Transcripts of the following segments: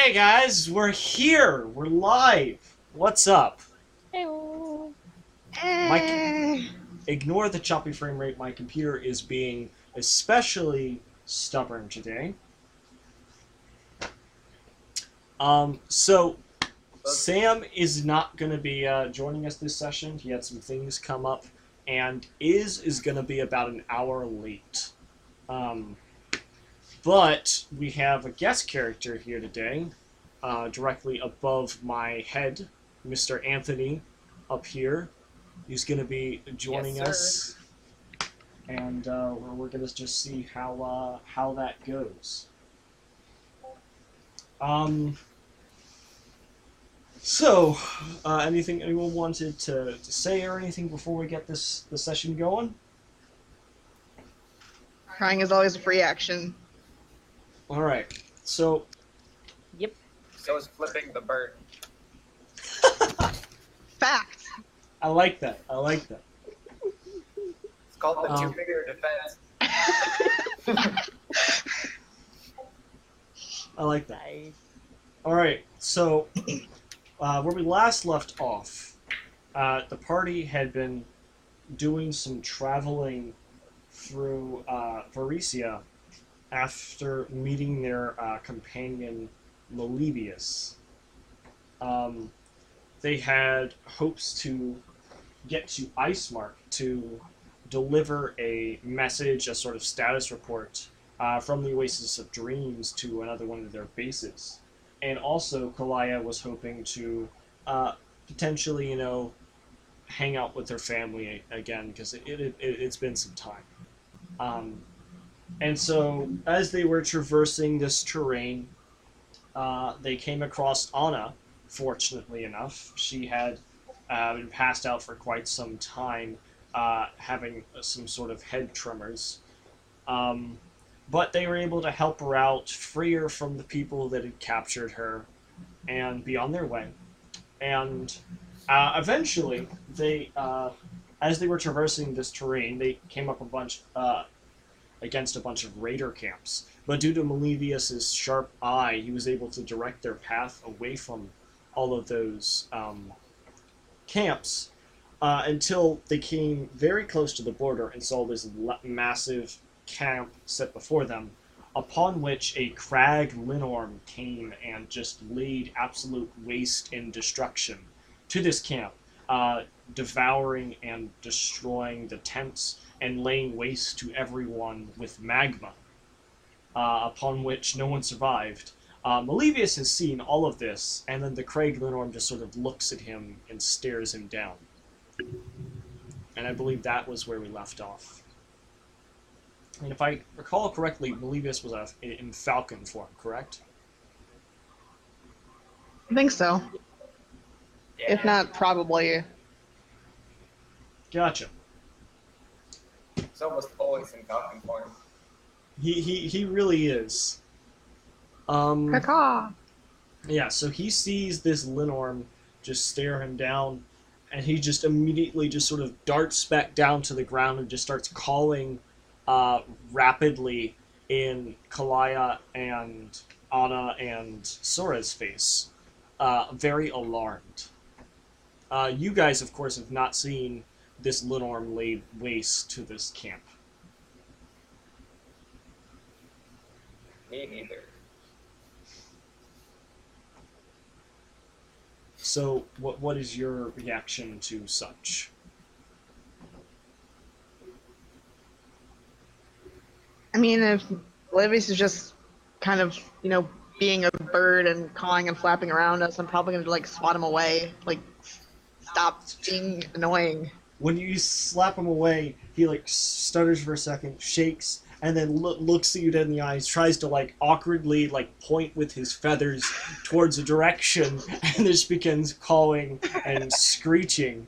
Hey guys, we're here. We're live. What's up? Heyo. My Ignore the choppy frame rate. My computer is being especially stubborn today. So Sam is not going to be joining us this session. He had some things come up, and is going to be about an hour late. But we have a guest character here today, directly above my head, Mr. Anthony, up here. He's going to be joining us, and we're going to just see how that goes. Anything anyone wanted to say or anything before we get the session going? Crying is always a free action. All right, so. Yep. So is flipping the bird. Fact. I like that. I like that. It's called the two-finger defense. I like that. Nice. All right, so where we last left off, the party had been doing some traveling through Varesia after meeting their companion Malevius. They had hopes to get to Icemark to deliver a message, a sort of status report from the Oasis of Dreams to another one of their bases. And also, Kalaya was hoping to potentially, hang out with their family again, because it's been some time. And so, as they were traversing this terrain, they came across Anna, fortunately enough. She had been passed out for quite some time, having some sort of head tremors. But they were able to help her out, free her from the people that had captured her, and be on their way. And eventually, they, as they were traversing this terrain, they came up against a bunch of raider camps. But due to Malevius's sharp eye, he was able to direct their path away from all of those camps until they came very close to the border and saw this massive camp set before them, upon which a crag linorm came and just laid absolute waste and destruction to this camp, devouring and destroying the tents and laying waste to everyone with magma, upon which no one survived. Malevius has seen all of this, and then the crag linorm just sort of looks at him and stares him down. And I believe that was where we left off. And if I recall correctly, Malevius was in falcon form, correct? I think so. Yeah. If not, probably. Gotcha. It's almost always in falcon form. He really is. Caw. Yeah, so he sees this Linorm just stare him down, and he just immediately just sort of darts back down to the ground and just starts calling rapidly in Kalaya and Anna and Sora's face, very alarmed. You guys, of course, have not seen this Linorm laid waste to this camp. Me neither. So, what is your reaction to such? I mean, if Levi's is just kind of, being a bird and cawing and flapping around us, I'm probably going to, swat him away. Stop being annoying. When you slap him away, he, stutters for a second, shakes, and then looks at you dead in the eyes, tries to, awkwardly, point with his feathers towards a direction, and just begins cawing and screeching.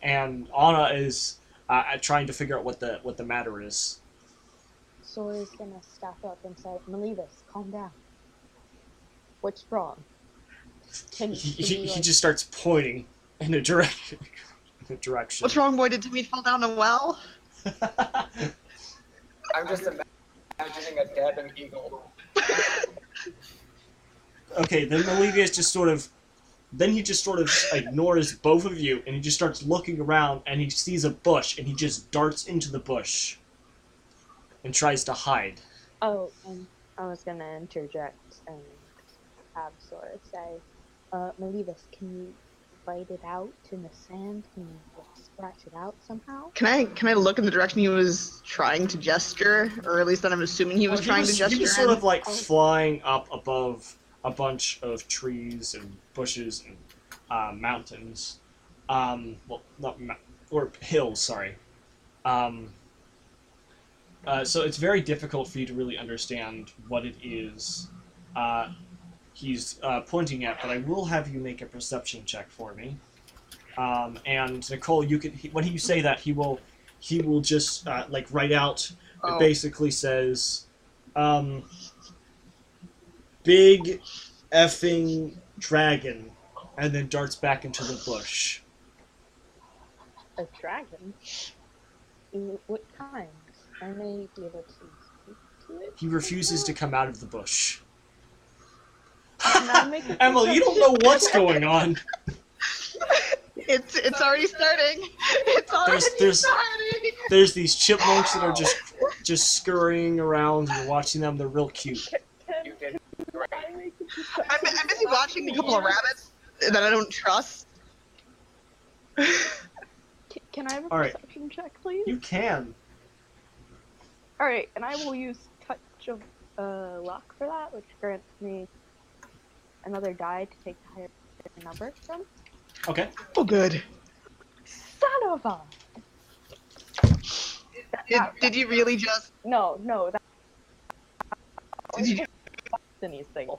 And Anna is trying to figure out what the matter is. Sora's gonna step up and say, Malevis, calm down. What's wrong? He just starts pointing in a direction. What's wrong, boy? Did Timmy fall down a well? I'm just imagining a dabbing eagle. Okay, then Malevius just sort of... Then he just sort of ignores both of you, and he just starts looking around, and he sees a bush, and he just darts into the bush and tries to hide. Oh, and I was gonna interject and have Sora say, Malivas, can you write it out in the sand? Can you like, scratch it out somehow? Can I look in the direction he was trying to gesture, or at least that I'm assuming he was trying to gesture? He was sort in? of like flying up above a bunch of trees and bushes and mountains. Well, not or hills, sorry. So it's very difficult for you to really understand what it is he's pointing at, but I will have you make a perception check for me. And Nicole, you can when you say that he will just like write out. Oh. It basically says, "Big effing dragon," and then darts back into the bush. A dragon? What kind? I may be able to speak to it. He refuses to come out of the bush. Can I make a Emily, you don't know what's going on. It's already starting. It's already starting. There's these chipmunks that are just scurrying around. You're watching them. They're real cute. You did great. I'm busy watching a couple of rabbits that I don't trust. Can I have a All right. perception check, please? You can. Alright, and I will use Touch of Luck for that, which grants me another die to take the higher number from. Okay. Oh, good. Son of a... Did you really just? No, that... Did you? Destiny's thing.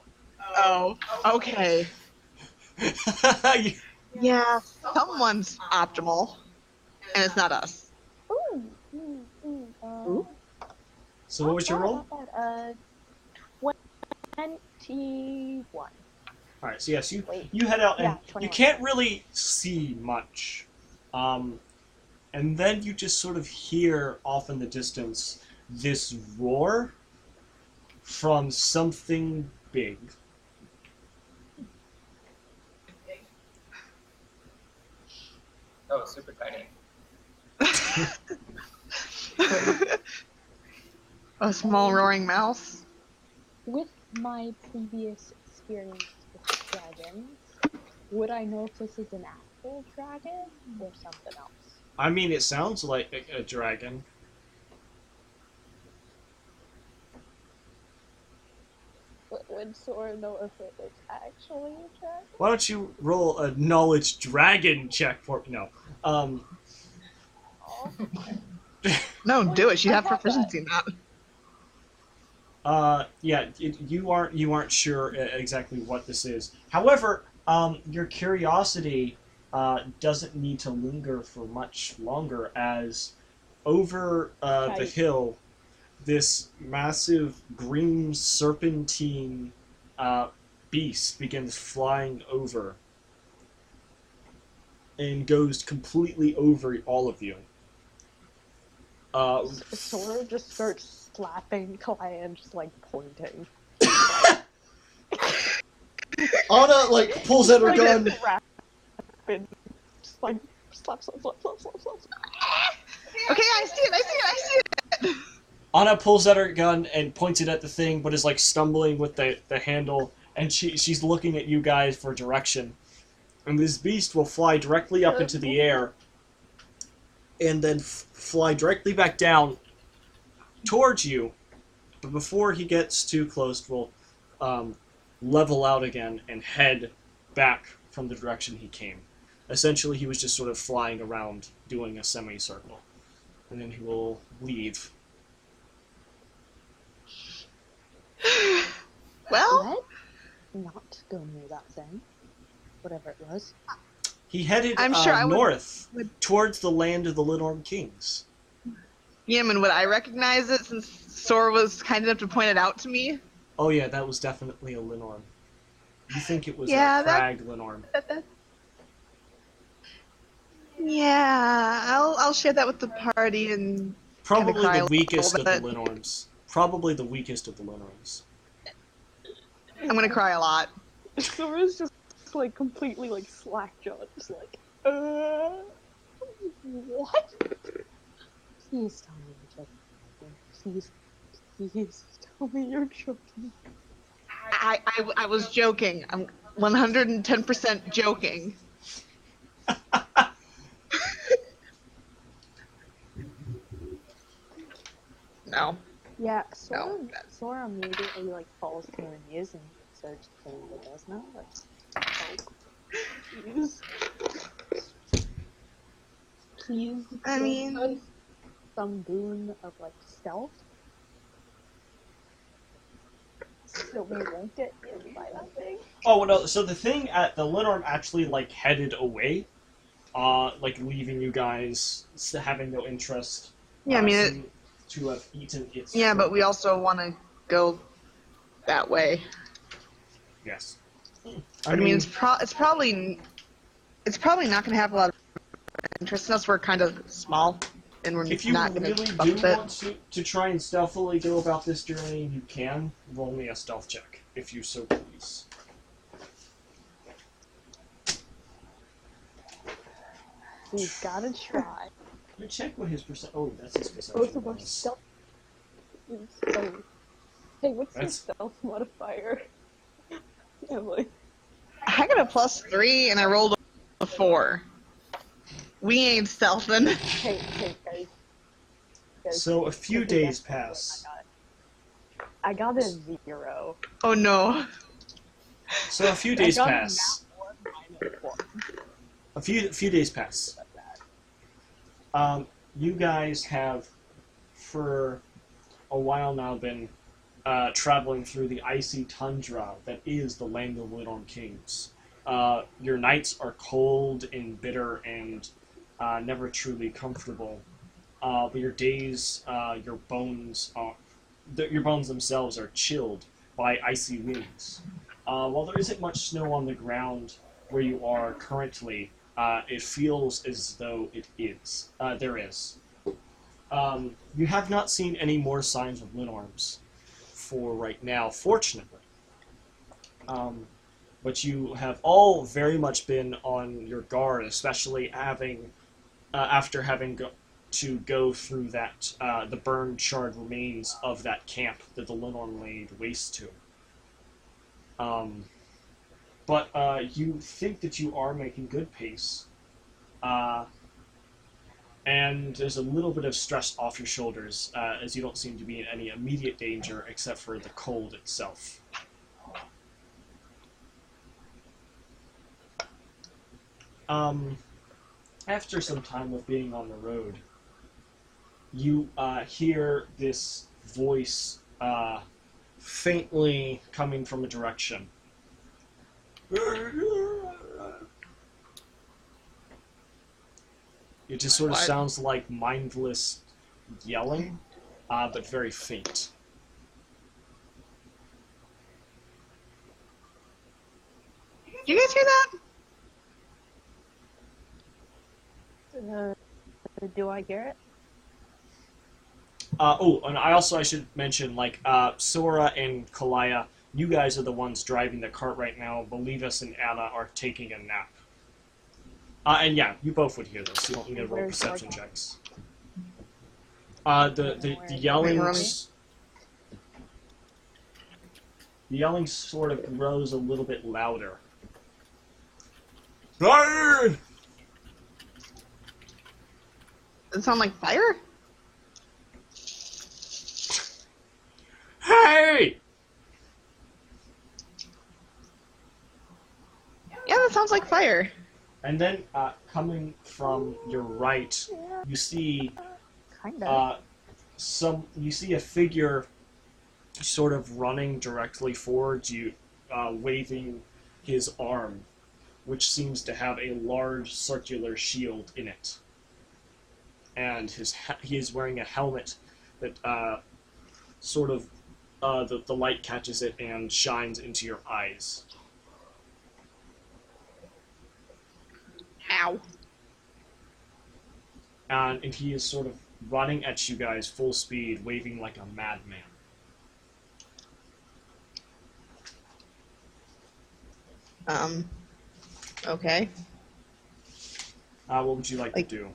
Oh, okay. Yeah, someone's optimal, and it's not us. Ooh. So what was your roll? 21. All right. So yes, Wait. you head out and Yeah, you 21. can't really see much, and then you just sort of hear off in the distance this roar from something big. Oh, super tiny. A small roaring mouse. With my previous experience with dragons, would I know if this is an actual dragon or something else? I mean, it sounds like a dragon. Would Sora know if it was actually a dragon? Why don't you roll a knowledge dragon check for me? No. Oh. No, do it. She'd have proficiency in that. Yeah, you aren't sure exactly what this is. However, your curiosity doesn't need to linger for much longer, as over the hill, this massive green serpentine beast begins flying over and goes completely over all of you. Sora just starts slapping Clay and just like pointing. Anna like pulls out her gun. Just like slap. Okay, I see it. Anna pulls out her gun and points it at the thing, but is like stumbling with the handle, and she's looking at you guys for direction. And this beast will fly directly up into the air, and then fly directly back down towards you. But before he gets too close, we'll level out again and head back from the direction he came. Essentially, he was just sort of flying around, doing a semicircle. And then he will leave. Well, Not go near that thing. Whatever it was. He headed I'm sure I north, would- towards the land of the Linorm Kings. Yemen, would I recognize it since Sora was kind enough to point it out to me? Oh yeah, that was definitely a Linorm. You think it was Yeah, a Crag Linorm. Yeah, I'll share that with the party and Probably cry the a weakest of little the bit. Linorms. Probably the weakest of the Linorms. I'm gonna cry a lot. Sora's just like completely like slack-jawed, just like, what? Please tell me you're joking. Please, please tell me you're joking. I was joking. I'm 110% joking. No. Yeah, Sora immediately like falls to her knees and starts playing with us now. That's Please. Please. I give mean- us some boon of like stealth. So we won't get hit by that thing. Oh no! So the thing at the Linarm actually like headed away, like leaving you guys having no interest. Yeah, I mean, seem to have eaten its. yeah, but food. we also want to go that way. Yes. I mean, it's probably not going to have a lot of interest unless we're kind of small and we're if you not going really to do bump it. want to try and stealthily go about this journey, you can roll me a stealth check if you so please. We've gotta try. Let me check what his percent. Oh, that's his perception. both of our bonus. stealth. So, hey, what's your That's- stealth modifier? Emily. I got a +3 and I rolled a 4. We ain't stealthing. Hey, guys. So a few Okay, days that's what pass. I got a 0. Oh no. So a few days I got pass. a nat 1 -1. A few days pass. You guys have, for a while now, been traveling through the icy tundra that is the land of Lidorn Kings. Your nights are cold and bitter and never truly comfortable. But your days, your bones themselves are chilled by icy winds. While there isn't much snow on the ground where you are currently, it feels as though there is. You have not seen any more signs of Linorms for right now, fortunately. But you have all very much been on your guard, especially after having to go through that the burned, charred remains of that camp that the Linorm laid waste to. But you think that you are making good pace, and there's a little bit of stress off your shoulders, as you don't seem to be in any immediate danger except for the cold itself. After some time of being on the road, you hear this voice faintly coming from a direction. It just sort of What? sounds like mindless yelling, but very faint. You guys hear that? Do I hear it? And I should mention, Sora and Kalaya, you guys are the ones driving the cart right now. Believus and Anna are taking a nap. And yeah, you both would hear this. You don't need to roll Where's perception Jordan? checks. The yelling... The yelling sort of grows a little bit louder. Does it sound like fire? Hey! Yeah, that sounds like fire. And then, coming from your right, you see Kinda. you see a figure sort of running directly towards you, waving his arm, which seems to have a large circular shield in it. And he is wearing a helmet that the light catches it and shines into your eyes. Ow. And he is sort of running at you guys full speed, waving like a madman. Okay. What would you like to do?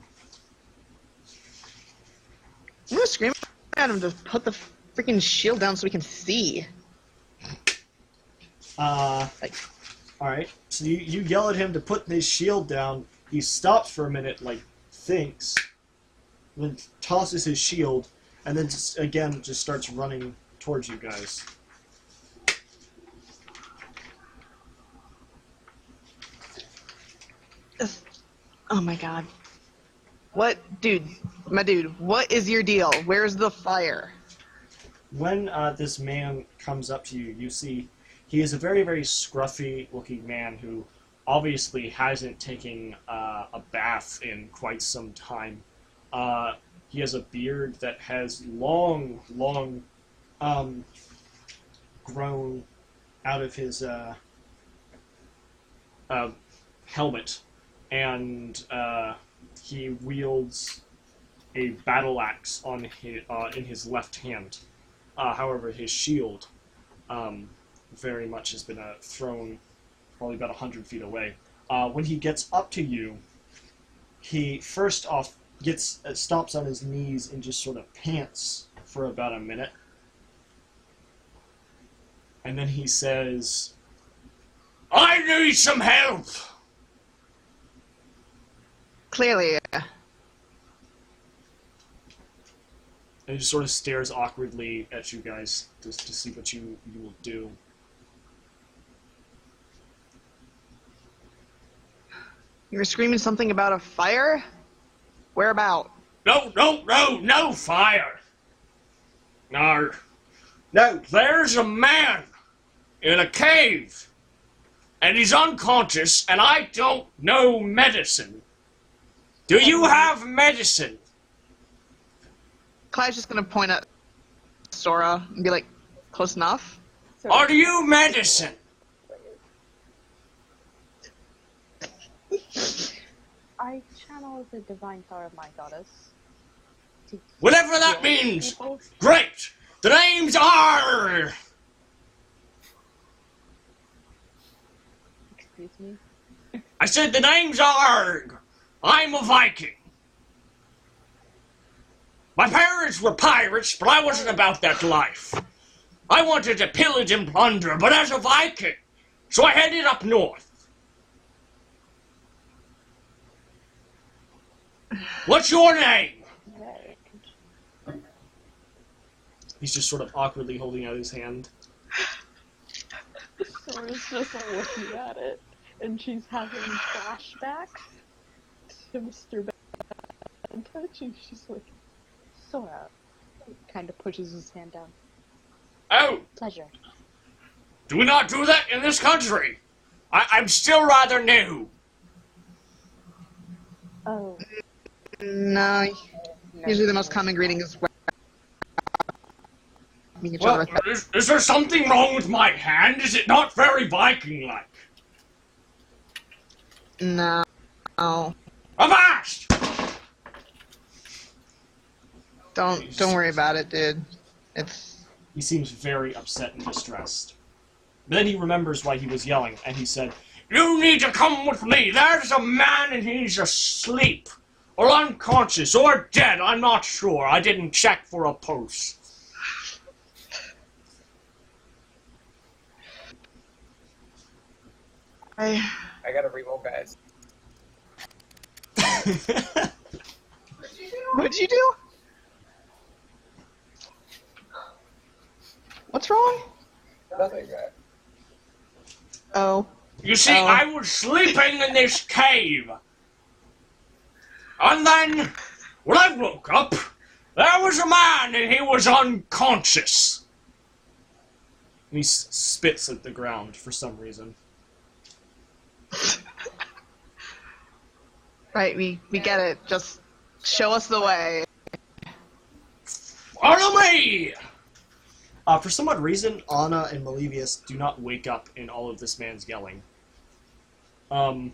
I'm gonna scream at him to put the freaking shield down so we can see. Alright. So you yell at him to put his shield down. He stops for a minute, like, thinks, then tosses his shield, and then just starts running towards you guys. Oh my god. What? My dude, what is your deal? Where's the fire? When this man comes up to you, you see he is a very, very scruffy-looking man who obviously hasn't taken a bath in quite some time. He has a beard that has long grown out of his helmet, and he wields a battle axe on in his left hand. However, his shield very much has been thrown probably about 100 feet away. When he gets up to you, he first off stops on his knees and just sort of pants for about a minute. And then he says, "I need some help!" Clearly. And he just sort of stares awkwardly at you guys to see what you will do. You were screaming something about a fire? Where about? No fire! No, there's a man in a cave, and he's unconscious, and I don't know medicine. Do you have medicine? Clyde's just gonna point at Sora and be like, close enough? Are you medicine? I channel the divine power of my goddess. To Whatever that heal means! people. Great! The names are... Excuse me? I said the names are... I'm a Viking. My parents were pirates, but I wasn't about that life. I wanted to pillage and plunder, but as a Viking, so I headed up north. What's your name? Right. He's just sort of awkwardly holding out his hand. Sora's just looking at it, and she's having flashbacks to Mr. Bentouch, and she's like, Sora, kind of pushes his hand down. Oh, Pleasure. do we not do that in this country? I'm still rather new. Oh, No. Usually the most common greeting is each Well, other with is there something wrong with my hand? Is it not very Viking-like? No. Avast! Don't worry about it, dude. He seems very upset and distressed. But then he remembers why he was yelling, and he said, "You need to come with me. There's a man and he's asleep. Or unconscious, or dead, I'm not sure. I didn't check for a pulse." I gotta reroll, guys. What'd you do? What's wrong? Nothing, guys. Oh. You see, Oh. I was sleeping in this cave. And then, when I woke up, there was a man and he was unconscious. And he spits at the ground for some reason. Right, we get it. Just show us the way. Follow me! For some odd reason, Anna and Malevius do not wake up in all of this man's yelling. And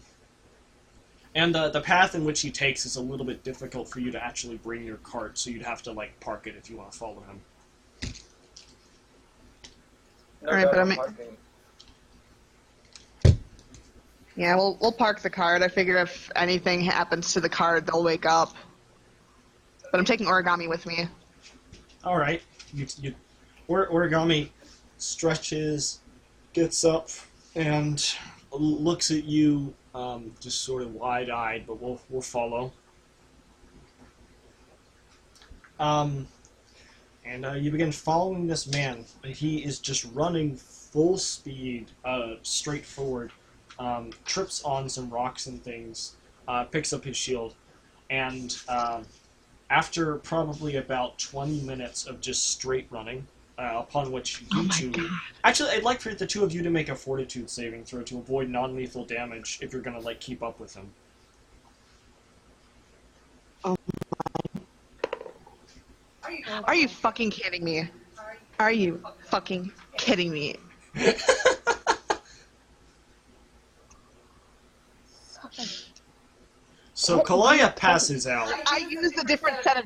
the path in which he takes is a little bit difficult for you to actually bring your cart, so you'd have to, like, park it if you want to follow him. No, Alright, but no, I mean- parking. Yeah, we'll park the card. I figure if anything happens to the card, they'll wake up. But I'm taking Origami with me. All right. Origami stretches, gets up, and looks at you, just sort of wide-eyed. But we'll follow. And you begin following this man. He is just running full speed, straight forward. Trips on some rocks and things. Picks up his shield, and after probably about 20 minutes of just straight running, upon which you two... Actually, I'd like for the two of you to make a fortitude saving throw to avoid non-lethal damage if you're going to, like, keep up with him. Oh my. Are you fucking kidding me? Are you fucking kidding me? So Kalaya passes out. I used a different set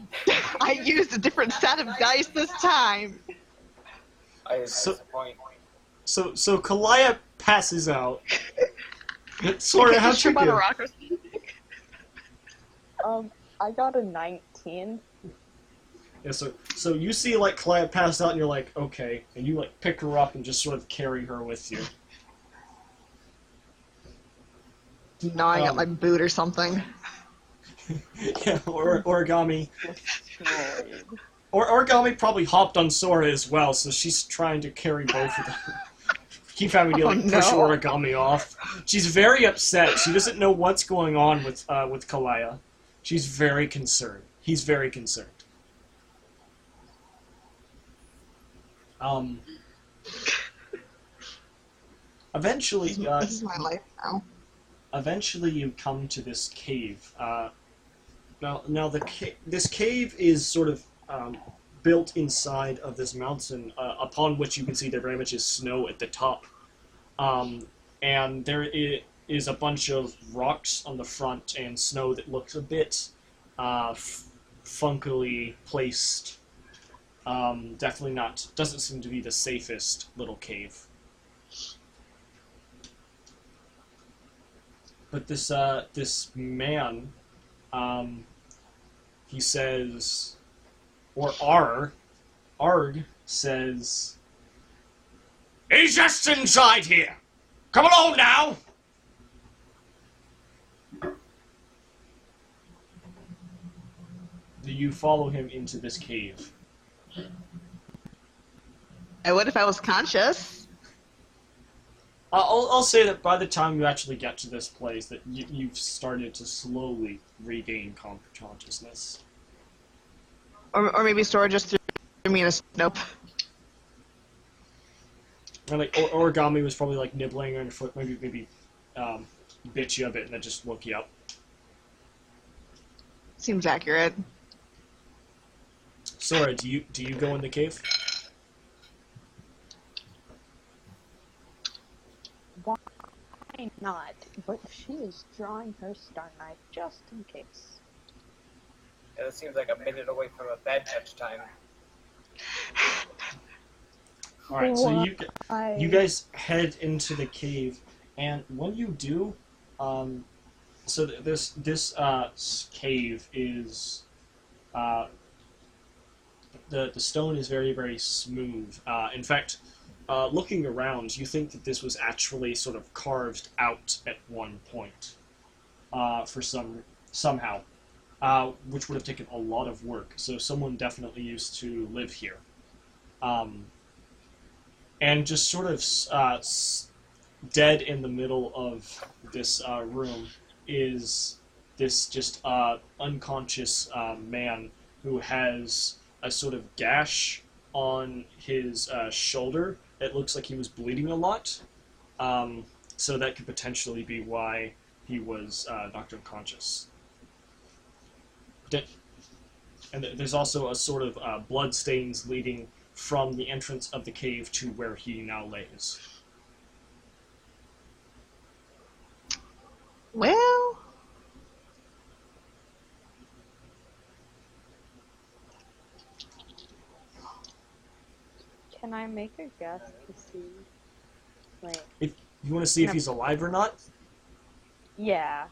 of dice this time. I disappoint. So Kalaya passes out. Sora, how'd you do? I got a 19. Yeah, so you see, like, Kalaya pass out, and you're like, okay, and you, like, pick her up and just sort of carry her with you. Gnawing at my boot or something. Yeah, Origami. Origami probably hopped on Sora as well, so she's trying to carry both of them. Keep having to, like, push Origami off. She's very upset. She doesn't know what's going on with Kalaya. She's very concerned. He's very concerned. Eventually, this is my life now. Eventually, you come to this cave. Now this cave is sort of built inside of this mountain, upon which you can see there very much is snow at the top, and there is a bunch of rocks on the front and snow that looks a bit funkily placed. Definitely not. Doesn't seem to be the safest little cave. But this man, he says, or Arg says, "He's just inside here. Come along now." Do you follow him into this cave? I would if I was conscious. I'll say that by the time you actually get to this place, that you've started to slowly regain consciousness. Or maybe Sora just threw me in a nope. And like Origami was probably like nibbling on your foot, maybe bit you a bit and then just woke you up. Seems accurate. Sora, do you go in the cave? Why not? But she is drawing her star knife just in case. Yeah, that seems like a minute away from a bad touch time. Alright, so you guys head into the cave, and when you do, so this cave is, the stone is very, very smooth. In fact, looking around, you think that this was actually sort of carved out at one point, somehow, which would have taken a lot of work. So someone definitely used to live here, and just sort of dead in the middle of this room is this just unconscious man who has a sort of gash on his shoulder. It looks like he was bleeding a lot, so that could potentially be why he was knocked unconscious. And there's also a sort of blood stains leading from the entrance of the cave to where he now lays. Well, Can I make a guess to see, like... If you want to see if he's alive or not? Yeah.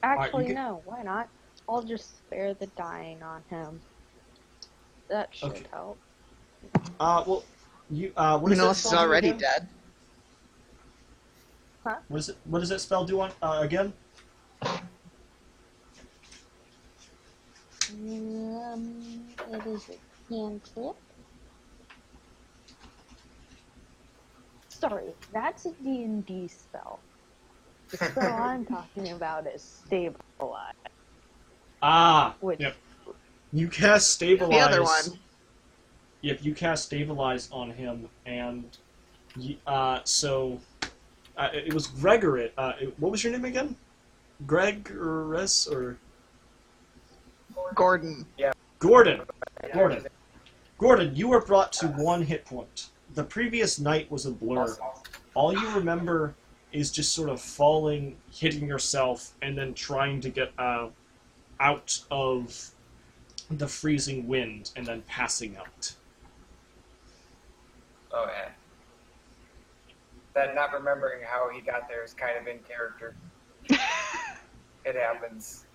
right, Actually, you get- no. Why not? I'll just spare the dying on him. That should Okay. help. Well, you what does that Unless he's spell do already again? dead. What does that spell do on again? It is a cantrip. Sorry, that's a D&D spell. The spell I'm talking about is stabilize, Ah, which yep. You cast stabilize. The other one. Yep, you cast stabilize on him, and it was Gregory. What was your name again? Gregoress or Gordon. Gordon? Gordon, you were brought to 1 hit point. The previous night was a blur. All you remember is just sort of falling, hitting yourself, and then trying to get out of the freezing wind, and then passing out. Oh, yeah. That not remembering how he got there is kind of in character. It happens.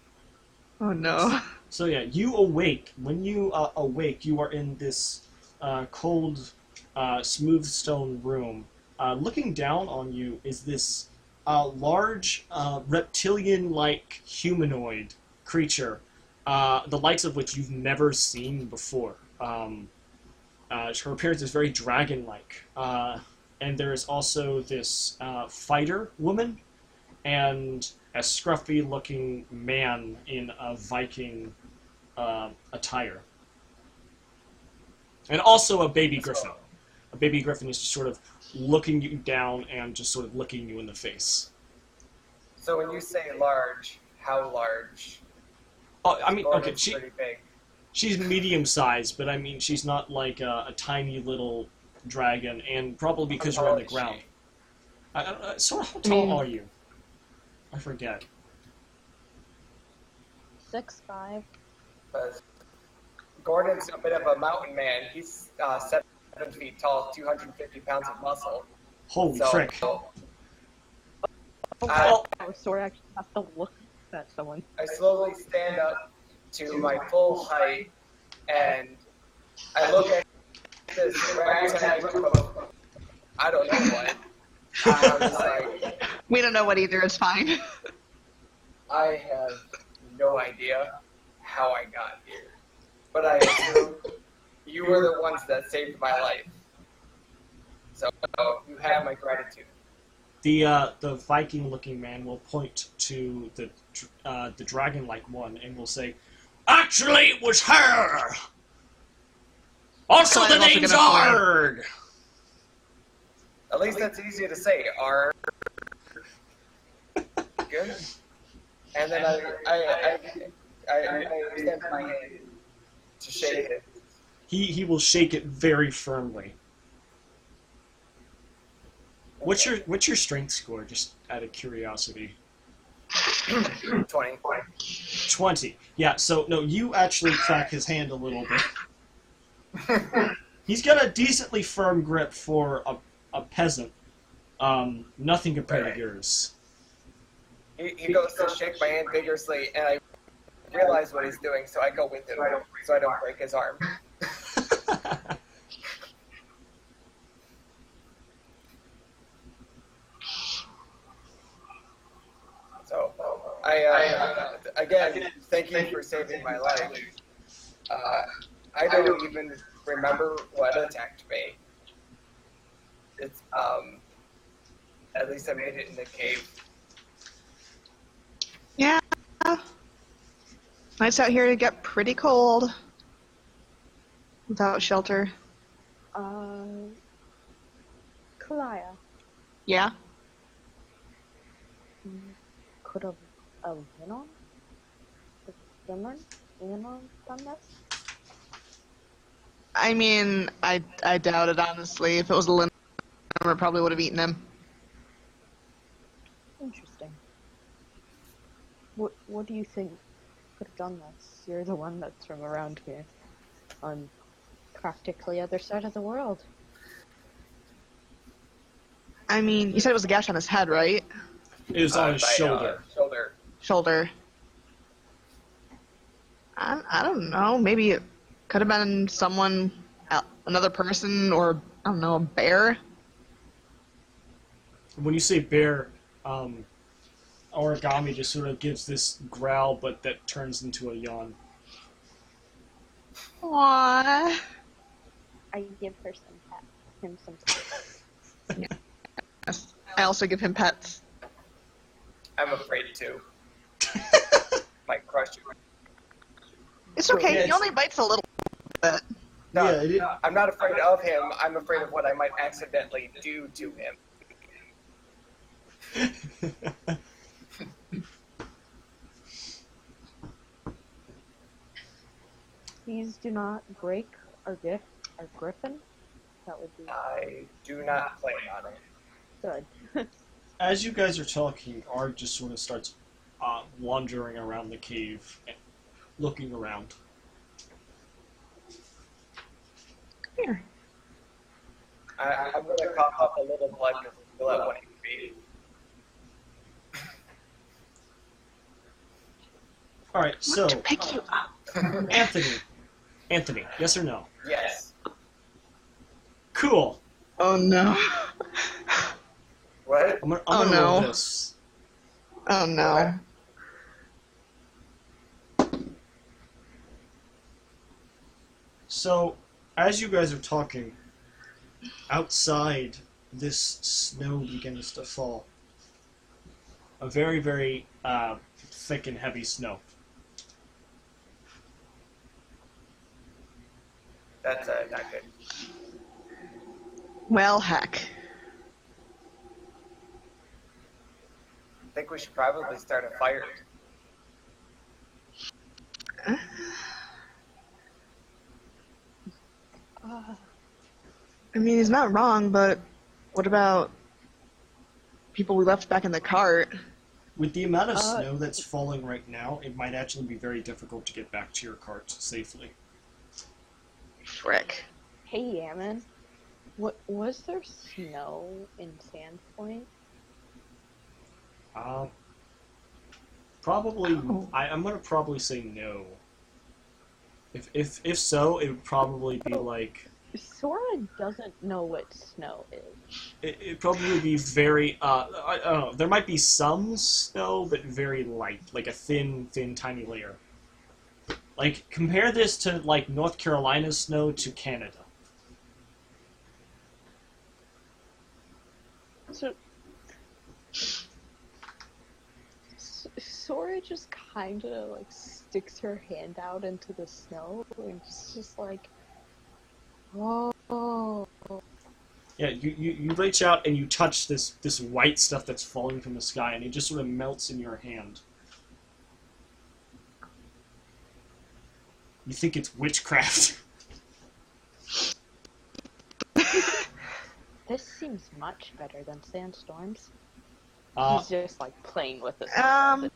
Oh no. So yeah, you awake. When you awake, you are in this cold, smooth stone room. Looking down on you is this large, reptilian-like humanoid creature, the likes of which you've never seen before. Her appearance is very dragon-like. And there is also this fighter woman and a scruffy-looking man in a Viking attire. And also a baby griffin. A baby griffin is just sort of looking you down and just sort of licking you in the face. So when you say large, how large? Oh, I mean, okay, Gordon's pretty big. she's medium-sized, but I mean, she's not like a tiny little dragon, and probably because you're on the How tall is ground. she? So how tall are you? I forget. 6'5". Because Gordon's a bit of a mountain man. He's 7 feet tall, 250 pounds of muscle. Holy So, frick. Oh, sorry, I actually have to look at someone. I slowly stand up to my full height, and I look at this ragtag group of, I don't know what. I'm just like, We don't know what either, it's fine. I have no idea how I got here. But I assume you were the ones that saved my life. So you have my gratitude. The Viking-looking man will point to the dragon-like one and will say, "Actually, it was her. Also, Clyde the is also name's gonna point. Ard." At least that's easy to say. R. Good. And then I extend my hand to shake it. He will shake it very firmly. What's your strength score? Just out of curiosity. 20. 20. Yeah. So no, you actually crack his hand a little bit. He's got a decently firm grip for a peasant. Nothing compared to yours. He goes to shake my hand vigorously, and I realize what he's doing, so I go with him, so I don't break his arm. So, again, thank you for saving my life. I don't even remember what attacked me. It's, at least I made it in the cave. Yeah. Nights out here get pretty cold. Without shelter. Kalaya, Yeah? could a Venom? Venom done this? I mean, I doubt it, honestly. If it was a limb, I probably would have eaten him. Interesting. What do you think could have done this? You're the one that's from around here, on practically other side of the world. I mean, you said it was a gash on his head, right? It was on his by, shoulder. Shoulder. I don't know. Maybe it could have been someone, another person, or I don't know, a bear. When you say bear, Origami just sort of gives this growl, but that turns into a yawn. Aww. I give her him some pets. Yes. I also give him pets. I'm afraid to. Might crush you. It's okay. Yeah, He only bites a little bit. No, Yeah, I'm not afraid of him. I'm afraid of what I might accidentally do to him. Please do not break our griffin. That would be I do not plan on it. good. As you guys are talking, Ard just sort of starts wandering around the cave, looking around. Here. I'm going to cough up a little blood to fill out 1 HP. All right, so To pick you up. Anthony, yes or no? Yes. Cool. Oh no. What? I'm Oh, gonna no. roll this. Oh no. So, as you guys are talking, outside, this snow begins to fall. A very, very thick and heavy snow. That's not good. Well, heck. I think we should probably start a fire. I mean, he's not wrong, but what about people we left back in the cart? With the amount of snow that's falling right now, it might actually be very difficult to get back to your cart safely. Frick. Hey, Yaman. What was there snow in Sandpoint? Probably. Oh. I'm gonna probably say no. If so, it would probably be like. Sora doesn't know what snow is. It'd probably be very. I don't know. There might be some snow, but very light, like a thin, tiny layer. Like compare this to like North Carolina's snow to Canada. So, Sora just kind of like sticks her hand out into the snow and it's just like, whoa. Yeah, you reach out and you touch this white stuff that's falling from the sky, and it just sort of melts in your hand. You think it's witchcraft. This seems much better than sandstorms. Uh, He's just like playing with it. I'll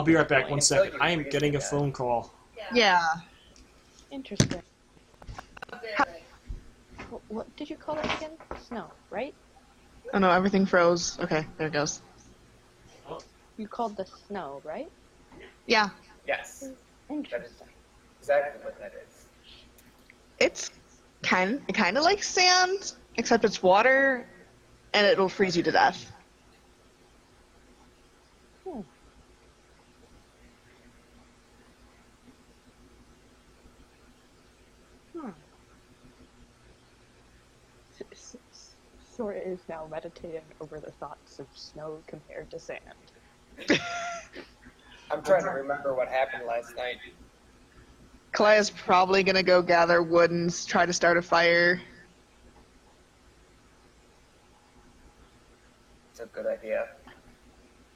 be right back. 1 Until second. you I am freeze getting to a death. phone call. Yeah. Interesting. What did you call it again? Snow, right? Oh no, everything froze. Okay, there it goes. You called the snow, right? Yeah. Yes. Interesting. Exactly what that is. It's kind of like sand, except it's water, and it'll freeze you to death. Sora is now meditating over the thoughts of snow compared to sand. I'm trying to remember what happened last night. Kalaya's probably gonna go gather wood and try to start a fire. It's a good idea.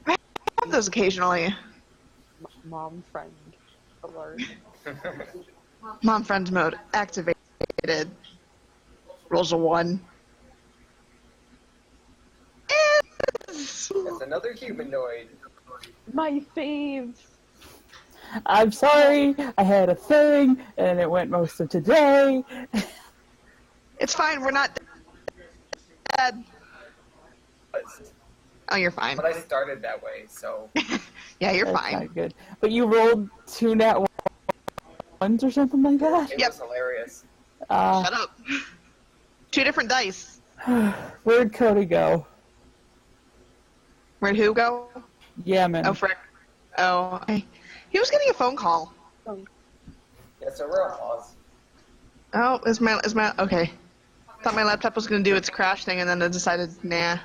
I have those occasionally. Mom friend alert. Mom friend mode activated. Rolls a 1. That's another humanoid. My faves! I'm sorry, I had a thing, and it went most of today. It's fine, we're not dead. Oh, you're fine. But I started that way, so Yeah, you're That's fine. not good. But you rolled 2 nat ones or something like that? it Yep. was hilarious. Shut up. 2 different dice. Where'd Cody go? Where'd who go? Yeah, man. Oh, frick. Oh, he was getting a phone call. Yeah, so we're on pause. Oh, is my okay? Thought my laptop was gonna do its crash thing, and then I decided, nah.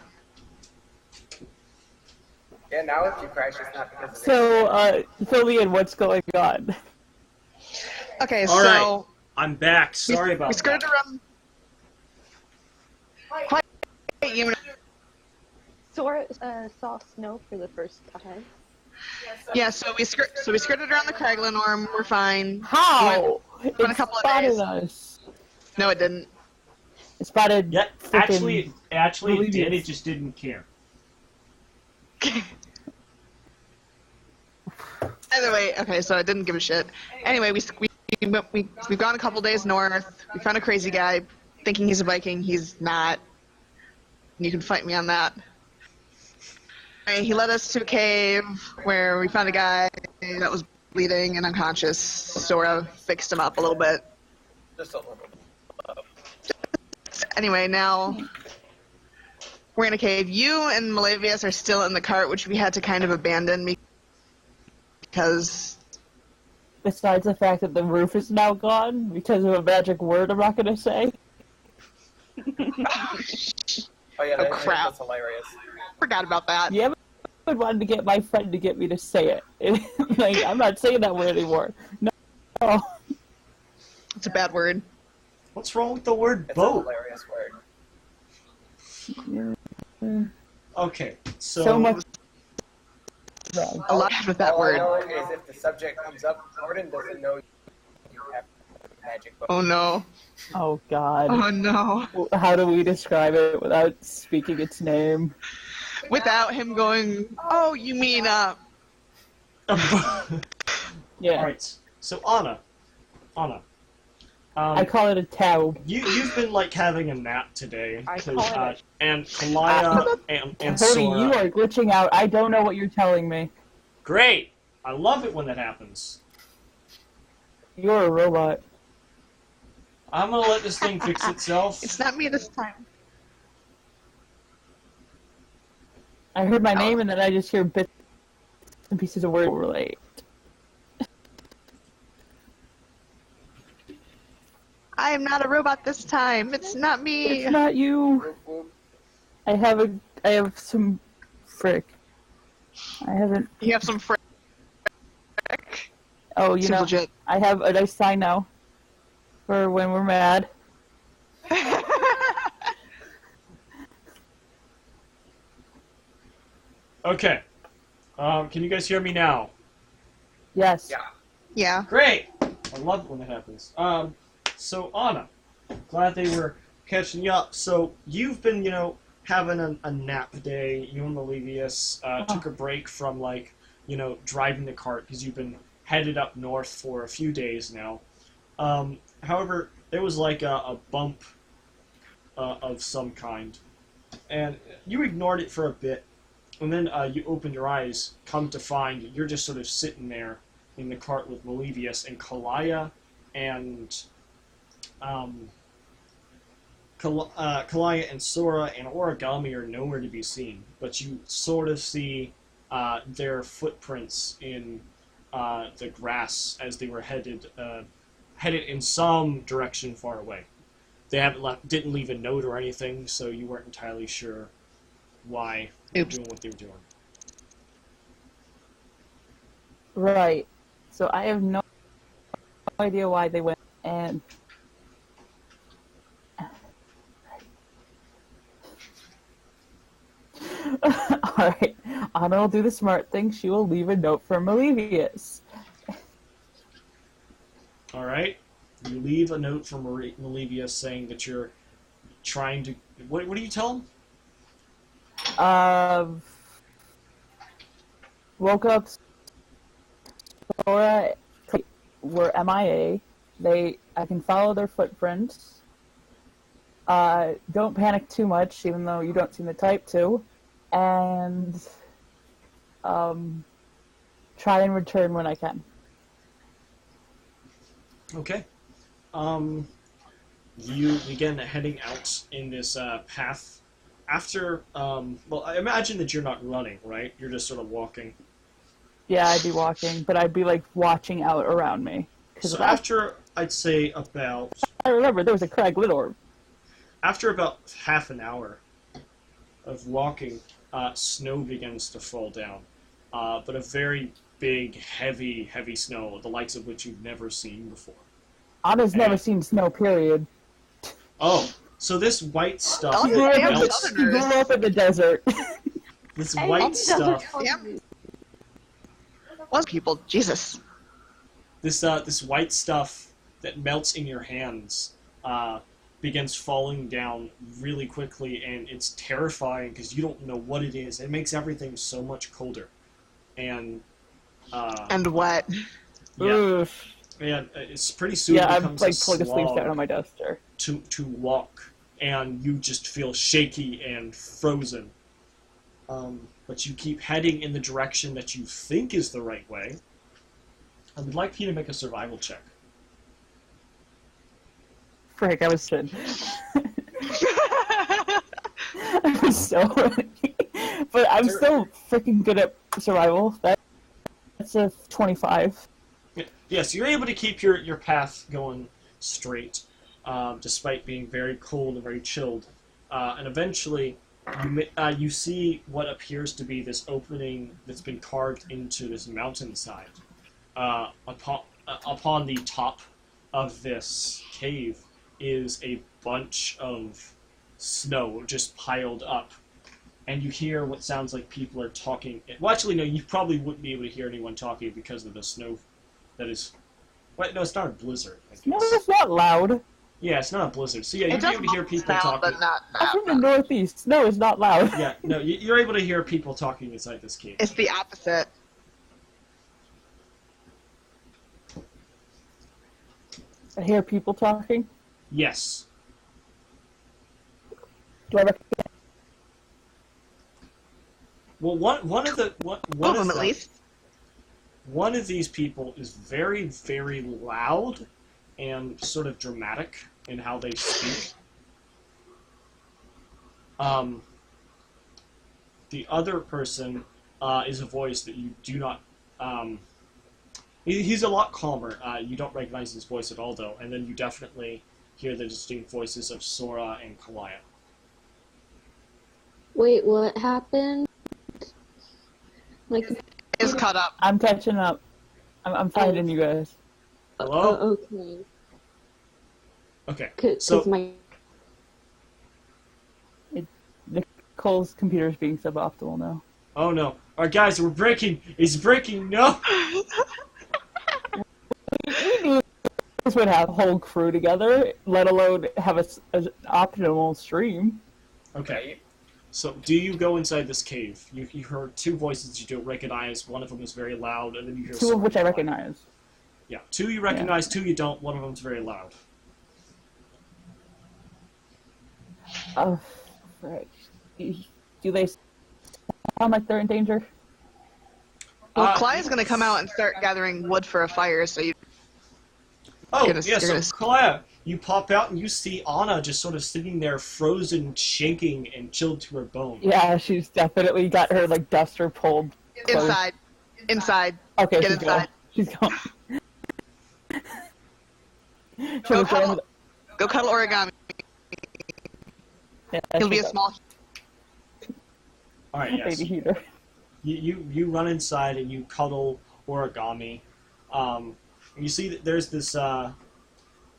Yeah, now if you crash, it's not because of it. So, fill me in. What's going on? Okay, All so right. I'm back. we, Sorry about we skirted that. around. Quite, you Sora saw snow for the first time. yeah. So we skirted around the Craglenorm. We're fine. How? in It a couple of spotted days. us. No, it didn't. It spotted. Yeah, actually, frickin' it did. It Olivia's. just didn't care. Either way, okay. So I didn't give a shit. Anyway, we've gone a couple days north. We found a crazy guy, thinking he's a Viking. He's not. You can fight me on that. Anyway, he led us to a cave where we found a guy that was bleeding and unconscious. Sora fixed him up a little bit. Just a little bit. Anyway, now we're in a cave. You and Malavius are still in the cart, which we had to kind of abandon because Besides the fact that the roof is now gone because of a magic word I'm not going to say. Oh yeah, Oh, that crap. was hilarious. forgot about that. Yeah, I wanted to get my friend to get me to say it. Like, I'm not saying that word anymore. No. It's a bad word. What's wrong with the word It's a boat? hilarious word. Okay, So much. wrong. A lot with that All word. I know is if the subject comes up, Gordon doesn't know you have magic book. Oh no. Oh, God. Oh no. How do we describe it without speaking its name? Without him going, oh, you mean, Yeah. Alright, so Anna. I call it a tab. You've been like having a nap today, I 'cause, call it and Kalaya and Cody, Sora. you are glitching out. I don't know what you're telling me. Great! I love it when that happens. You're a robot. I'm gonna let this thing fix itself. it's not me this time. I heard my name and then I just hear bits and pieces of word relate. I am not a robot this time. It's not me. It's not you. Whoop, whoop. I have some frick. I haven't. You have some frick. Oh, you Seems know, legit. I have a nice sign now for when we're mad. Okay. Can you guys hear me now? Yes. Yeah. Yeah. Great! I love it when that happens. So Anna, glad they were catching you up. So you've been, having a nap day. You and Malevius took a break from, driving the cart because you've been headed up north for a few days now. However, there was a bump of some kind, and you ignored it for a bit, and then you opened your eyes, come to find you're just sort of sitting there in the cart with Malevius and Kalaya and Kalaya and Sora and Origami are nowhere to be seen, but you sort of see their footprints in the grass as they were headed in some direction far away. They didn't leave a note or anything, so you weren't entirely sure why they were doing what they were doing. Right. So I have no idea why they went and. Alright, Anna will do the smart thing. She will leave a note for Malevius. Alright? You leave a note for Malevius saying that you're trying to... What do you tell him? Woke up, Sora were MIA. I can follow their footprints. Don't panic too much, even though you don't seem the type to. and try and return when I can. Okay. You begin heading out in this path. After, well, I imagine that you're not running, right? You're just sort of walking. Yeah, I'd be walking, but I'd be like watching out around me. So after, I'd say about... I remember there was a crag lit orb. After about half an hour of walking, snow begins to fall down. But a very big, heavy snow, the likes of which you've never seen before. Anna's never seen snow, period. Oh, so this white stuff She that grew melts... She grew up in the desert. This white stuff... Was people, Jesus. This white stuff that melts in your hands begins falling down really quickly, and it's terrifying because you don't know what it is. It makes everything so much colder, and wet. yeah, Oof. and it's pretty soon Yeah, I'm becomes like a pulling a sleeve down on slog my duster. to walk, and you just feel shaky and frozen. But you keep heading in the direction that you think is the right way. I would like you to make a survival check. Frick, I was shit. I was so lucky. But I'm still freaking good at survival. That's a 25. Yes, you're able to keep your path going straight, despite being very cold and very chilled. And eventually, you see what appears to be this opening that's been carved into this mountainside. Upon the top of this cave is a bunch of snow just piled up. And you hear what sounds like people are talking. Well, actually, no, you probably wouldn't be able to hear anyone talking because of the snow that is... Wait, no, it's not a blizzard, I guess. No, it's not loud. Yeah, it's not a blizzard. So yeah, you'd be able to hear people sound, I'm talking. but not from the northeast. Snow is not loud. Yeah, no, you're able to hear people talking inside this cave. It's the opposite. I hear people talking. Yes. Do I recognize? Well, one of the One of them, at least. one of these people is very, very loud and sort of dramatic in how they speak. The other person is a voice that you do not. He's a lot calmer. You don't recognize his voice at all, though, and then you definitely hear the distinct voices of Sora and Kalaya. Wait, what happened? Like, Is caught up. I'm catching up. I'm finding you guys. Hello? okay. Okay. Cause So my Nicole's computer is being suboptimal now. oh no, our guys, we're breaking. It's breaking. No. We knew this would have a whole crew together, let alone have an optimal stream. Okay. So, do you go inside this cave? You heard two voices you don't recognize. One of them is very loud, and then you hear Two of which I recognize. Yeah, two you recognize, two you don't. One of them's very loud. Oh, right. Do they sound like they're in danger? Well, Clyde's gonna come out and start gathering wood for a fire, so you... Oh, You're gonna- yeah, you're so gonna- Kalaya, you pop out and you see Anna just sort of sitting there, frozen, shaking, and chilled to her bone. Yeah, she's definitely got her like duster pulled. close. Inside. Inside. Okay, Get she's inside. gone. She's gone. Go cuddle, go cuddle origami. Yeah, He'll be a she's small... All right, yes. baby heater. You run inside and you cuddle origami. You see that there's this very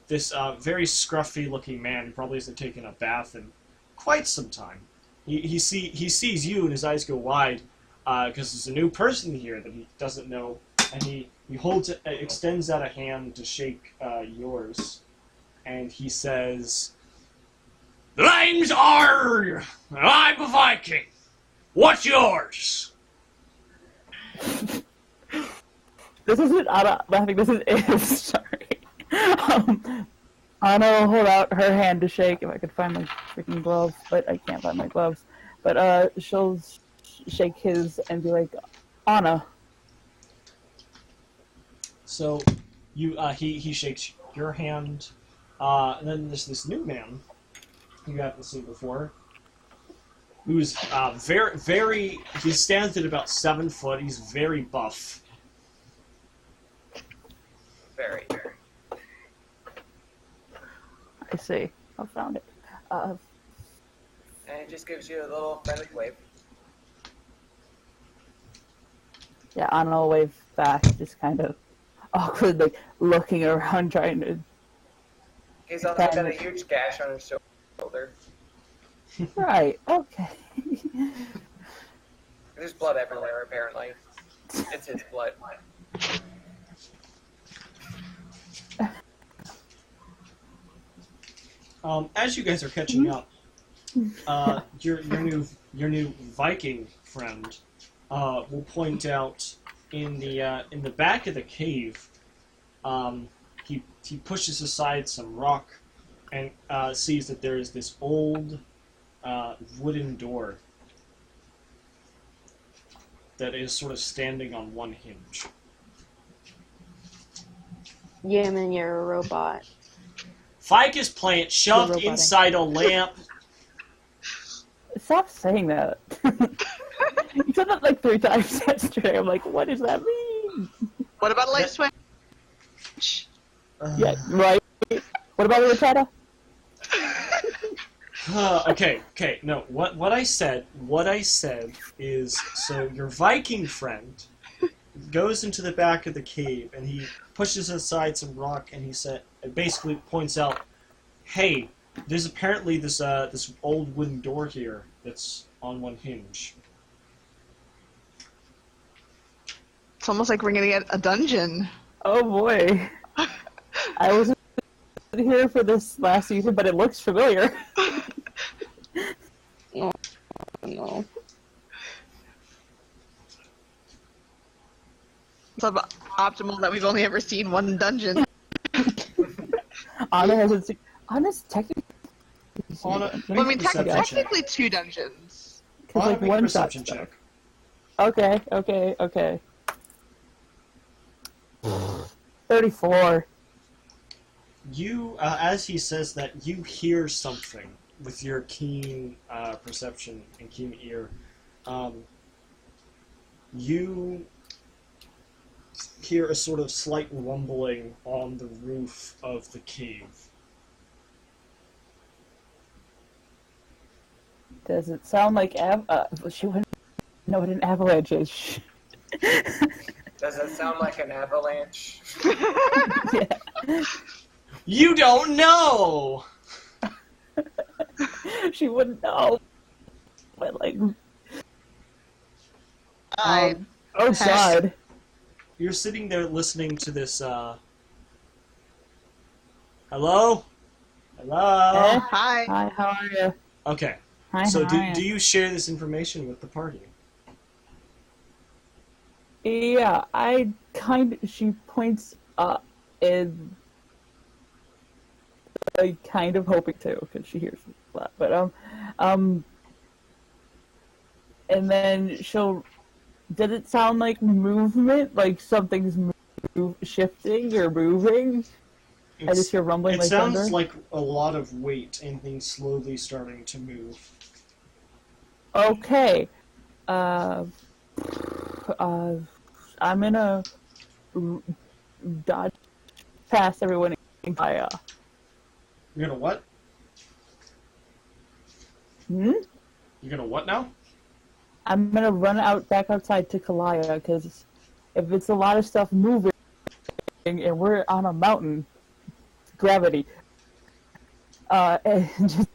scruffy-looking man who probably hasn't taken a bath in quite some time. He sees you and his eyes go wide because there's a new person here that he doesn't know, and he extends out a hand to shake yours, and he says, "The name's Arg. I'm a Viking. What's yours?" This isn't Anna laughing, this is Iz, sorry. Anna will hold out her hand to shake if I could find my freaking gloves, but I can't find my gloves. But she'll shake his and be like, Anna. So, he shakes your hand, and then there's this new man you haven't seen before, who's very. He stands at about 7 foot. He's very buff. Very, very. I see. I found it. And it just gives you a little friendly wave. Yeah, Anna will wave back, just kind of awkwardly looking around, trying to. He's also got a huge gash on his shoulder. Right. Okay. There's blood everywhere, apparently. It's his blood. As you guys are catching up, your new Viking friend will point out in the back of the cave. He pushes aside some rock and sees that there is this old wooden door that is sort of standing on one hinge. Yaman, you're a robot. Ficus plant shoved roboting. inside a lamp. Stop saying that. You said that like 3 times yesterday. I'm like, what does that mean? What about a light switch? Yeah, right. What about the Rotata? Okay. No, what I said is, so your Viking friend goes into the back of the cave and he pushes aside some rock and it basically points out, hey, there's apparently this old wooden door here that's on one hinge. It's almost like we're gonna get a dungeon. Oh boy. I wasn't here for this last season, but it looks familiar. No. It's optimal that we've only ever seen one dungeon. Anna hasn't seen. Anna's technically. Anna, Well, I mean, perception check. technically 2 dungeons. Cause Anna, like make a one shot perception stuff. check. Okay. 34. You, as he says that, you hear something with your keen perception and keen ear. You hear a sort of slight rumbling on the roof of the cave. Does it sound like she wouldn't know what an avalanche is. Does it sound like an avalanche? Yeah. You don't know! She wouldn't know. But like, I oh god. You're sitting there listening to this, Hello? Hello? Hi. Hi, how are you? Okay, Hi, so how are do ya? you share this information with the party? Yeah, she points up and I kind of hoping to, because she hears a lot, but, and then did it sound like movement? Like something's shifting or moving? I just hear rumbling It like sounds thunder. like a lot of weight and things slowly starting to move. Okay. I'm gonna dodge past everyone in Gaia. You're gonna what? Hmm? You're gonna what now? I'm gonna run back outside to Kalaya, because if it's a lot of stuff moving and we're on a mountain, gravity, and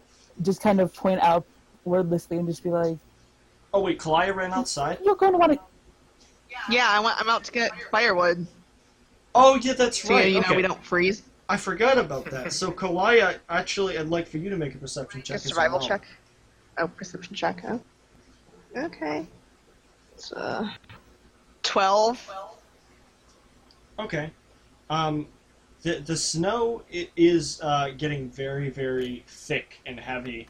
just kind of point out wordlessly and just be like, Oh wait, Kalaya ran outside? you're going to want to. Yeah, I'm out to get firewood. Oh yeah, that's So right. you know Okay. we don't freeze. I forgot about that. So Kalaya, actually, I'd like for you to make a perception check. A as survival well. check. Oh, perception check. Oh. Okay. It's 12. Okay. The snow is getting very, very thick and heavy.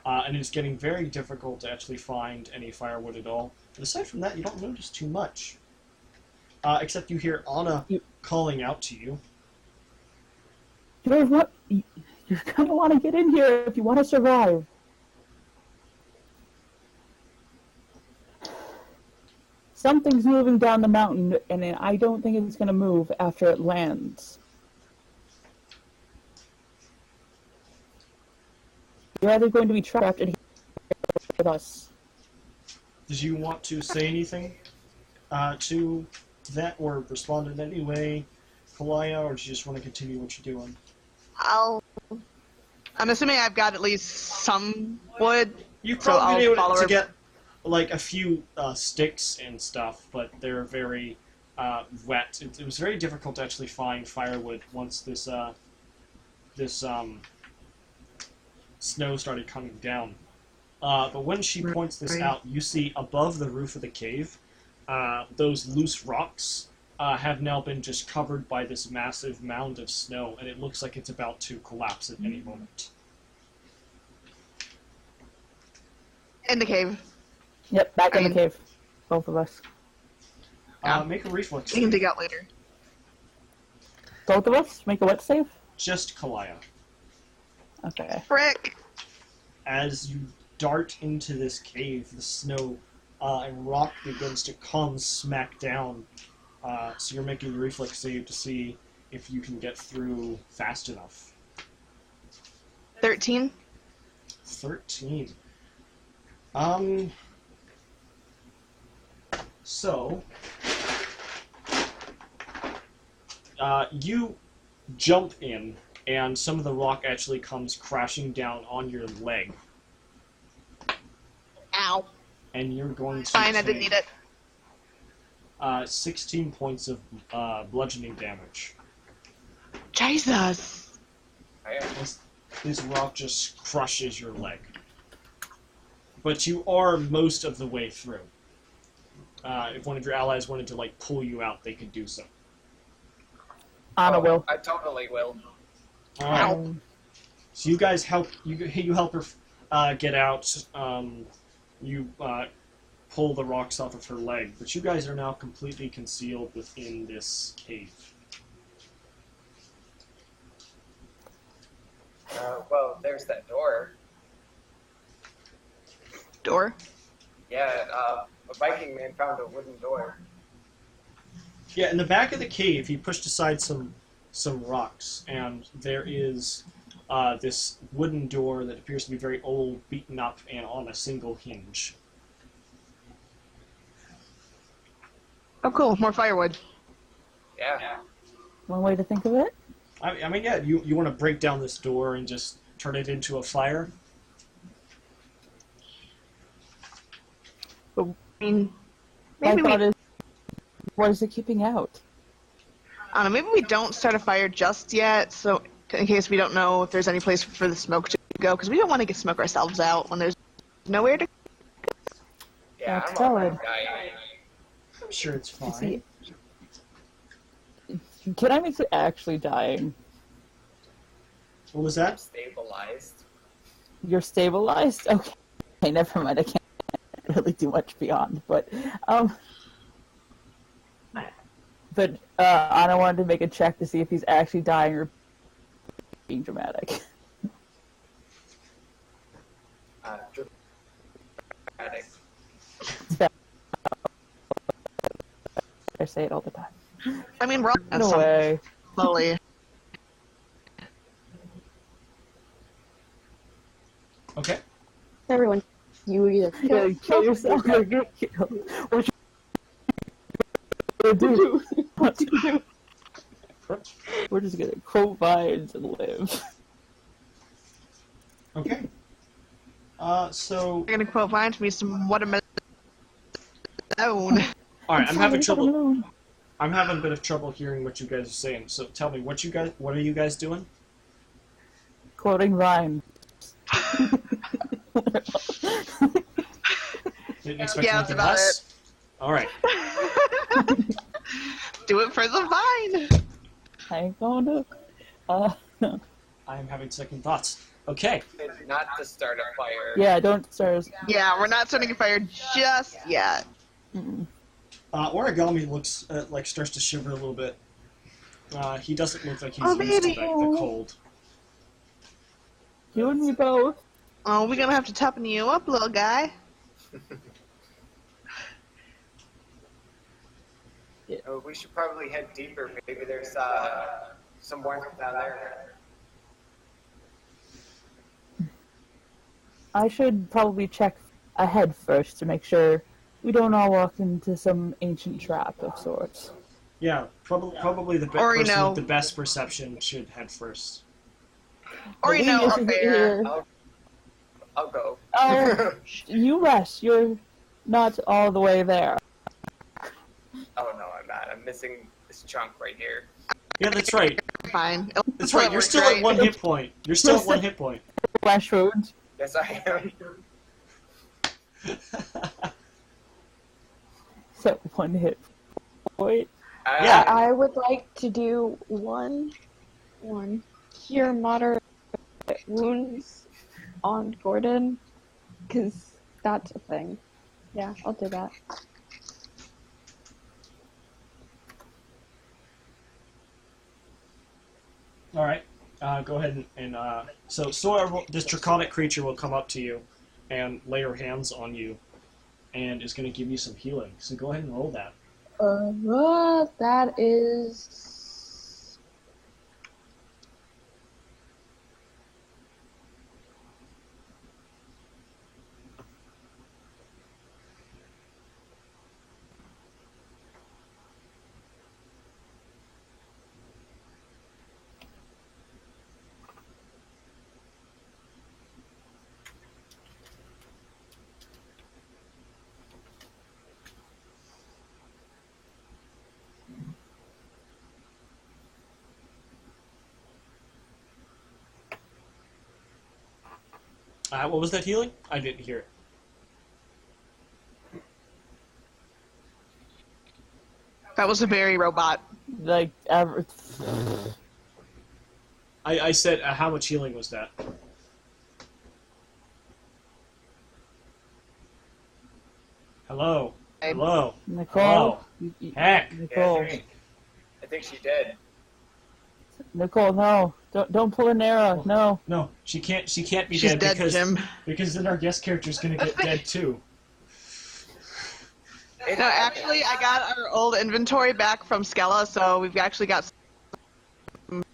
and it's getting very difficult to actually find any firewood at all. But aside from that, you don't notice too much. Except you hear Anna calling out to you. You're gonna want to get in here if you want to survive. Something's moving down the mountain, and I don't think it's gonna move after it lands. You're either going to be trapped in here with us. Did you want to say anything to that, or respond in any way, Kalaya, or do you just want to continue what you're doing? I'm assuming I've got at least some wood. You've So probably I'll been able follow to her. get like a few sticks and stuff, but they're very wet. It was very difficult to actually find firewood once this snow started coming down. But when she points this out, you see above the roof of the cave, those loose rocks have now been just covered by this massive mound of snow, and it looks like it's about to collapse at any moment. In the cave. Yep, back in the cave. Both of us. Make a reflex We can save. dig out later. Both of us? Make a what save? Just Kalaya. Okay. Frick! As you dart into this cave, the snow and rock begins to come smack down. So you're making a reflex save to see if you can get through fast enough. 13. 13. So, you jump in, and some of the rock actually comes crashing down on your leg, Ow. and you're going to Fine, I take, didn't need it. 16 points of bludgeoning damage. Jesus. This rock just crushes your leg. But you are most of the way through. If one of your allies wanted to like pull you out, they could do so. Anna will. I totally will. So you guys help you help her get out. You pull the rocks off of her leg, but you guys are now completely concealed within this cave. Well, there's that door. Door? Yeah, a Viking man found a wooden door. Yeah, in the back of the cave, he pushed aside some rocks, and there is this wooden door that appears to be very old, beaten up, and on a single hinge. Oh, cool. More firewood. Yeah. One way to think of it? I mean, yeah, you want to break down this door and just turn it into a fire? I mean, My maybe we, thought is, what is it keeping out? I don't know, maybe we don't start a fire just yet, so in case we don't know if there's any place for the smoke to go, because we don't want to get smoke ourselves out when there's nowhere to. Yeah, That's I'm alright, valid. guy. I'm sure it's fine. See, Can I make it actually dying? What was that? Stabilized. You're stabilized? Okay, never mind. I can't really do much beyond, but Anna wanted to make a check to see if he's actually dying or being dramatic. Dramatic. I say it all the time. I mean, we're all No way. slowly. Okay. Everyone, you either Yeah, kill yourself or get killed. What you gonna do? What you do? We're just gonna quote vines and live. Okay. So We're gonna quote find me some watermelon. all right, I'm having trouble. Alone. I'm having a bit of trouble hearing what you guys are saying. So tell me, what are you guys doing? Quoting vines. Didn't expect Yeah, anything that's about less. All right. Do it for the vine. I ain't going to. I am having second thoughts. Okay. Not to start a fire. Yeah, don't start. Yeah, we're not starting a fire just yet. Mm. Origami looks like starts to shiver a little bit. He doesn't look like he's Oh, used to baby. the cold. You and me both. Oh, we're gonna have to toughen you up, little guy. Oh, we should probably head deeper. Maybe there's some warmth down there. I should probably check ahead first to make sure we don't all walk into some ancient trap of sorts. Yeah, probably the Or, you person know- with the best perception should head first. Or, you know, This a is bear. here. I'll go. Oh, you rest. You're not all the way there. Oh no, I'm not. I'm missing this chunk right here. Yeah, that's right. Fine. That's right. You're still at 1 hit point. You're still at 1 hit point. Flash wound. Yes, I am. So 1 hit point. Yeah. I would like to do one cure moderate wounds on Gordon, because that's a thing. Yeah, I'll do that. All right. Go ahead and so Sora, this draconic creature will come up to you and lay her hands on you, and is going to give you some healing. So go ahead and roll that. That is... What was that healing? I didn't hear it. That was a berry robot. Like, I said, how much healing was that? Hello? Hello? Nicole. Hello? Heck! Nicole. I think she did. Nicole, no. Don't pull an arrow. No. No, she can't be She's dead, dead, Jim. because then our guest character's gonna get dead too. No, actually, I got our old inventory back from Skella, so we've actually got some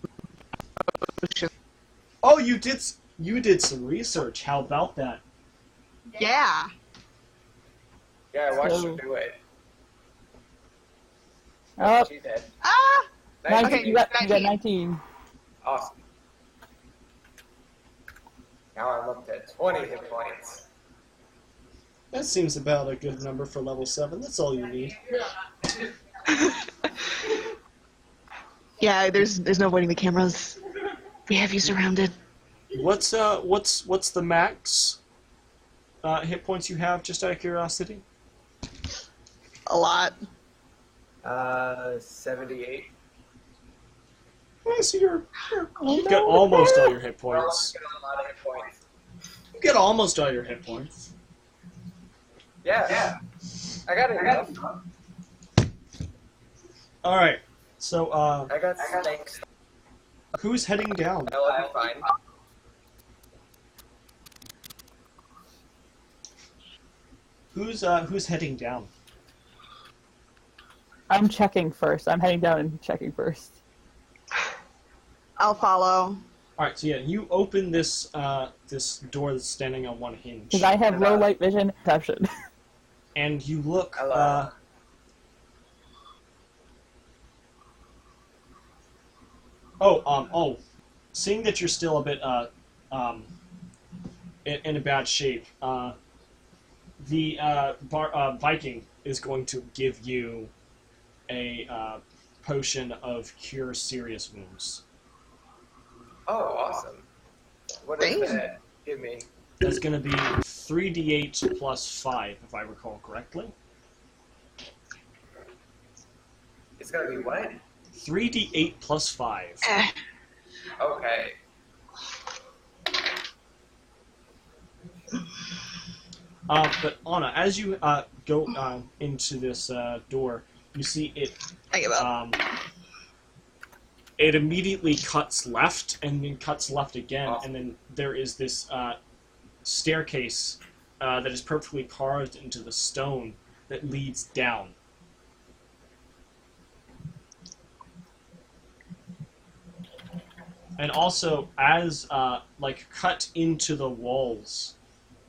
potions. Oh, you did some research. How about that? Yeah. Yeah, I watched So- her do it. Oh, She did. Ah! 19, Okay, you got 19. 19. Awesome. Now I'm up to 20 hit points. That seems about a good number for level 7. That's all you need. Yeah, there's no avoiding the cameras. We have you surrounded. What's the max hit points you have? Just out of curiosity. A lot. 78. Yeah, so you get almost all your hit We're also points. getting a lot of hit points. You get almost all your hit points. Yeah. I got enough. All right. So I got snakes. who's heading down? I'll be fine. Who's heading down? I'm checking first. I'm heading down and checking first. I'll follow. All right. So yeah, you open this this door that's standing on one hinge, Because I have low light vision perception. and you look. Hello. Seeing that you're still a bit in a bad shape, the Viking is going to give you a potion of cure serious wounds. Oh, awesome. What does Thanks. that give me? That's going to be 3d8 plus 5, if I recall correctly. It's gonna be what? 3d8 plus 5. Eh. Okay. But Anna, as you go into this door, you see it. I give up. It immediately cuts left, and then cuts left again, Oh. and then there is this staircase that is perfectly carved into the stone that leads down. And also, as cut into the walls,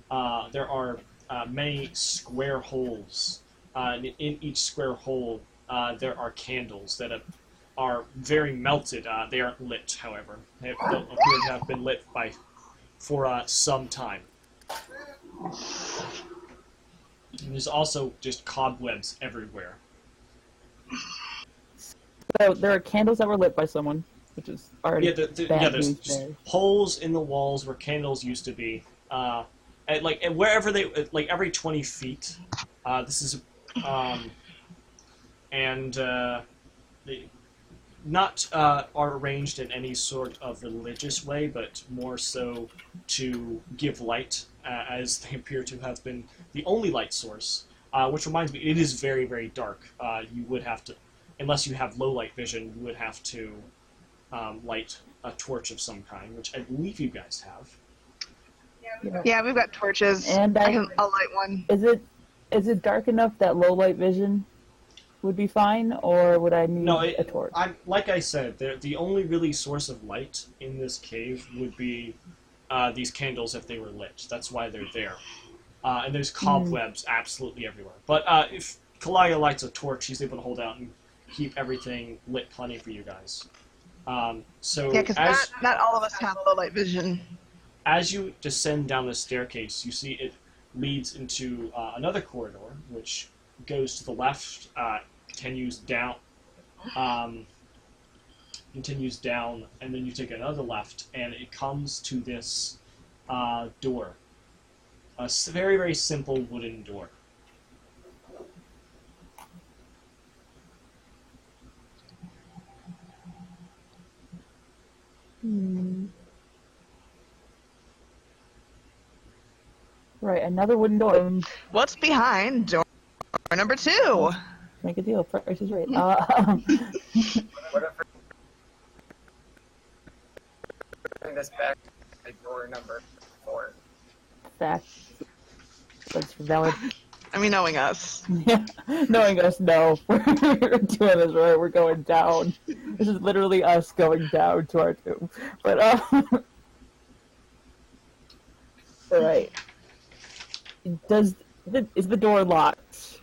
there are many square holes. And in each square hole, there are candles that are very melted. They aren't lit, however. They don't appear to have been lit for some time. And there's also just cobwebs everywhere. So there are candles that were lit by someone, which is already bad there's news just there. holes in the walls where candles used to be. And wherever they, every 20 feet. This is, they not are arranged in any sort of religious way, but more so to give light, as they appear to have been the only light source. Which reminds me, it is very, very dark. You would have to, unless you have low light vision, you would have to light a torch of some kind, which I believe you guys have. Yeah, we've got torches. And I'll light one. Is it dark enough that low light vision would be fine, or would I need a torch? Like I said, the only really source of light in this cave would be these candles if they were lit. That's why they're there. And there's cobwebs absolutely everywhere. But if Kalaya lights a torch, she's able to hold out and keep everything lit plenty for you guys. So Yeah, because not all of us have low light vision. As you descend down the staircase, you see it leads into another corridor, which goes to the left, continues down, and then you take another left, and it comes to this door. A very, very simple wooden door. Right, another wooden door. What's behind door number 2? Make a deal. Price is right. What if bring this back to door number 4? Facts. That's valid. I mean, knowing us. Yeah, knowing us, no. We're doing this right. We're going down. This is literally us going down to our doom. But, alright. Is the door locked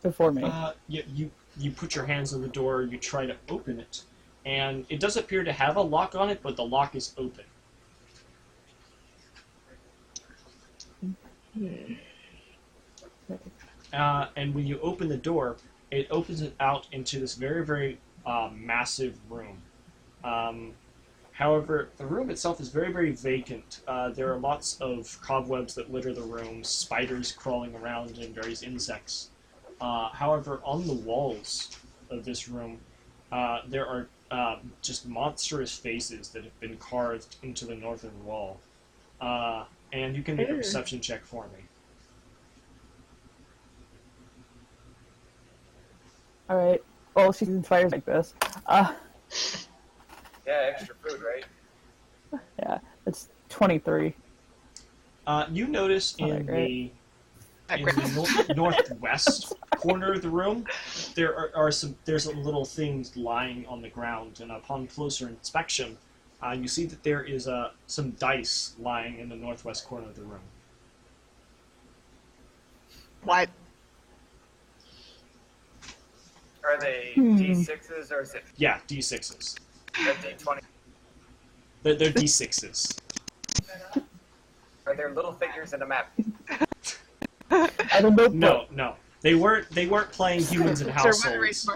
before me? You put your hands on the door, you try to open it, and it does appear to have a lock on it, but the lock is open. And when you open the door, it opens it out into this very, very massive room. However, the room itself is very, very vacant. There are lots of cobwebs that litter the room, spiders crawling around, and various insects. However, on the walls of this room, there are just monstrous faces that have been carved into the northern wall. And you can make a perception check for me. Alright. Well, she's inspired like this. Yeah, extra food, right? Yeah, it's 23. You notice in the northwest corner of the room, there's some little things lying on the ground, and upon closer inspection, you see that there is some dice lying in the northwest corner of the room. What? Are they D6s or is it Yeah, D6s. D20? They're D6s. Are there little figures in a map? I don't know. No. They weren't playing humans in households.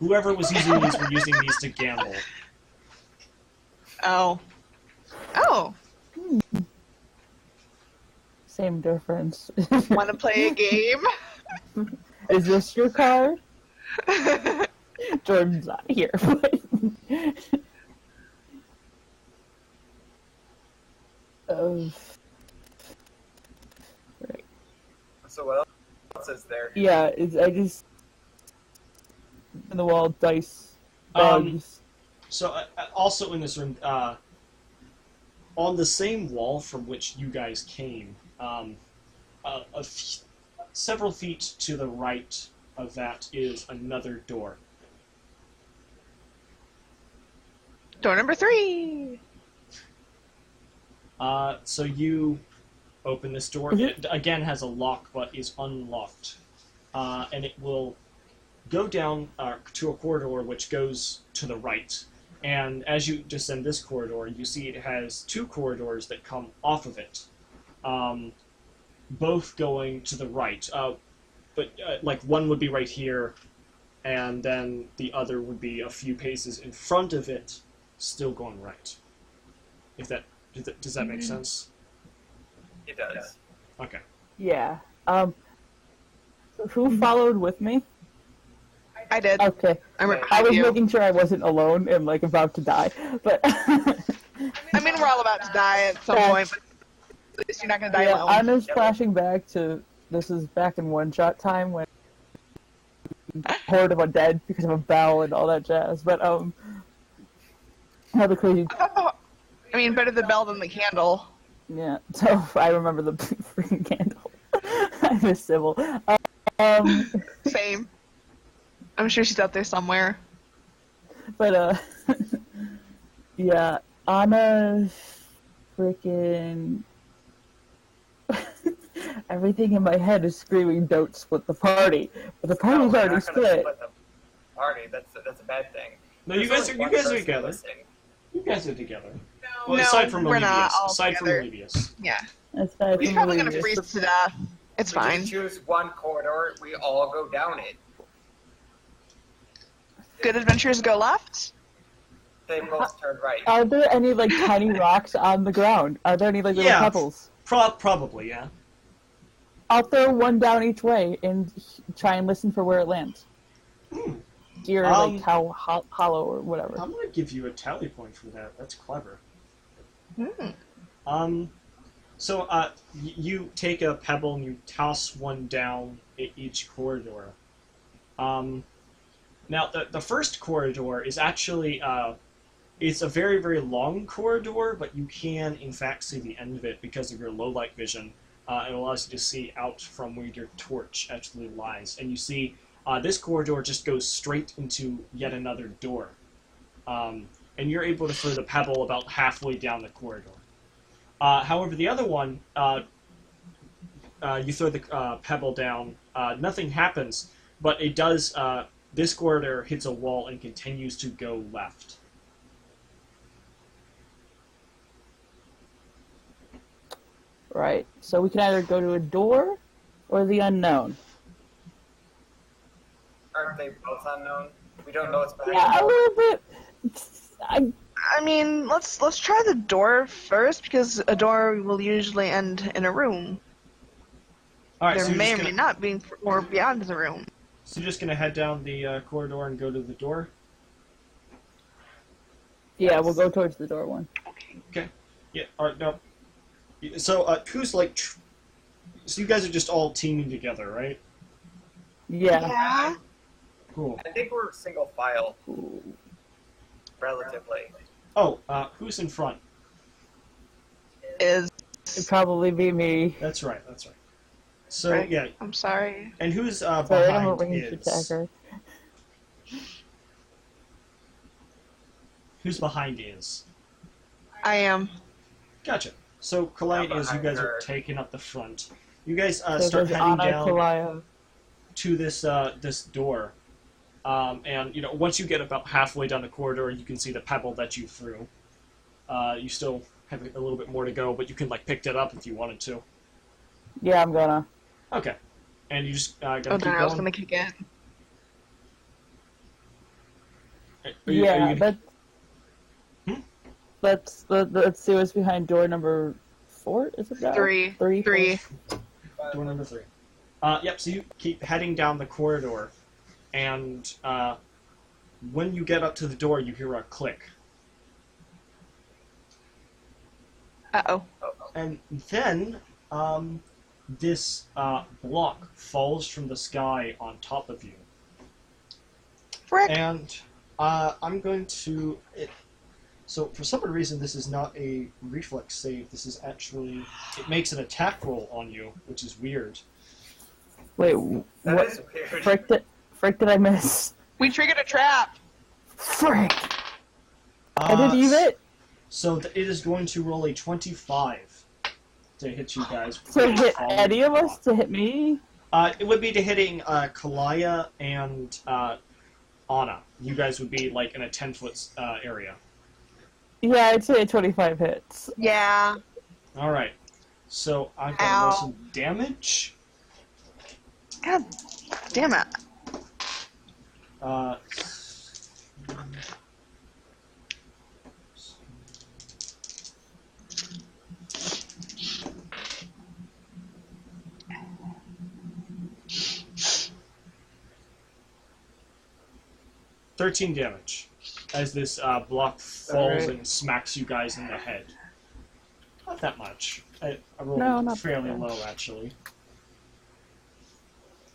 Whoever was using these were using these to gamble. Oh. Same difference. Want to play a game? Is this your card? Jordan's not here. So what else is there? Yeah, I just in the wall dice Um, bugs. So, also in this room, on the same wall from which you guys came, several feet to the right of that is another door. Door number 3. So you open this door. It again has a lock, but is unlocked, and it will go down to a corridor which goes to the right. And as you descend this corridor, you see it has 2 corridors that come off of it, both going to the right. But like one would be right here, and then the other would be a few paces in front of it, still going right. If that does that make sense? It does. Okay. Yeah. Who followed with me? I did. Okay. I'm right I behind was you. making sure I wasn't alone and like about to die, but I mean, we're all about to die at some point, but at least you're not gonna die yeah, alone. I'm just flashing back to this is back in one-shot time when heard of a dead because of a bell and all that jazz. But all the crazy. I mean, better the bell than the candle. Yeah, so I remember the freaking candle. I miss Sybil. Same. I'm sure she's out there somewhere. But yeah, Anna freaking everything in my head is screaming, "Don't split the party!" But the party's No, we're already not gonna split. split the party. That's a bad thing. No, you There's guys only are one person together. missing. You guys are together. No, Well, aside from we're not Olivius. all Aside from together. Olivius. Yeah. Aside He's from probably gonna Olivia. freeze to death. It's We fine. just choose one corridor. We all go down it. Good adventures go left. They both turn right. Are there any like tiny rocks on the ground? Are there any like little Yeah. pebbles? Probably, yeah. I'll throw one down each way and try and listen for where it lands. Deer like how hollow or whatever. I'm gonna give you a tally point for that. That's clever. Hmm. So you take a pebble and you toss one down each corridor. Now the first corridor is actually it's a very, very long corridor, but you can in fact see the end of it because of your low light vision. It allows you to see out from where your torch actually lies, and you see this corridor just goes straight into yet another door, and you're able to throw the pebble about halfway down the corridor. However, the other one, you throw the pebble down, nothing happens, but it does. This corridor hits a wall and continues to go left. Right. So we can either go to a door or the unknown. Aren't they both unknown? We don't know what's back Yeah, a little bit. I mean, let's try the door first because a door will usually end in a room. All right, There so may you're or just may gonna, not be more beyond the room. so you're just gonna head down the corridor and go to the door. Yeah, we'll go towards the door one. Yeah. All right. No. So who's like? So you guys are just all teaming together, right? Yeah. Yeah. Cool. I think we're single file, relatively. Oh, who's in front? Is It'd probably be me. That's right. That's right. So right. yeah, I'm sorry. and who's Sorry, I'm a behind ranged is? attacker. Who's behind is? I am. Gotcha. So Kalite I'm is you behind guys her. are taking up the front. You guys So start there's heading Anna, down Kalaya. to this this door, and you know once you get about halfway down the corridor, you can see the pebble that you threw. You still have a little bit more to go, but you can like pick it up if you wanted to. Yeah, I'm gonna. Okay, and you just gotta Oh, keep darn, I was going. gonna kick it. Are you Yeah, gonna- let's see what's behind door number 4. Is it that? Three. Three. Door number 3. Yep, so you keep heading down the corridor, and when you get up to the door, you hear a click. Uh-oh. And then this block falls from the sky on top of you. Frick! And I'm going to... So for some reason, this is not a reflex save. This is actually... It makes an attack roll on you, which is weird. Wait, That what? is weird. Frick did I miss? We triggered a trap. Frick! I didn't use it. So it is going to roll a 25 to hit you guys. To hit Falling any of us? block. To hit me? It would be to hitting Kalaya and Anna. You guys would be like in a 10-foot area. Yeah, I'd say 25 hits. Yeah. All right. So I'm going to roll some damage. God damn it. Uh, 13 damage as this block falls Alright. and smacks you guys in the head. Not that much. I rolled No, not fairly that low, actually.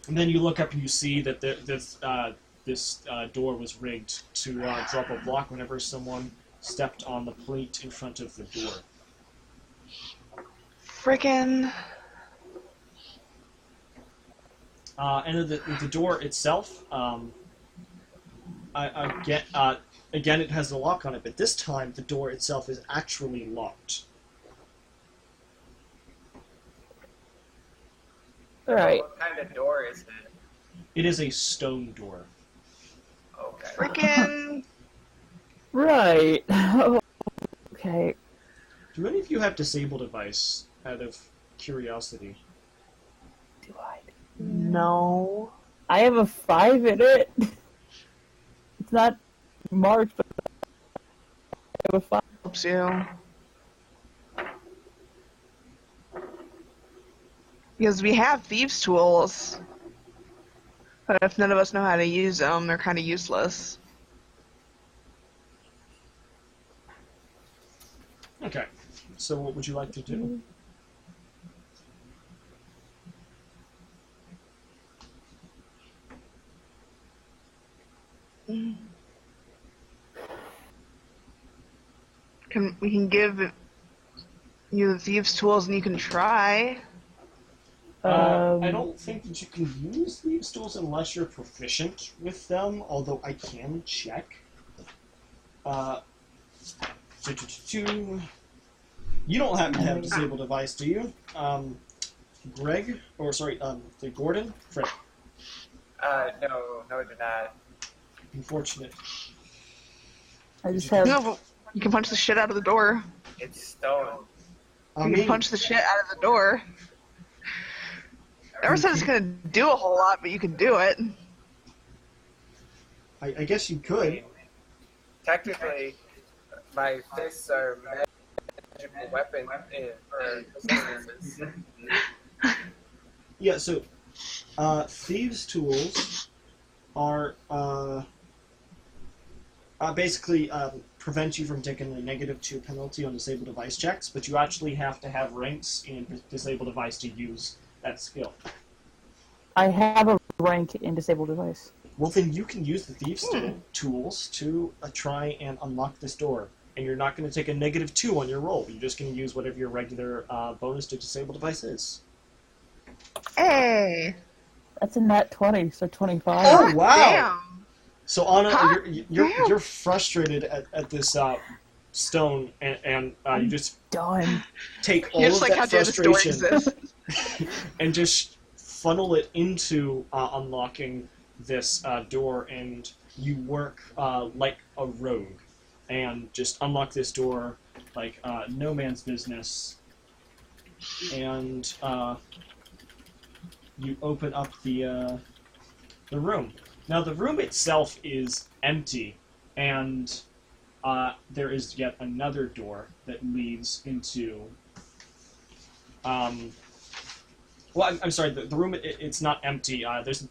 And then you look up and you see that this door was rigged to drop a block whenever someone stepped on the plate in front of the door. Frickin'. And the door itself, again, it has a lock on it, but this time the door itself is actually locked. Alright. What kind of door is it? It is a stone door. Okay. Frickin'. Right. Okay. Do any of you have disable device out of curiosity? Do I? No. I have a 5 in it. It's not marked, but I have a 5. Helps you. Because we have thieves' tools. But if none of us know how to use them, they're kind of useless. Okay. So what would you like to do? We can give you the thieves' tools and you can try. I don't think that you can use these tools unless you're proficient with them, although I can check. You don't happen to have a disable device, do you? Greg? Or, sorry, the Gordon? Fred. No, I do not. Unfortunate. I just have. No, but you can punch the shit out of the door. It's stone. I You mean, can punch the shit out of the door. Never said it's gonna do a whole lot, but you can do it. I guess you could. Technically, my fists are magical weapons or resistances. Yeah, so, thieves' tools are, basically, prevent you from taking a -2 penalty on disable device checks, but you actually have to have ranks in disable device to use that skill. I have a rank in disable device. Well, then you can use the thieves' tools to try and unlock this door. And you're not going to take a -2 on your roll. You're just going to use whatever your regular bonus to disable device is. Hey! That's a nat 20, so 25. Oh, wow! Damn! So, Anna, Huh? you're frustrated at this stone, and you just Done. take all You're of just like, how that dare this door frustration exist? and just funnel it into unlocking this door, and you work like a rogue, and just unlock this door like no man's business, and you open up the room. Now the room itself is empty, and there is yet another door that leads into. Well, I'm sorry. The room it's not empty. There's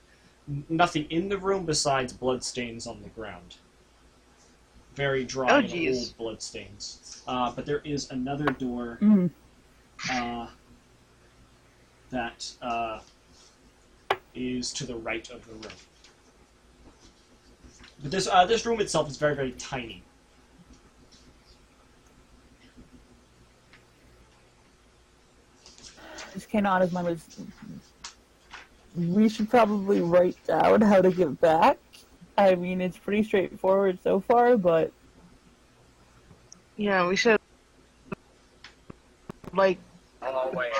nothing in the room besides bloodstains on the ground. Very dry Oh, and jeez. old bloodstains. But there is another door. Mm. that is to the right of the room. But this room itself is very, very tiny. Just came out of my mind. We should probably write down how to get back. I mean, it's pretty straightforward so far, but Yeah, we should like Oh, wait.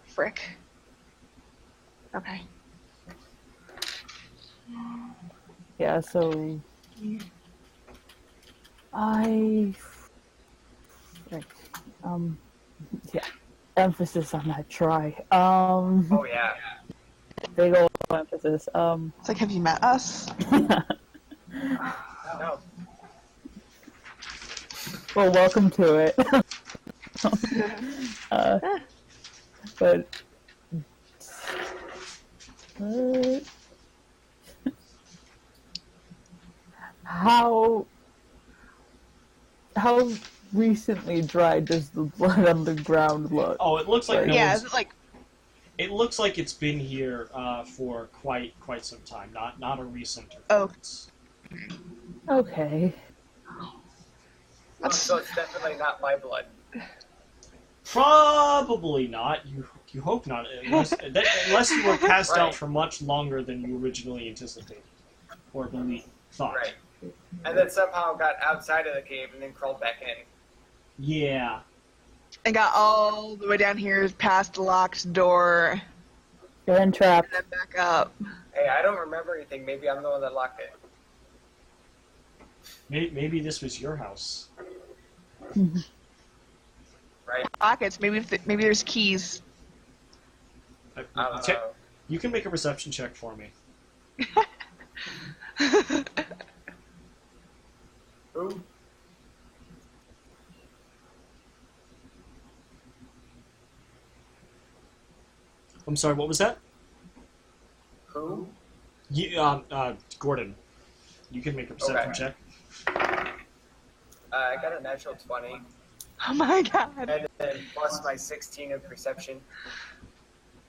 frick. Okay. yeah. So I, frick. Yeah. Emphasis on that try. Oh, yeah. Big old emphasis. It's like, have you met us? No. Well, welcome to it. But how recently dry does the blood on the ground look? Oh, it looks like no Yeah, one's- is it like It looks like it's been here for quite some time. Not a recent Oh. occurrence. Okay. So it's definitely not my blood. Probably not. You hope not, unless you were passed Right. out for much longer than you originally anticipated or thought. Right. And then somehow got outside of the cave and then crawled back in. Yeah. and got all the way down here past the locked door You're entrapped. and then back up. Hey, I don't remember anything. Maybe I'm the one that locked it. Maybe this was your house. Right? Pockets. Maybe maybe there's keys. I don't know. You can make a perception check for me. Who? I'm sorry, what was that? Who? Gordon. You can make a perception Okay. check. I got a natural 20. Oh my god. And then plus my 16 in perception.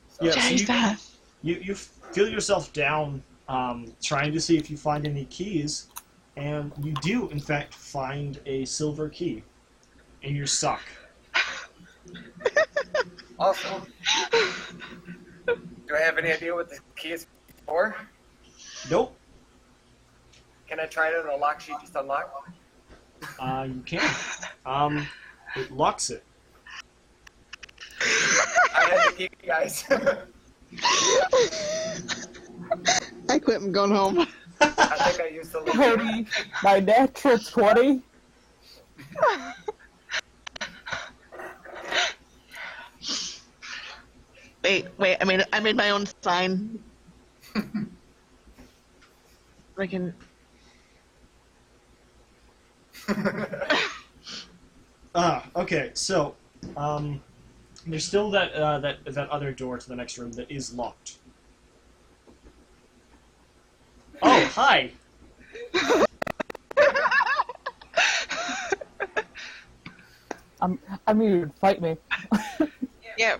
So, Yeah, so Jesus. you feel yourself down, trying to see if you find any keys, and you do, in fact, find a silver key in your sock. Also, do I have any idea what the key is for? Nope. Can I try it on a lock she just unlocked? You can. It locks it. I have the key, guys. I quit. I'm going home. I think I used the little. Cody, my natural 20. Wait. I made my own sign. I can. Okay, so, there's still that other door to the next room that is locked. Oh, hi! I mean, you'd fight me. Yeah.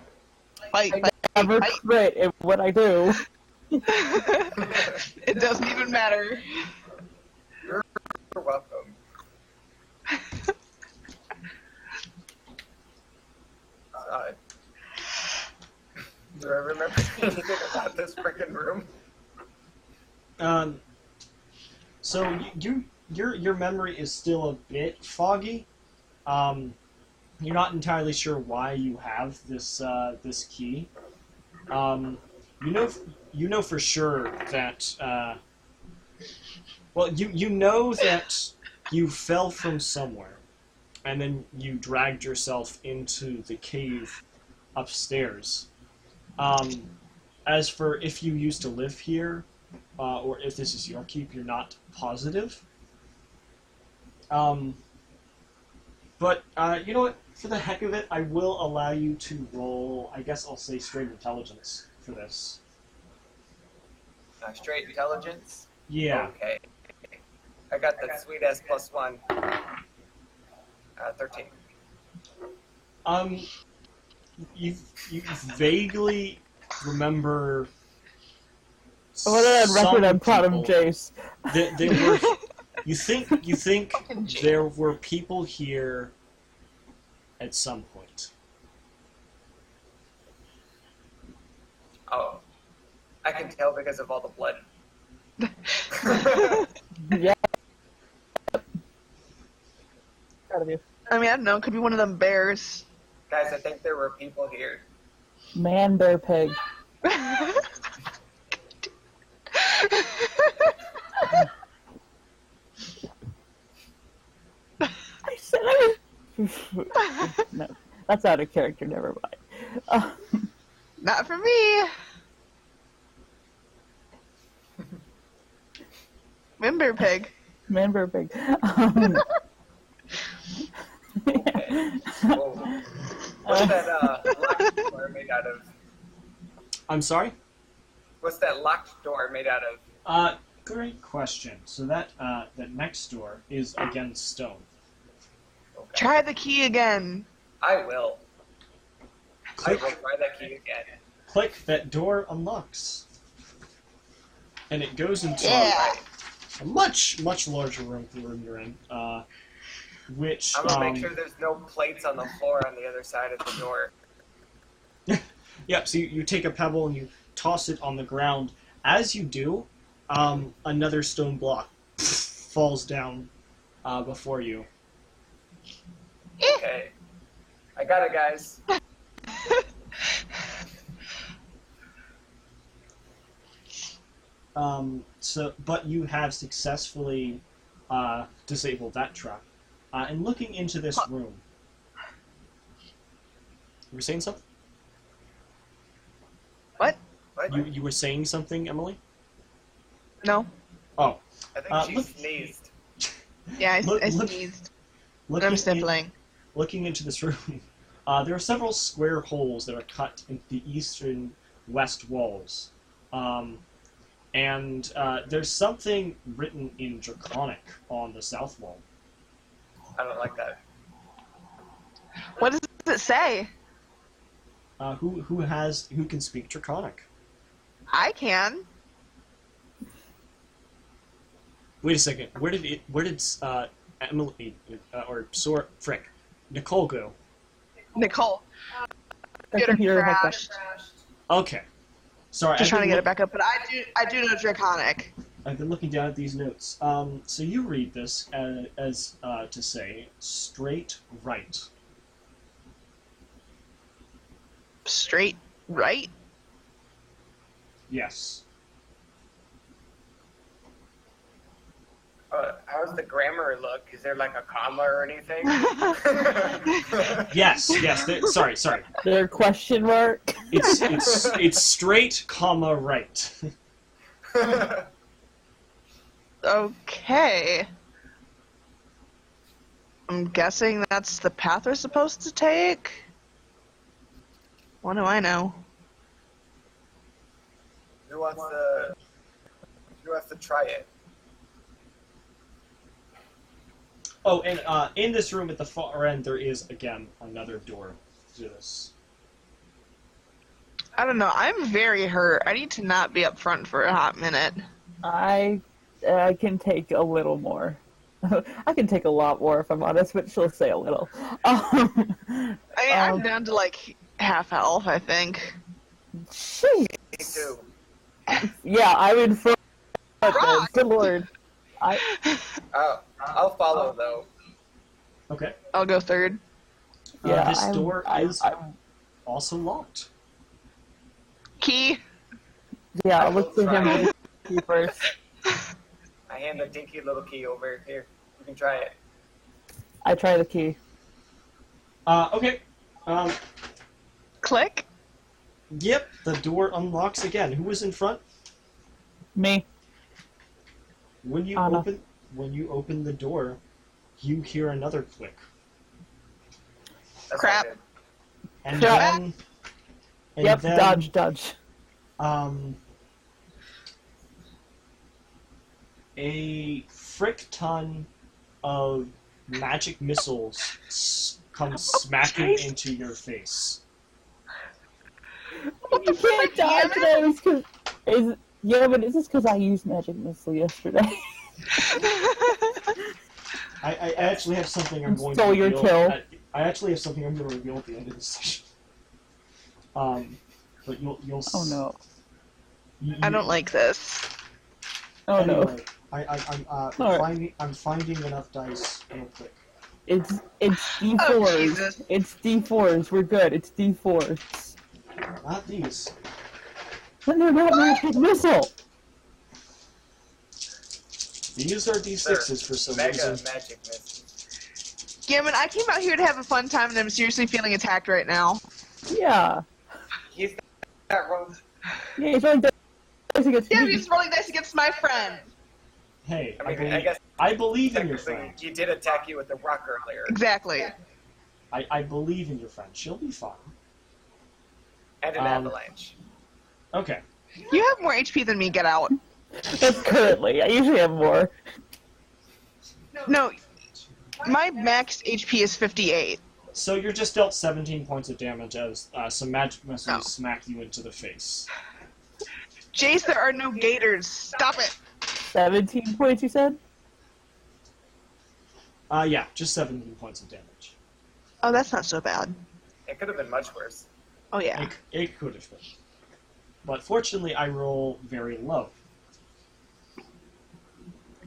Fight. I never quit at what I do. It doesn't even matter. You're welcome. Do I remember anything about this freaking room? So your memory is still a bit foggy. You're not entirely sure why you have this this key. You know for sure that you know that you fell from somewhere, and then you dragged yourself into the cave upstairs. As for if you used to live here, or if this is your keep, you're not positive. But you know what? For the heck of it, I will allow you to roll, I guess I'll say straight intelligence for this. Straight intelligence? Yeah. Okay. I got that sweet ass +1. 13. you vaguely remember. What on record, some I'm proud of people- Jace. They were. You think Fucking Jace. there were people here at some point. Oh, I can tell because of all the blood. Yeah. Proud of you. I mean, I don't know. It could be one of them bears. Guys, I think there were people here. Man, bear, pig. I said I was... No, that's out of character, never mind. Not for me. Man, bear, pig. Man, bear, pig. Okay. Whoa. What's that locked door made out of? I'm sorry? What's that locked door made out of? Great question. So that next door is again stone. Okay. Try the key again. I will. I will Click, try that key again. click, that door unlocks. And it goes into Yeah. a much larger room than the room you're in. Which I'm gonna make sure there's no plates on the floor on the other side of the door. Yep, so you take a pebble and you toss it on the ground. As you do, another stone block falls down before you. Okay. I got it, guys. But you have successfully disabled that trap. And looking into this room, you were saying something? What? What? You were saying something, Emily? No. Oh, I think she look- sneezed. Yeah, Look- I look- sneezed. looking I'm in- sniffling. looking into this room, there are several square holes that are cut into the eastern west walls. And there's something written in Draconic on the south wall. I don't like that. What does it say? Who can speak Draconic? I can. Wait a second. Where did Emily Nicole go? Nicole. The Computer computer had crashed. Okay. Sorry, Just I've trying to been get it back up, but I do know Draconic. I've been looking down at these notes. So you read this as to say, straight right. Straight right? Yes. How's the grammar look? Is there like a comma or anything? Yes. Sorry. Their question mark. It's straight, comma right. Okay. I'm guessing that's the path we're supposed to take? What do I know? Who wants to try it? Oh, and in this room at the far end, there is again another door to this. I don't know. I'm very hurt. I need to not be up front for a hot minute. I can take a little more. I can take a lot more if I'm honest, but she'll say a little. I mean, I'm down to like half health, I think. Jeez. Me too. Yeah, I'm in front. Rock! Good lord. I'll follow though. Okay. I'll go third. Yeah, This door is I'm- also locked. Key. yeah, I I'll look will for him try. to see first. I hand the dinky little key over here. You can try it. I try the key. Okay. Click. Yep, the door unlocks again. Who was in front? Me. When you Anna. open the door, you hear another click. That's Crap. not good. And Yeah. then Yep, dodge. A frick ton of magic missiles come smacking Christ. into your face. died today is because yeah, but is this because I used magic missile yesterday? I actually have something I'm going to Stole your reveal. kill. I actually have something I'm going to reveal at the end of this session. But you'll. Oh no. I don't like this. Oh anyway, no. I'm finding enough dice real quick. It's D4s. Oh, Jesus. It's D4s. We're good. It's D4s. Not these. Then they're not magic missile. These are D6s for some Mega reason. magic missile. Gammon, I came out here to have a fun time, and I'm seriously feeling attacked right now. Yeah. He's that wrong. Yeah, he's rolling dice against Yeah, me. he's rolling dice against my friend. Hey, I guess I believe in your technically friend. he did attack you with the rock earlier. Exactly. I believe in your friend. She'll be fine. And an avalanche. Okay. You have more HP than me, get out. That's currently. I usually have more. No, my max HP is 58. So you're just dealt 17 points of damage as some magic missiles Oh. smack you into the face. Jace, there are no gators. Stop it. 17 points, you said? Yeah, just 17 points of damage. Oh, that's not so bad. It could have been much worse. Oh, yeah. It could have been. But fortunately, I roll very low.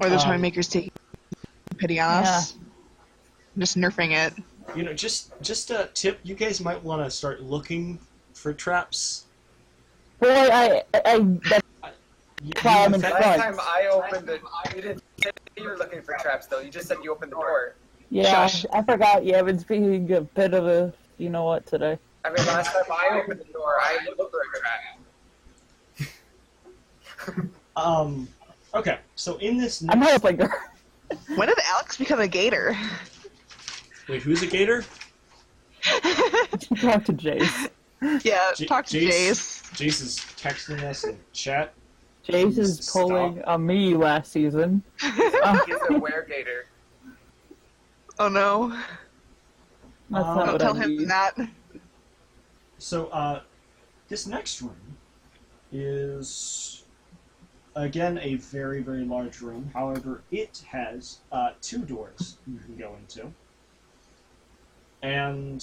Or the Toymakers taking pity on us. Yeah. I'm just nerfing it. You know, just a tip, you guys might want to start looking for traps. Boy, that's why I'm in Last front. time I opened it, you didn't say you were looking for traps, though. You just said you opened the door. Yeah, Shush. I forgot. Yeah, I've been speaking a bit of a, you know what, today. I mean, last time I opened the door, I looked for a trap. Okay, so in this I'm next... helping her. When did Alex become a gator? Wait, who's a gator? Talk to Jace. Yeah, J- talk to Jace. Jace is texting us in chat. Jace is pulling a me last season. He's a were-gator. Oh no. That's not Don't what tell I him need. that. So, this next room is, again, a very, very large room. However, it has 2 doors you can go into. And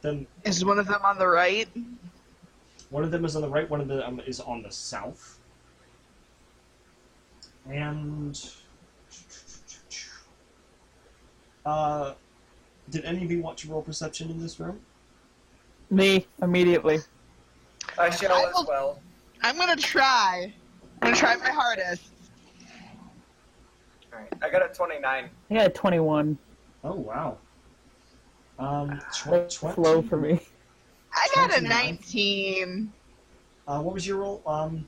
then Is one of them on the right? one of them is on the right, one of them is on the south. And... did any of you want to roll perception in this room? Me, immediately. I shall as well. I'm gonna try. I'm gonna try my hardest. Alright, I got a 29. I got a 21. Oh, wow. That's low for me. I got a 29. 19. What was your roll,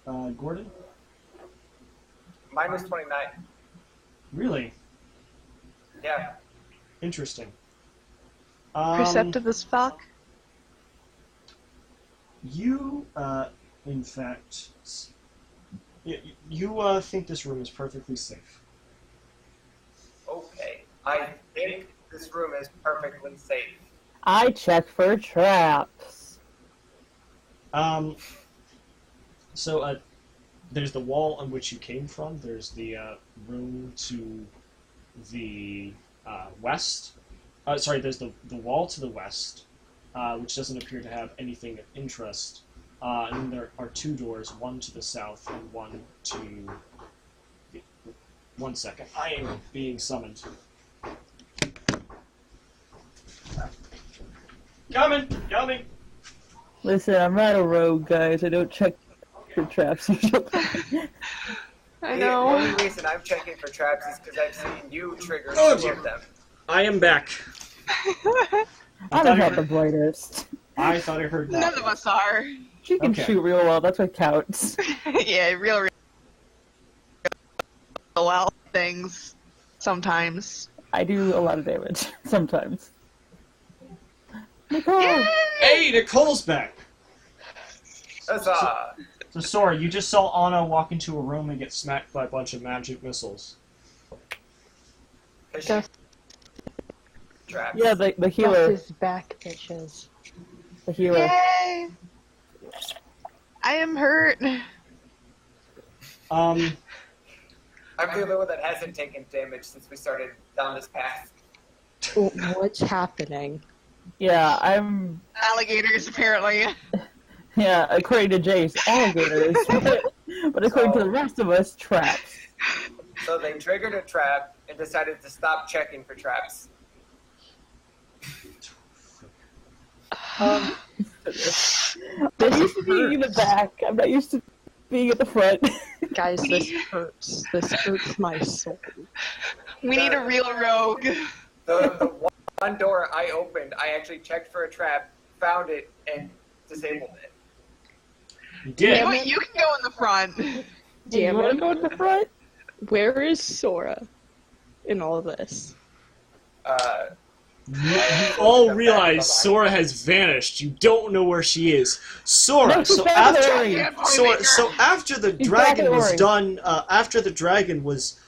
Gordon? Mine was 29. Really? Yeah. Interesting. Perceptive as fuck. You, in fact, you think this room is perfectly safe. Okay. I think this room is perfectly safe. I check for traps. So, there's the wall on which you came from. There's the room to the west. Sorry, there's the wall to the west, which doesn't appear to have anything of interest. And then there are 2 doors, one to the south and one to... One second. I am being summoned. Coming! Listen, I'm not a rogue, guys. I don't check for traps usually. I The know. only reason I'm checking for traps is because I've seen you trigger Oh, 2 dear. of them. I am back. I'm not the brightest. I thought I heard that. None of us are. She can Okay. shoot real well. That's what counts. Yeah, real well things. Sometimes. I do a lot of damage sometimes. Nicole! Yay! Hey, Nicole's back! Huzzah! So, Sora, you just saw Anna walk into a room and get smacked by a bunch of magic missiles. Traps. Yeah, the healer. Gus is back, bitches. The healer. Yay! I am hurt. Um, I'm the only one that hasn't taken damage since we started down this path. What's happening? Yeah, I'm. Alligators, apparently. Yeah, according to Jace, alligators. But according to the rest of us, traps. So they triggered a trap and decided to stop checking for traps. I'm used to being in the back. I'm not used to being at the front. Guys, this hurts. This hurts my soul. We need a real rogue. The one door I opened, I actually checked for a trap, found it, and disabled it. you did. You can go in the front. You Damn want to it. go in the front? Where is Sora in all this? You all realize Sora has vanished. You don't know where she is. Sora. So after the dragon was done, after the dragon was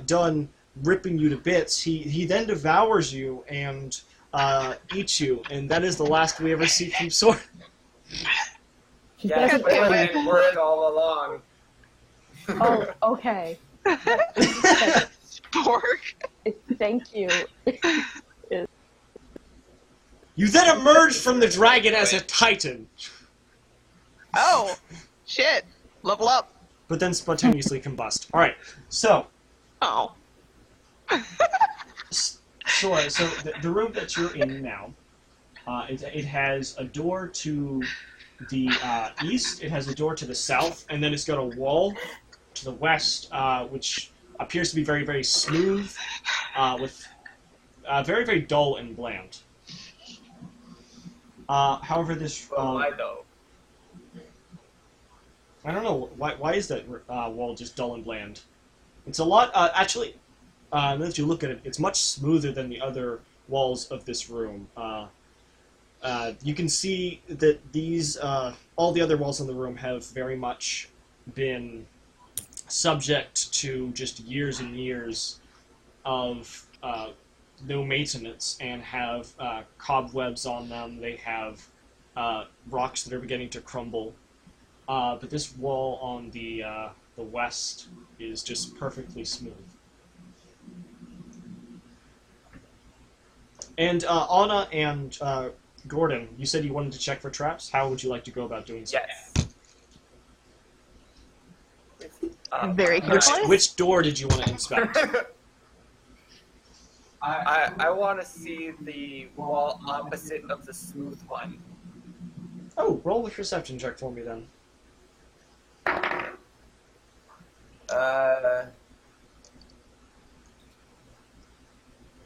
done ripping you to bits, he then devours you and eats you, and that is the last we ever see from Sora. Yeah, but it worked all along. Oh, okay. Pork. Thank you. You then emerge from the dragon as a titan, Oh, shit. Level up. but then spontaneously combust. All right, so. Oh. Sora, so the room that you're in now, it has a door to the east, it has a door to the south, and then it's got a wall to the west, which appears to be very, very smooth, with very, very dull and bland. However, this... Why though? I don't know, why is that wall just dull and bland? It's a lot... actually... now that you look at it, it's much smoother than the other walls of this room. You can see that these, all the other walls in the room have very much been subject to just years and years of no maintenance and have cobwebs on them. They have rocks that are beginning to crumble. But this wall on the west is just perfectly smooth. And Anna and Gordon, you said you wanted to check for traps. How would you like to go about doing so? Yes. Very carefully. Which door did you want to inspect? I want to see the wall opposite of the smooth one. Oh, roll a perception check for me then.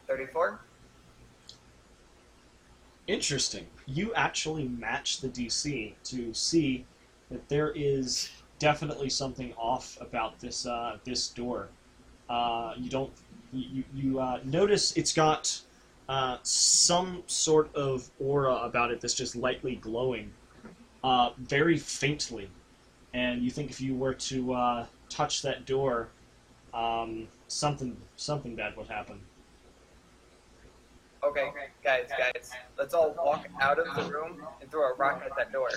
34? Interesting. You actually match the DC to see that there is definitely something off about this this door. You notice it's got some sort of aura about it that's just lightly glowing, very faintly, and you think if you were to touch that door, something bad would happen. Okay, guys, let's all walk out of the room and throw a rock at that door.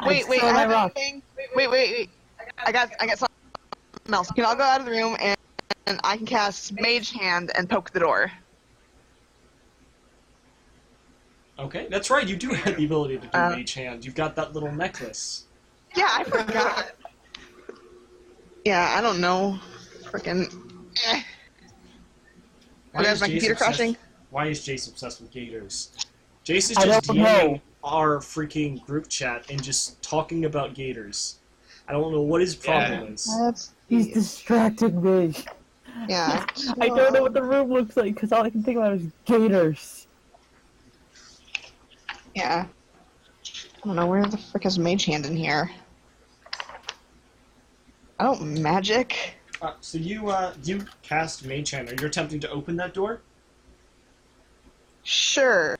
Wait, I have a thing. Wait. I got something else. Can I go out of the room and I can cast Mage Hand and poke the door? Okay, that's right. You do have the ability to do Mage Hand. You've got that little necklace. Yeah, I forgot. Yeah, I don't know. Frickin'. Why Is my computer crashing? Why is Jace obsessed with gators? Jace is I just don't know. DMing our freaking group chat and just talking about gators. I don't know what his problem is. He's distracting me. Yeah. I don't know what the room looks like because all I can think about is gators. Yeah. I don't know, where the frick is Mage Hand in here? I don't magic. So you cast Mage Hand. Are you attempting to open that door? Sure.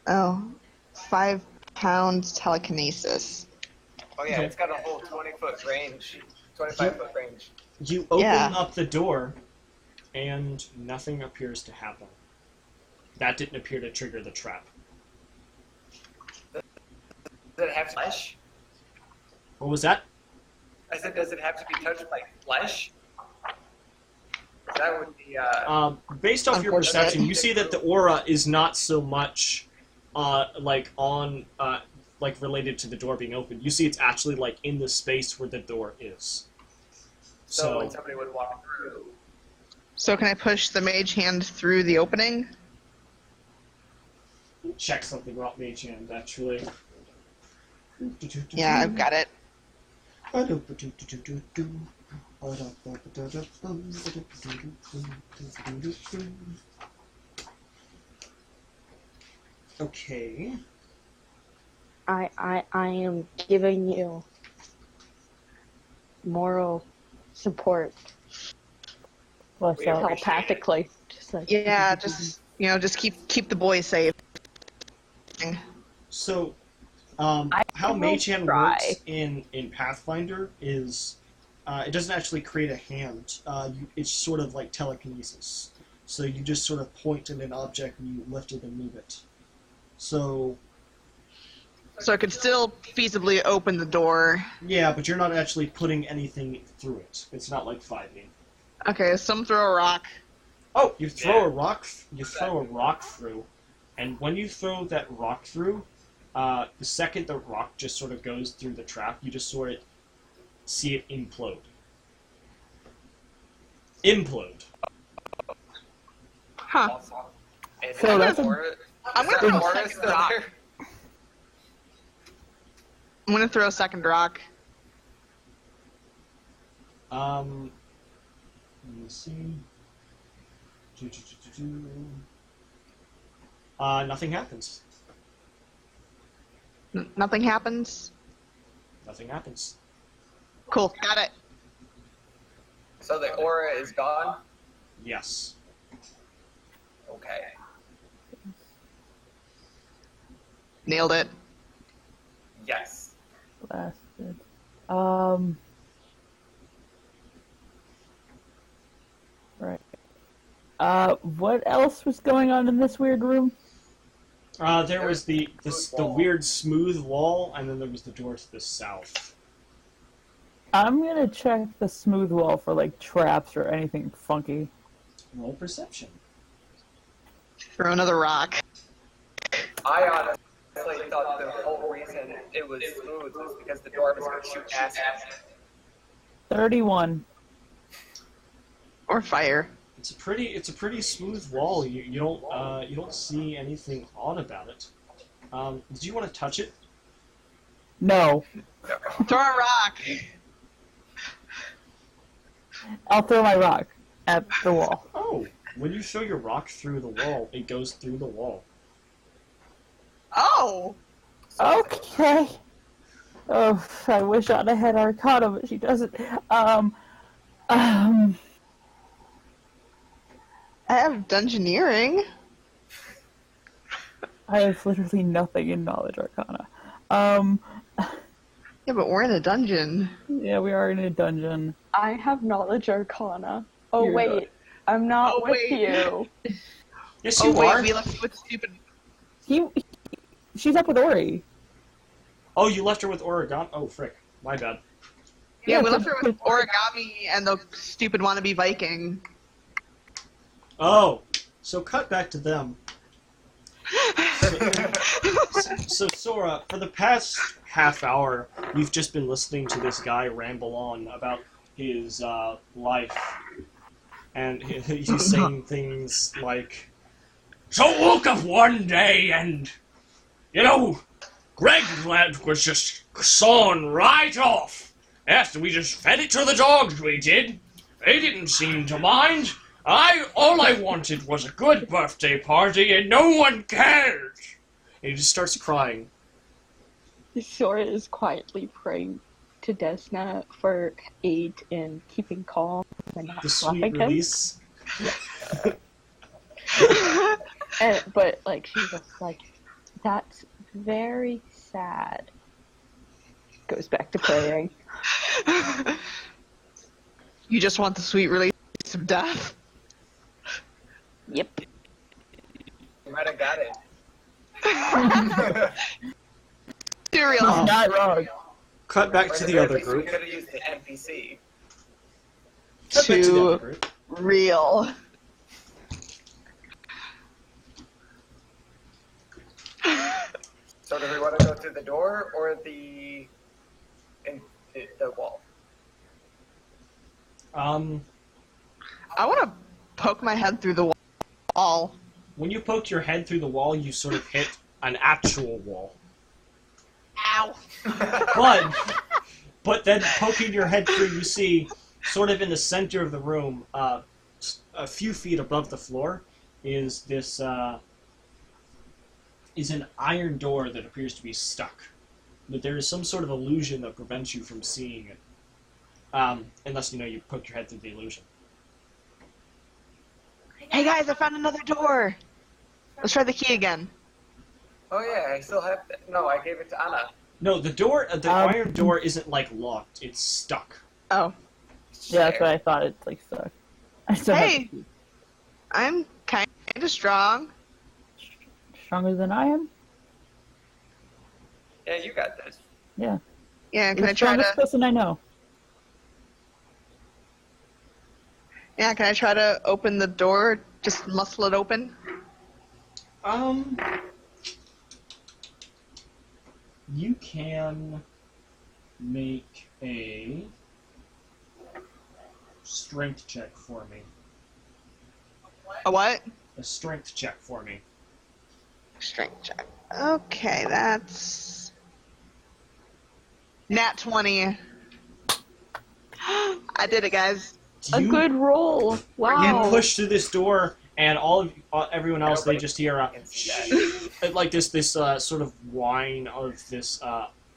Oh, 5 pounds telekinesis. Oh yeah, it's got a whole 20-foot range, 25-foot range. You open Yeah. up the door, and nothing appears to happen. That didn't appear to trigger the trap. Does it have flesh? What was that? I said, does it have to be touched by flesh? That would be, Based off your Unfortunate. perception, you see that the aura is not so much like related to the door being open. You see it's actually like in the space where the door is. so when somebody would walk through. So can I push the mage hand through the opening? Check something about Mage Hand, actually. Yeah, I've got it. Okay. I am giving you moral support What's We up? appreciate telepathically. Just like Yeah, just keep the boys safe. So, I how will Mage Hand try. works in Pathfinder is it doesn't actually create a hand. It's sort of like telekinesis. So you just sort of point at an object and you lift it and move it. So, So I could still feasibly open the door. yeah, but you're not actually putting anything through it. It's not like 5e. Okay, some throw a rock. Oh, you throw a rock. You throw a rock through, and when you throw that rock through, the second the rock just sort of goes through the trap, you just sort of see it implode. Implode. Huh. Awesome. And So that's a- I'm gonna is there throw a aura second still rock. there? I'm gonna throw a second rock. Let me see. Nothing happens. Nothing happens. Nothing happens. Cool, got it. So the aura is gone? Yes. Okay. Nailed it. Yes. Blasted. Right. What else was going on in this weird room? There was the weird smooth wall, and then there was the door to the south. I'm gonna check the smooth wall for like traps or anything funky. Roll perception. Throw another rock. I honestly thought the whole reason it was smooth was because the door was going to shoot acid. 31. Or fire. It's a pretty smooth wall. You don't see anything odd about it. Did you want to touch it? No. Throw a rock. I'll throw my rock at the wall. Oh, when you throw your rock through the wall, it goes through the wall. Oh! Okay. Oh, I wish I'd have had Arcana, but she doesn't. I have dungeoneering. I have literally nothing in Knowledge Arcana. Yeah, but we're in a dungeon. Yeah, we are in a dungeon. I have knowledge arcana. Oh You're wait, not. I'm not Oh, with wait. you. Yes, Oh you wait, are. we left with stupid. She's up with Ori. Oh, you left her with Oregon. Oh, frick. My bad. Yeah, we Yeah, left her with origami and the stupid wannabe Viking. Oh, so cut back to them. So Sora, for the past half hour, you've just been listening to this guy ramble on about his life, and he's saying things like, "So woke up one day and, Greg's leg was just sawn right off. Yes, we just fed it to the dogs, we did. They didn't seem to mind. All I wanted was a good birthday party, and no one cared." And he just starts crying. Sora is quietly praying to Desna for aid in keeping calm and not The slapping sweet him. release. But like she's just like, that's very sad. Goes back to praying. You just want the sweet release of death. Yep. You might have got it. Dude, real. Oh. Not wrong. Cut back to the other We group. could have used the NPC. Cut back to the other Too group. real. So do we want to go through the door or the wall? I want to poke my head through the wall. When you poke your head through the wall, you sort of hit an actual wall. Ow. But then poking your head through, you see, sort of in the center of the room, a few feet above the floor, is this is an iron door that appears to be stuck. But there is some sort of illusion that prevents you from seeing it, unless you poke your head through the illusion. Hey guys, I found another door. Let's try the key again. Oh yeah, I still have. No, I gave it to Anna. No, the iron door isn't locked; it's stuck. Oh. Yeah, that's what I thought. It's stuck. I still have Hey, I'm kind of strong. stronger than I am. Yeah, you got this. Yeah. Yeah, You're can I the try strongest to? person I know. Yeah, can I try to open the door? Just muscle it open. You can make a strength check for me. A what? A strength check for me. Strength check. Okay, that's nat 20. I did it, guys. A good roll. You Wow. push through this door, and everyone else, they just hear like this sort of whine of this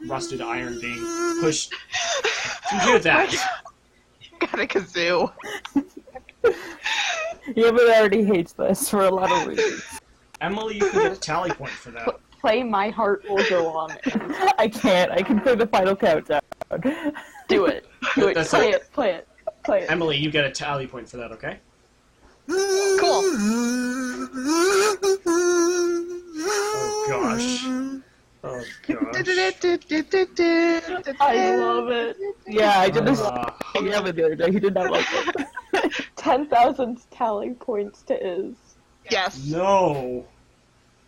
rusted iron being pushed. You hear that? Got a kazoo. Yeah, but already hates this for a lot of reasons. Emily, you can get a tally point for that. Play My Heart Will Go On. I can't. I can play the final countdown. Do it. Do it. That's Play it. it. Play it. Play it. Emily, you get a tally point for that, okay? Cool. Oh gosh. Oh gosh. I love it. Yeah, I did this Uh, thing the other day. He did not like it. 10,000 tally points to Iz. Yes. no.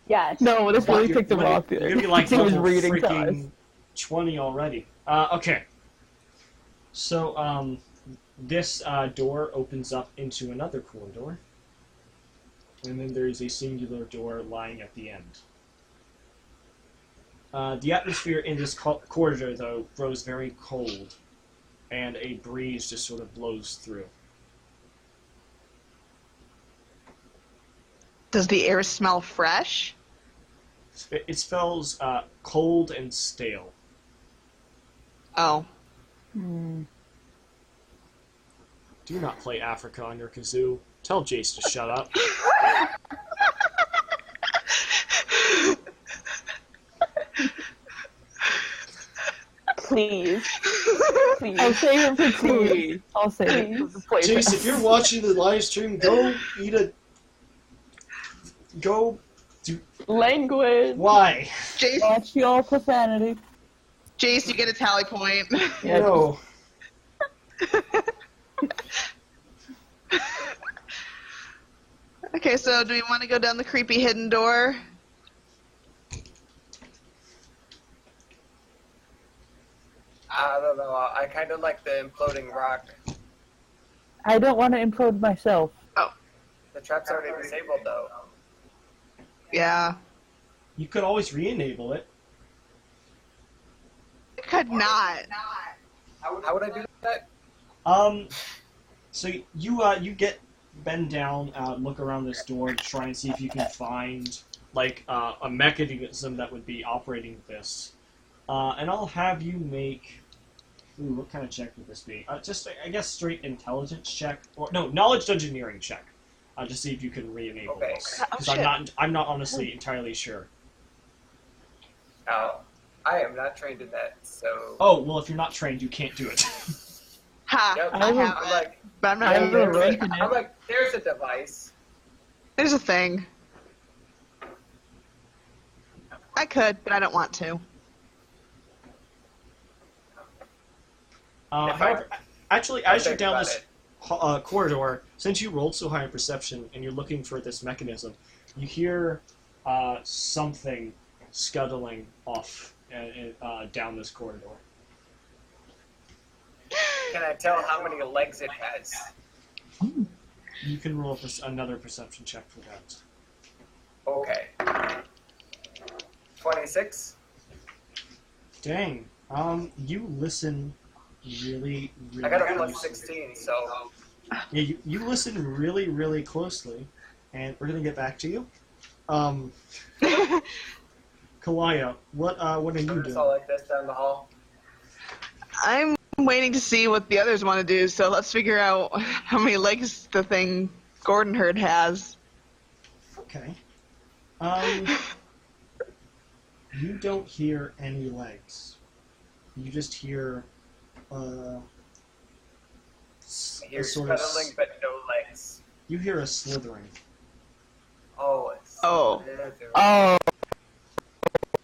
Yes. No, this really You're picked him gonna- off there. You're gonna be like He was level reading to us. freaking 20 already. Okay. So, this door opens up into another corridor. And then there is a singular door lying at the end. The atmosphere in this corridor, though, grows very cold. And a breeze just sort of blows through. Does the air smell fresh? It smells cold and stale. Oh. Hmm. Do not play Africa on your kazoo. Tell Jace to shut up. Please. Please. I'll save him for tea. I'll save it for the playtest. Jace, if you're watching the live stream, go eat a... Go... Language. Why? Jace, Watch your profanity. Jace, you get a tally point. Yeah, No. Okay, so do we want to go down the creepy hidden door? I don't know. I kind of like the imploding rock. I don't want to implode myself. The trap's already disabled, though. Yeah. You could always re-enable it. I could not. How would I do that? So you bend down, look around this door to try and see if you can find, a mechanism that would be operating this. And I'll have you make... Ooh, what kind of check would this be? Just, I guess, straight intelligence check. Or, no, knowledge engineering check. Just see if you can re-enable Okay. this. Oh, Because shit. I'm not honestly entirely sure. Oh, I am not trained in that, so... Oh, well, if you're not trained, you can't do it. Ha! Yep, I I'm have it, like, but I'm not I have a using rank it. in I'm it. like, there's a device. There's a thing. I could, but I don't want to. If I- However, actually, I as you're think down about this it. corridor, since you rolled so high in perception and you're looking for this mechanism, you hear something scuttling off down this corridor. Can I tell how many legs it has? You can roll another perception check for that. Okay. 26. Dang. You listen really, really I got a closely. plus 16, so Yeah, you listen really, really closely, and we're gonna get back to you. Kalaya, what are you I'm just doing? all like this down the hall. I'm waiting to see what the others want to do, so let's figure out how many legs the thing Gordon Herd has. Okay. You don't hear any legs. You just hear a You're sort of scuttling, but no legs. you hear a slithering. Oh, it's Oh. Oh,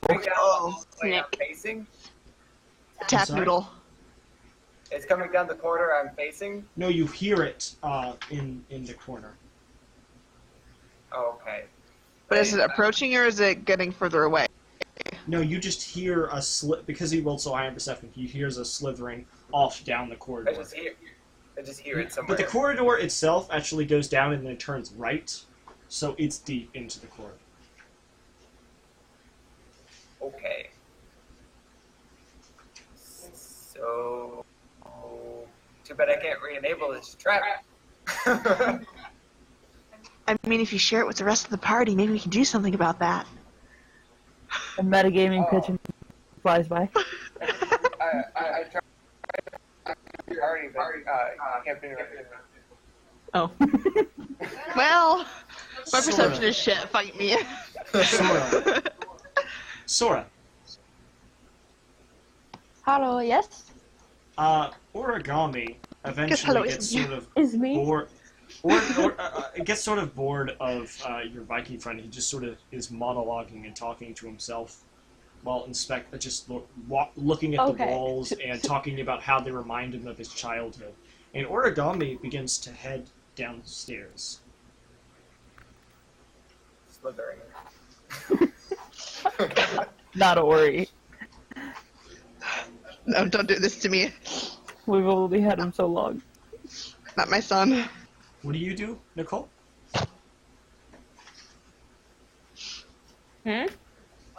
coming down the Oh. hallway I'm facing. Tap sorry? noodle. It's coming down the corridor I'm facing. No, you hear it in the corner. Oh, okay. But is it approaching or is it getting further away? No, you just hear a because he rolled so high in perception. He hears a slithering off down the corridor. I just hear it somewhere. But the corridor itself actually goes down and then turns right, so it's deep into the corridor. Okay. So, too bad I can't re-enable this trap. I mean, if you share it with the rest of the party, maybe we can do something about that. a metagaming pigeon flies by. I tried already, but I can't figure it out. Oh. Well, my Sora. perception is shit. Fight me. Sora. Sora. Hello, yes? Origami eventually hello gets isn't sort of Is me? bored. It gets sort of bored of your Viking friend. He just sort of is monologuing and talking to himself while looking at the Okay. walls and talking about how they remind him of his childhood. And Origami begins to head downstairs. Slithering. Not a worry. No, don't do this to me. We've only had him so long. Not my son. What do you do, Nicole?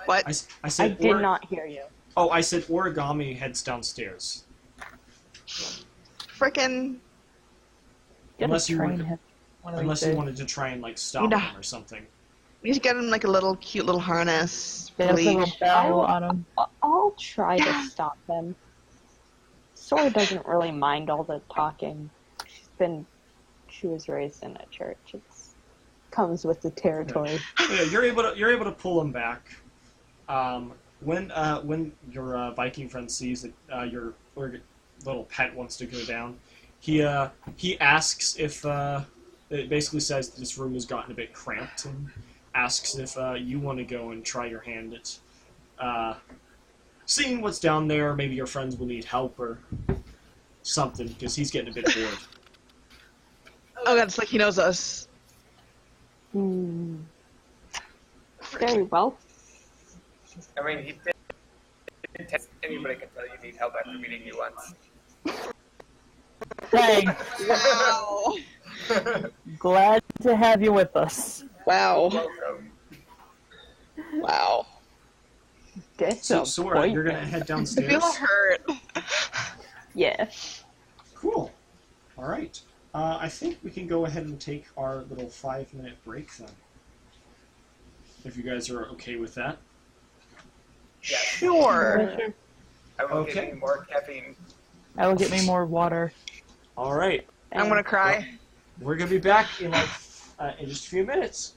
What? I I said did not hear you. Oh, I said Origami heads downstairs. Frickin'. Gotta Unless you train were- him one of these Unless you days. wanted to try and stop Yeah. him or something. We need to get him like a little cute little harness. Get a little Leash. bell on him. I'll try to stop him. Sora doesn't really mind all the talking. She was raised in a church. It's comes with the territory. Yeah, you're able to pull him back. When your Viking friend sees that your little pet wants to go down, he asks if it basically says that this room has gotten a bit cramped and asks if you want to go and try your hand at seeing what's down there. Maybe your friends will need help or something because he's getting a bit bored. Oh god, it's like he knows us. Hmm. Very well. I mean, he did test anybody can tell you need help after meeting you once. Dang. Wow. Glad to have you with us. Wow. Welcome. Wow. So Sora, you're gonna head I downstairs. feel hurt. Yeah. Cool. All right. I think we can go ahead and take our little 5-minute break then. If you guys are okay with that. Yeah. Sure. I will Okay. give you more caffeine. I will get me more water. All right. I'm gonna cry. We're gonna be back in in just a few minutes.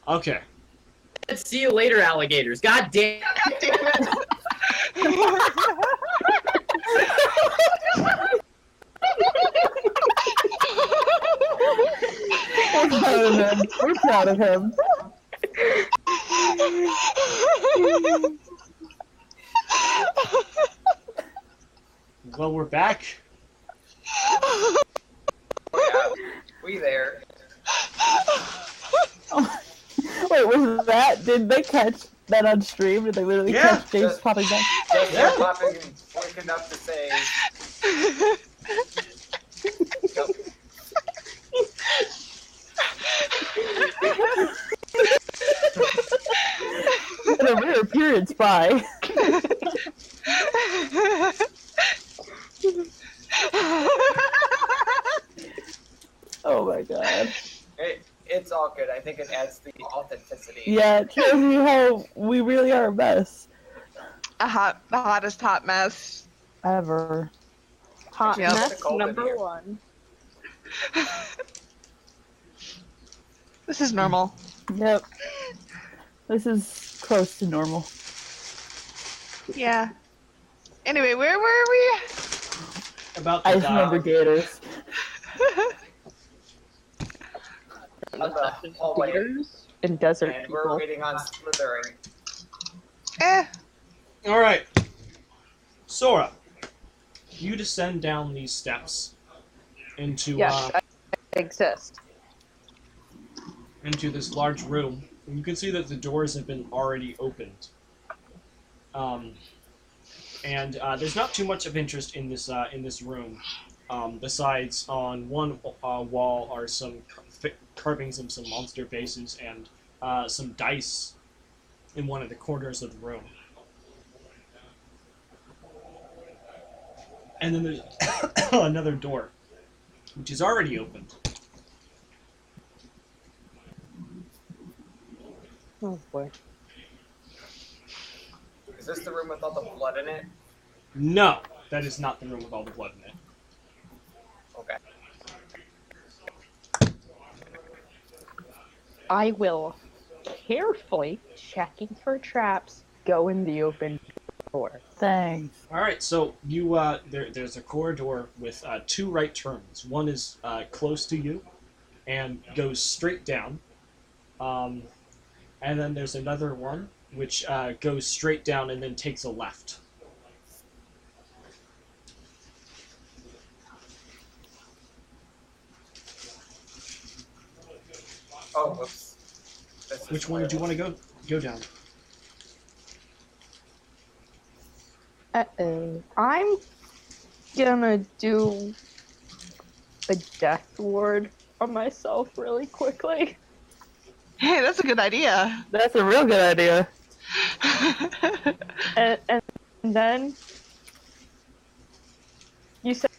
Okay. See you later, alligators. God damn. God damn it! We're proud of him. We're proud of him. Well, we're back. Oh, yeah. We there. Oh, wait, was that? Did they catch that on stream? Did they literally Yeah. catch James popping back? Just Yeah. popping quick enough to say. Nope. What a rare appearance by. Oh my god. It's all good. I think it adds the authenticity. Yeah, it shows you how we really are a mess. The hottest hot mess. Ever. Hot Yep. mess Cold in number here. 1. This is normal. Yep. This is close to normal. Yeah. Anyway, where were we? About the I just remember gators. On the hallway, Gators and desert and we're people. waiting on slithering. All right. Sora, you descend down these steps into Yes, I exist. into this large room. And you can see that the doors have been already opened. And there's not too much of interest in this room. Besides, on one wall are some carvings of some monster faces and some dice in one of the corners of the room. And then there's another door, which is already opened. Oh boy. Is this the room with all the blood in it? No, that is not the room with all the blood in it. Okay. I will, carefully checking for traps, go in the open door. Thanks. All right, so you there's a corridor with two right turns. One is close to you, and goes straight down. And then there's another one which goes straight down and then takes a left. Oh, whoops. Which one did you want to go down? Uh-oh. I'm gonna do a death ward on myself really quickly. Hey, that's a good idea. That's a real good idea. And then you said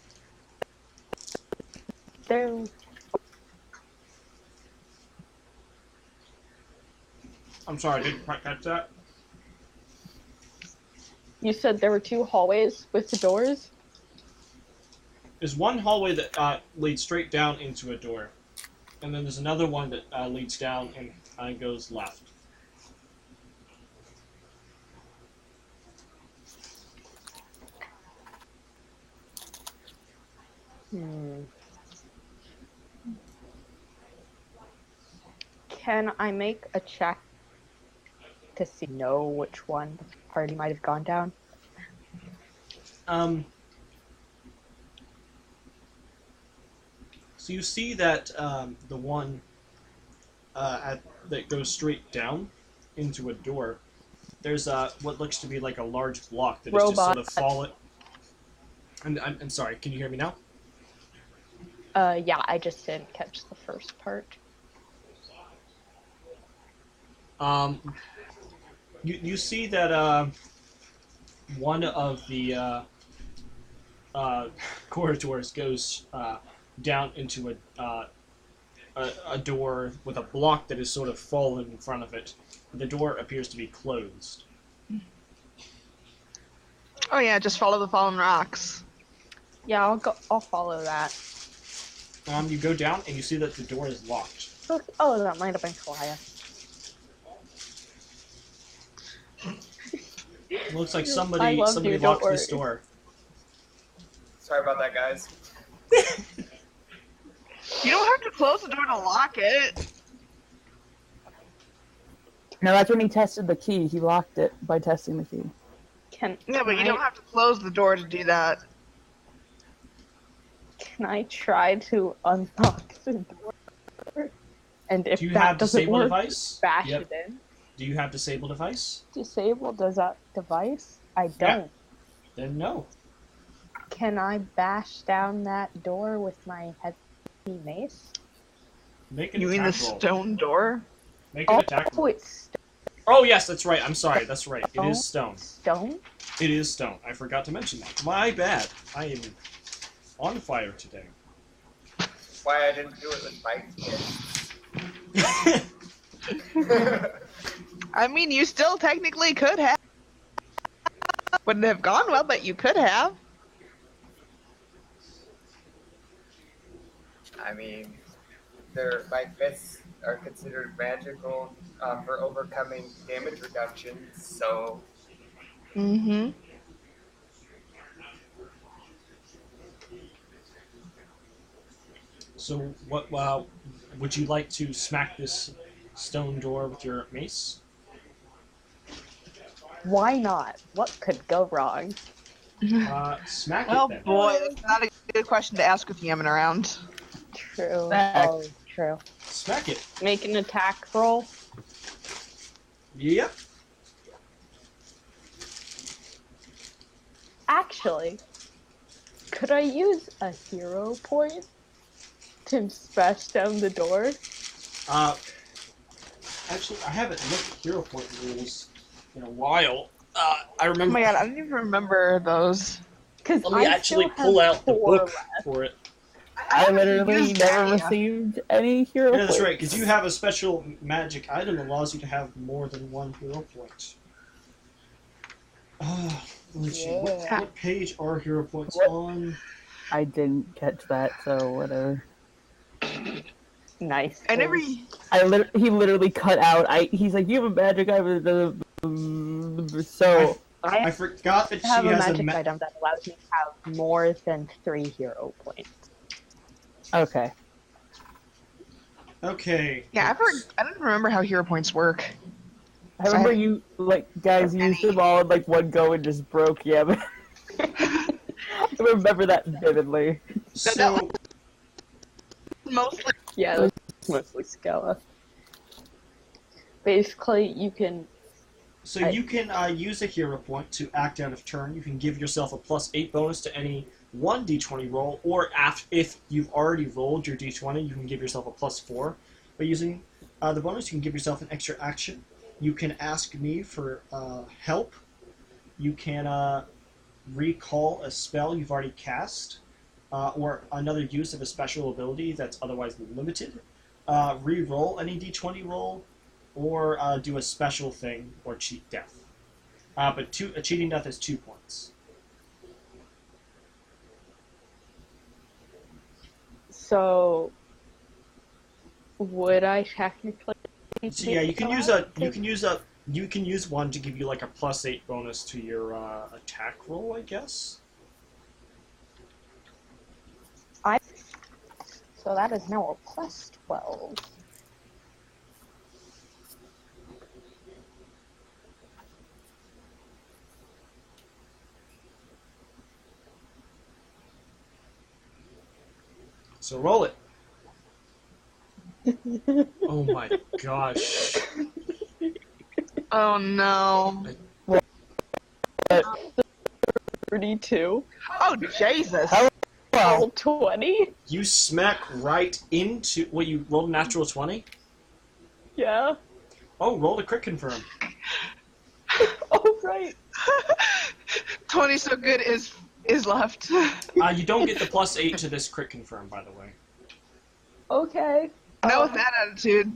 there. I'm sorry, I didn't quite catch that. You said there were 2 hallways with the doors. There's one hallway that leads straight down into a door, and then there's another one that leads down and goes left. Can I make a check to see which one the party might have gone down? So you see that the one that goes straight down into a door, there's what looks to be like a large block that is just sort of fallen. And I'm sorry, can you hear me now? Yeah, I just didn't catch the first part. You see that one of the corridors goes down into a door with a block that is sort of fallen in front of it. The door appears to be closed. Oh yeah, just follow the fallen rocks. Yeah, I'll follow that. You go down and you see that the door is locked. Oh, that might have been Kalaya. Looks like I somebody love you, don't locked this worry. door. Sorry about that, guys. You don't have to close the door to lock it. No, that's when he tested the key. He locked it by testing the key. Can Yeah, but you I- don't have to close the door to do that. Can I try to unlock the door? And if Do you that have doesn't disable work, device? bash Yep. it in. Do you have disable device? Disable does that device? I Yeah. don't. Then no. Can I bash down that door with my heavy mace? Make an You mean the attack roll. stone door? Make an attack roll. It's Oh yes, that's right. I'm sorry. That's right. It is stone. stone? It is stone. I forgot to mention that. My bad. I am on fire today. Why I didn't do it with my kids. I mean, you still technically could have. Wouldn't have gone well, but you could have. I mean, my fists are considered magical for overcoming damage reduction, so Mm-hmm. So, what? Would you like to smack this stone door with your mace? Why not? What could go wrong? Smack Well, it then. boy, that's not a good question to ask with yamming around. True. Back. Oh, true. Smack it. Make an attack roll. Yep. Actually, could I use a hero point to smash down the door? Actually, I haven't looked at hero point rules in a while. I Oh remember. my god, I don't even remember those. Because Let me actually pull out the book for it. I literally used never any. received any hero Yeah, that's points. right, because you have a special magic item that allows you to have more than one hero point. Let's see, what page are hero points on? I didn't catch that, so whatever. Nice. I never. He literally cut out. He's like, you have a magic item. So I forgot that I have she a has magic a item that allows me to have more than 3 hero points. okay. Okay. Yeah, I don't remember how hero points work. I remember you guys used them all in one go and just broke. Yeah, but I remember that vividly. So, Mostly. Yeah, that's mostly Scala. Basically, you can... you can use a hero point to act out of turn. You can give yourself a +8 bonus to any 1d20 roll, or if you've already rolled your d20, you can give yourself a +4. By using the bonus, you can give yourself an extra action. You can ask me for help. You can recall a spell you've already cast, or another use of a special ability that's otherwise limited. Re-roll any d20 roll, or do a special thing, or cheat death. But a cheating death is 2 points. So... Would I technically... So yeah, you can use one to give you a +8 bonus to your attack roll, I guess. So that is now a +12. So roll it. Oh my gosh. Oh no. 32. Oh Jesus. Roll 20? You smack right into... Wait, you rolled a natural 20? Yeah. Oh, roll a crit confirm. Oh, right. 20 so good is left. You don't get the +8 to this crit confirm, by the way. Okay. Not with that attitude.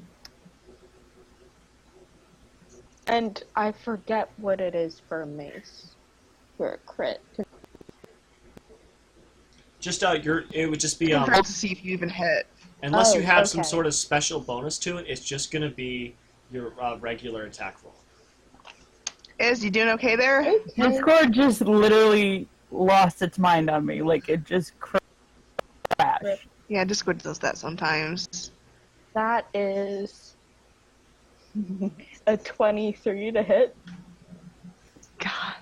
And I forget what it is for a mace. For a crit. Just it would just be To see if you even hit. unless you Oh, have some okay. sort of special bonus to it, it's just gonna be your regular attack roll. Is you doing okay there? Discord just literally lost its mind on me. Like, it just crashed. Yeah, Discord does that sometimes. That is a 23 to hit. God.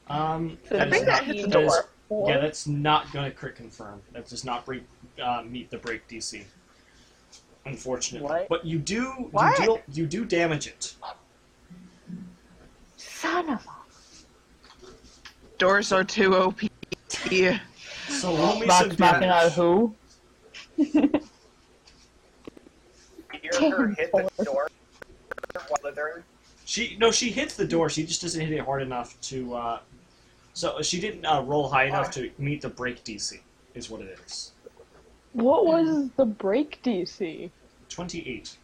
That think is that not, hits the that is- door. yeah, that's not going to crit confirm. That does not meet the break DC. Unfortunately. What? But you do What? you do damage it. Son of a... Doors are too OP. So roll me some Vox Machina damage. who? Hear her hit the door while slithering. She hits the door. She just doesn't hit it hard enough to. So she didn't roll high enough to meet the break DC. Is what it is. What was the break DC? 28.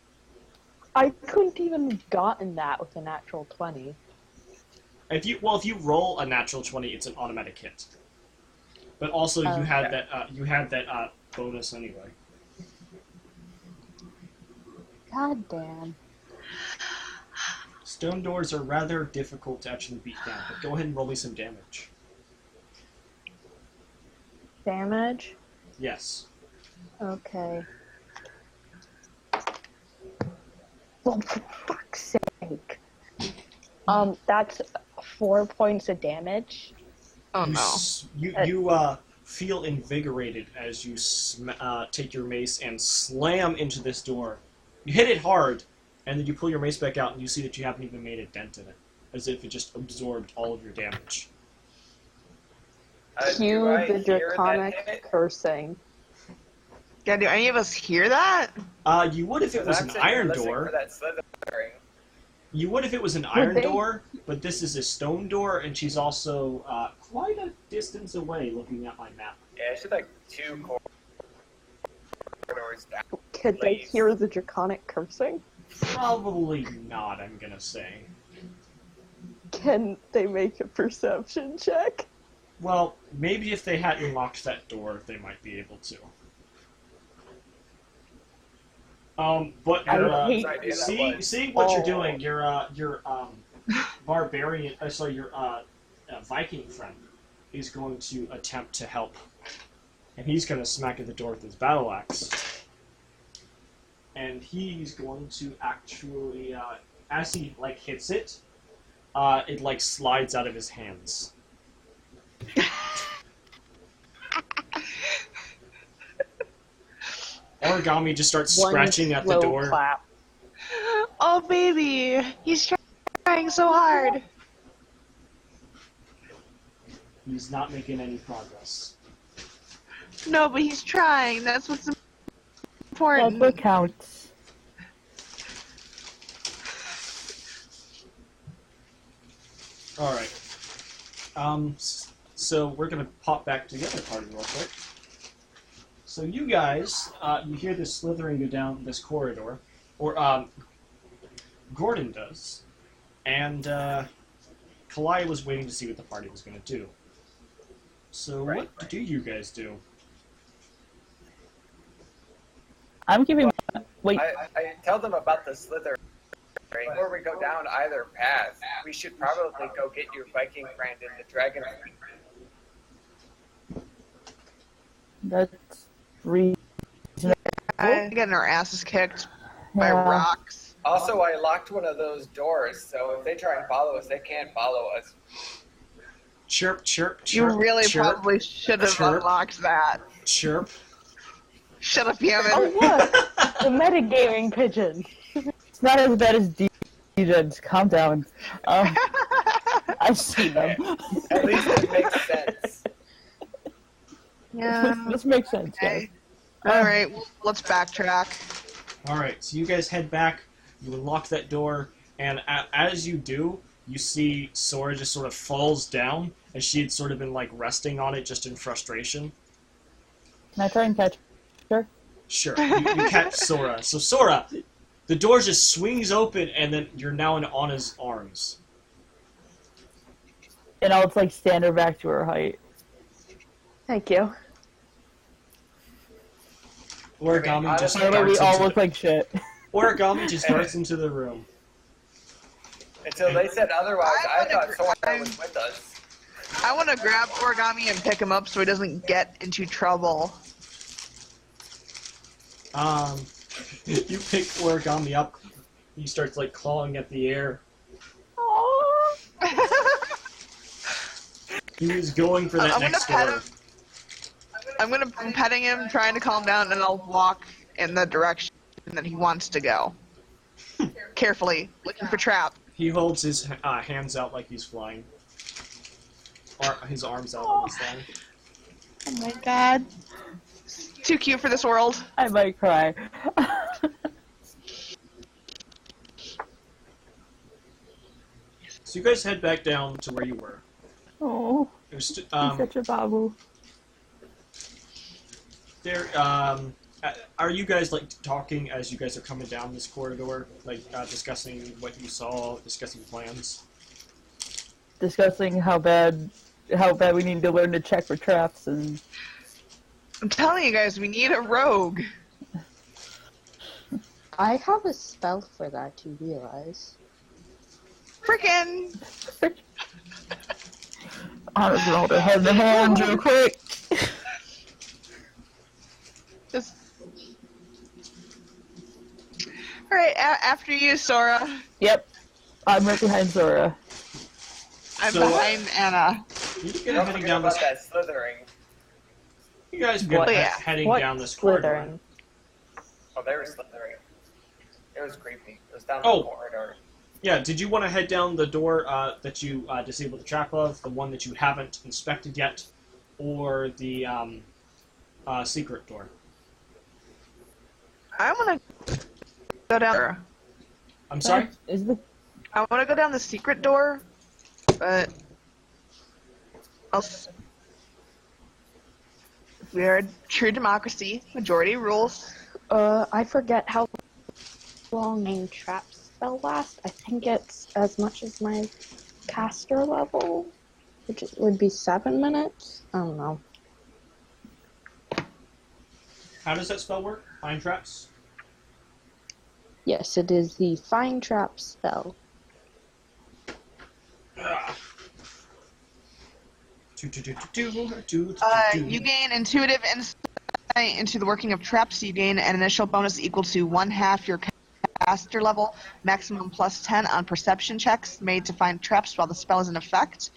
I couldn't even have gotten that with a natural 20. If you roll a natural 20, it's an automatic hit. But also you had that bonus anyway. God damn. Stone doors are rather difficult to actually beat down. But go ahead and roll me some damage. Damage? Yes. Okay. Oh, for fuck's sake. That's 4 points of damage. Oh You no. you feel invigorated as you take your mace and slam into this door. You hit it hard, and then you pull your mace back out, and you see that you haven't even made a dent in it, as if it just absorbed all of your damage. Do Cue I the hear that draconic hit? cursing. Yeah, do any of us hear that? You would if it was Because I'm an sitting here iron listening door. for that slithering. You would if it was an iron they- door, but this is a stone door, and she's also quite a distance away looking at my map. Yeah, she's like 2 corridors down. Could they Please. hear the draconic cursing? Probably not, I'm gonna say. Can they make a perception check? Well, maybe if they hadn't locked that door, they might be able to. But I you're, hate idea that see was. what you're Oh. doing. Your barbarian, sorry, your Viking friend is going to attempt to help, and he's going to smack at the door with his battle axe. And he's going to actually, as he hits it, it slides out of his hands. Origami just starts One scratching at the slow door. Clap. Oh baby, he's trying so hard. He's not making any progress. No, but he's trying. That's what's That's important. what counts. All right. So we're gonna pop back to the other party real quick. So you guys, you hear this slithering go down this corridor, or Gordon does, and Kalaya was waiting to see what the party was gonna do. So what do you guys do? I'm giving. Wait, I tell them about the slithering. Before we go down either path, we should probably go get your Viking friend in the dragon. that's reasonable. Getting our asses kicked by Yeah. rocks. Also, I locked one of those doors, so if they try and follow us, they can't follow us. Chirp, chirp, You chirp. really chirp, probably should have chirp. unlocked that. chirp. Shut up, Yaman. Oh look! The metagaming pigeon! It's not as bad as DJs. Calm down. I've seen them. At least it makes sense. Yeah. This makes sense, guys. Okay. All right, let's backtrack. All right, so you guys head back. You unlock that door, and as you do, you see Sora just sort of falls down, as she had sort of been resting on it just in frustration. Can I try and catch her? Sure, you catch Sora. So Sora, the door just swings open, and then you're now in Anna's arms. And I'll stand her back to her height. Thank you. Origami just By the way, we darts all into look like shit. Origami just darts into the room. Until they said otherwise, I wanna thought gr- someone I'm- was with us. I want to grab Origami and pick him up so he doesn't get into trouble. You pick Origami up. He starts like clawing at the air. He was going for that I'm gonna next pet door. him. I'm petting him, trying to calm down, and I'll walk in the direction that he wants to go. Carefully, looking for trap. He holds his hands out like he's flying. Or his arms out like he's flying. Oh my god. Too cute for this world. I might cry. So you guys head back down to where you were. Oh, It was he's such a babu. there. Are you guys like talking as you guys are coming down this corridor, like discussing what you saw, discussing plans? Discussing how bad we need to learn to check for traps and I'm telling you guys, we need a rogue. I have a spell for that, you realize. Frickin'! I'm gonna hold her head in the hands real quick. Just... Alright, after you, Sora. Yep, I'm right behind Zora. I'm So, behind Anna. You guys Don't heading forget down about this. that slithering. You guys begin What? Yeah. heading What down this corridor. slithering? Oh, they were slithering. It was creepy. It was down Oh. the corridor. Yeah. Did you want to head down the door that you disabled the trap of, the one that you haven't inspected yet, or the secret door? I wanna go down there. I'm sorry. Is the I wanna go down the secret door, but... We are a true democracy. Majority rules. I forget how long main trap spell lasts. I think it's as much as my caster level, which would be 7 minutes. I don't know. How does that spell work? Find traps. Yes, it is the find trap spell. You gain intuitive insight into the working of traps. You gain an initial bonus equal to 1/2 your caster level, maximum plus 10 on perception checks made to find traps while the spell is in effect.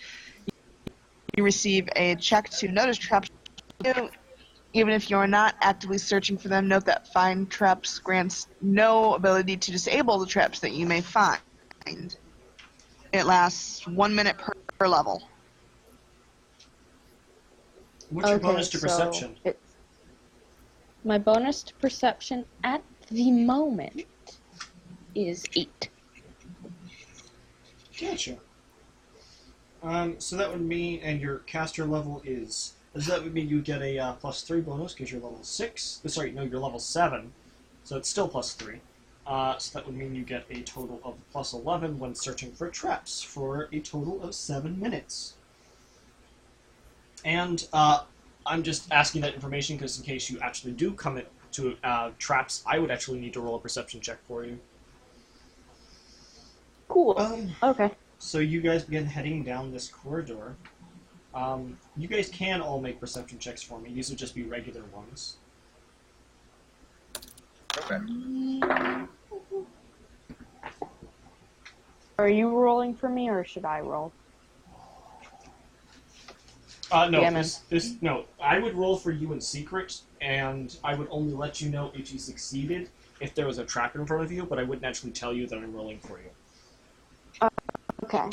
You receive a check to notice traps. Even if you are not actively searching for them, note that find traps grants no ability to disable the traps that you may find. It lasts 1 minute per level. What's your bonus to perception? My bonus to perception at the moment is 8. Gotcha. So that would mean, and your caster level is. So that would mean you get a +3 bonus because you're level 6. Sorry, no, you're level 7. So it's still +3. So that would mean you get a total of +11 when searching for traps for a total of 7 minutes. And I'm just asking that information because in case you actually do come to traps, I would actually need to roll a perception check for you. Cool. Okay. So you guys begin heading down this corridor. You guys can all make perception checks for me. These would just be regular ones. Okay. Are you rolling for me, or should I roll? No, Damn no. I would roll for you in secret, and I would only let you know if you succeeded if there was a trap in front of you, but I wouldn't actually tell you that I'm rolling for you. Okay.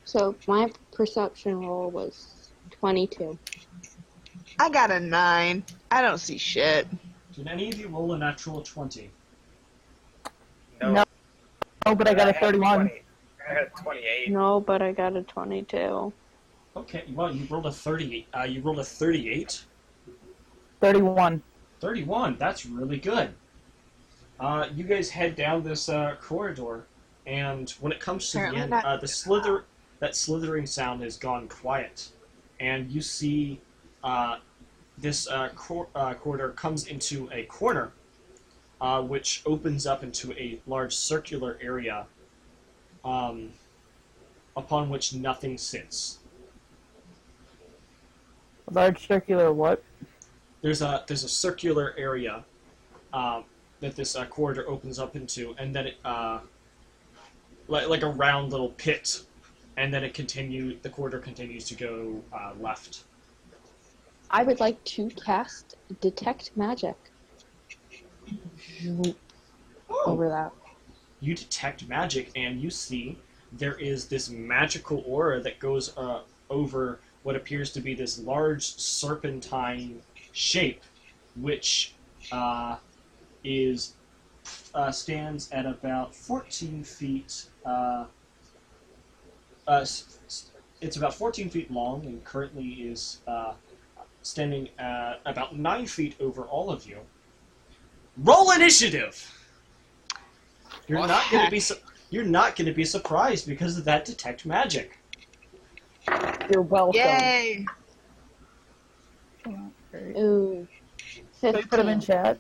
So my perception roll was 22. I got a 9. I don't see shit. Did any of you roll a natural 20? No. Oh, but I got a had 31. 20. I got a 28. No, but I got a 22. Okay, well, you rolled a 38. You rolled a 38. 31. 31. That's really good. You guys head down this corridor, and when it comes to the Apparently end, not. that slithering sound has gone quiet, and you see this corridor comes into a corner, which opens up into a large circular area, upon which nothing sits. A large circular what? There's a circular area that this corridor opens up into, and then it like a round little pit, and then the corridor continues to go left. I would like to cast Detect Magic over that. You detect magic, and you see there is this magical aura that goes over what appears to be this large serpentine shape, which stands at about 14 feet. It's about 14 feet long, and currently is standing at about 9 feet over all of you. Roll initiative. You're not going to be surprised because of that detect magic. You're welcome. Yay! Ooh. Can we put them in 15. chat?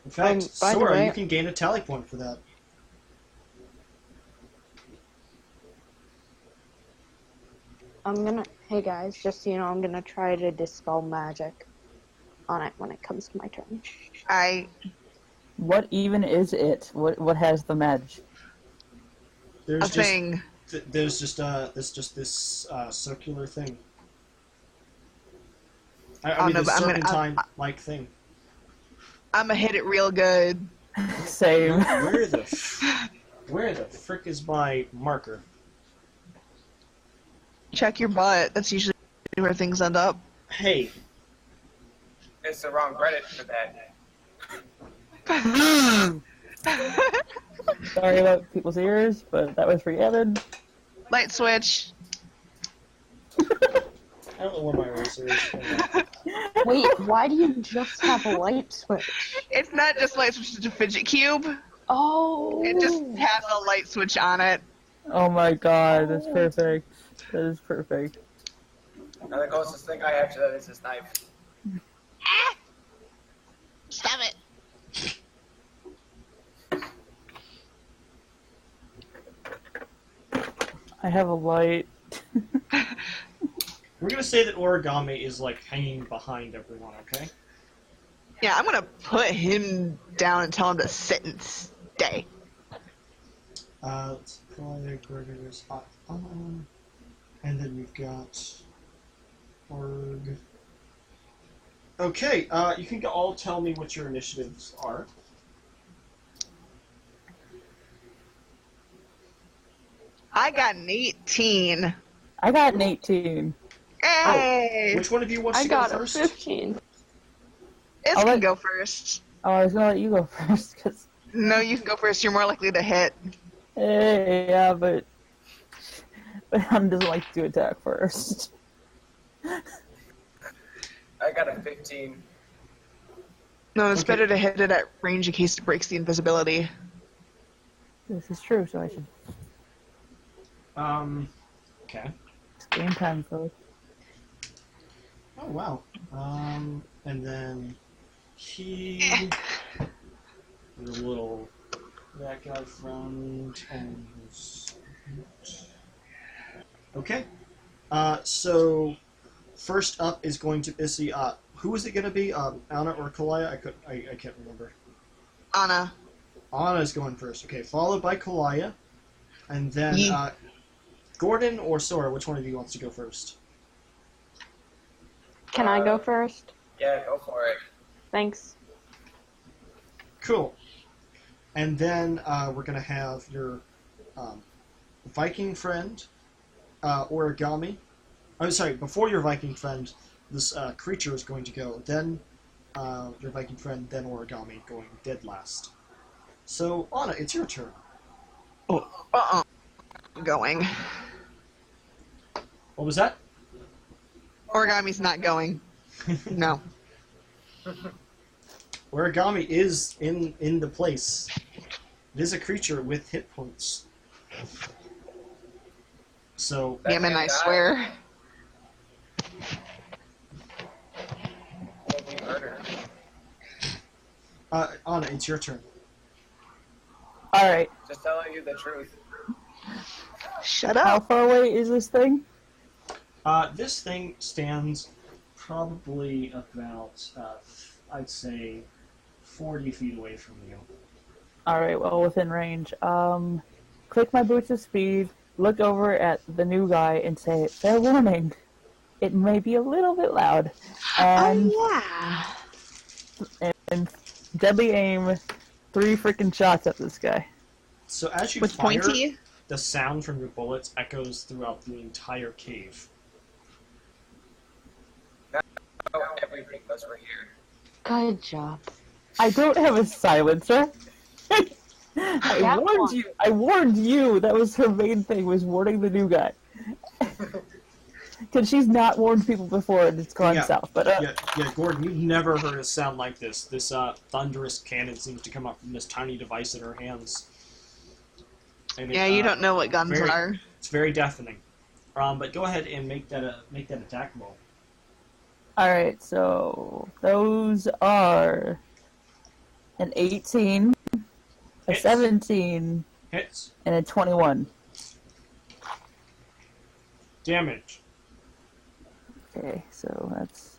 In fact, by the Sora, way- you can gain a tally point for that. Hey guys, just so you know, I'm gonna try to dispel magic on it when it comes to my turn. What even is it? What has the magic? There's A thing. There's just this circular thing. I mean, no, this but serpentine-like thing. I'm gonna hit it real good. Same. Where the frick is my marker? Check your butt. That's usually where things end up. Hey, It's the wrong Reddit for that. Sorry about people's ears, but that was for Evan. Light switch. I don't know where my eraser is. Wait, why do you just have a light switch? It's not just light switch, it's a fidget cube. Oh! It just has a light switch on it. Oh my god, that's perfect. That is perfect. And the closest thing I have to that is this knife. Stop it. I have a light. We're gonna say that origami is like hanging behind everyone, okay? Yeah, I'm gonna put him down and tell him to sit and stay. Let's play Gregor's and then we've got Org. Okay, you can all tell me what your initiatives are. I got an 18. I got an 18. Hey! Which one of you wants I to go got a first? 15. This I'll can let- go first. Oh, I was gonna let you go first, because... No, you can go first. You're more likely to hit. Hey, yeah, but Adam doesn't like to attack first. I got a 15. No, it's Okay. better to hit it at range in case it breaks the invisibility. This is true, so I should... Okay. It's game time, folks. Oh, wow. And then he... There's a little... That guy from... Okay. So, first up is going to... Is the, who is it going to be? Anna or Kalaya? I can't remember. Anna. Anna's going first. Okay, followed by Kalaya. And then, Ye- Gordon or Sora, which one of you wants to go first? Can I go first? Yeah, go for it. Thanks. Cool. And then we're going to have your Viking friend, Origami. I'm sorry, before your Viking friend, this creature is going to go. Then your Viking friend, then Origami going dead last. So, Anna, it's your turn. I'm going. What was that? Origami's not going. No. Origami is in the place. It is a creature with hit points. So, That Damn it, man I died. swear. Will be murder. Anna, it's your turn. All right. Just telling you the truth. Shut How up. far away is this thing? This thing stands probably about, I'd say, 40 feet away from you. All right. Well, within range. Click my boots of speed. Look over at the new guy and say, "Fair warning, it may be a little bit loud." And Oh and deadly aim, 3 freaking shots at this guy. So as you With fire, pointy? the sound from your bullets echoes throughout the entire cave. Oh, everything was over here. Good job. I don't have a silencer. I That warned one. you. I warned you. That was her main thing, was warning the new guy. Because she's not warned people before and it's gone Yeah. south. But Yeah, Gordon, you've never heard a sound like this. This thunderous cannon seems to come up from this tiny device in her hands. And Yeah, you don't know what guns are. It's very deafening. But go ahead and make that attack roll. all right, so those are an 18, a Hits. 17, Hits. and a 21. Damage. Okay, so that's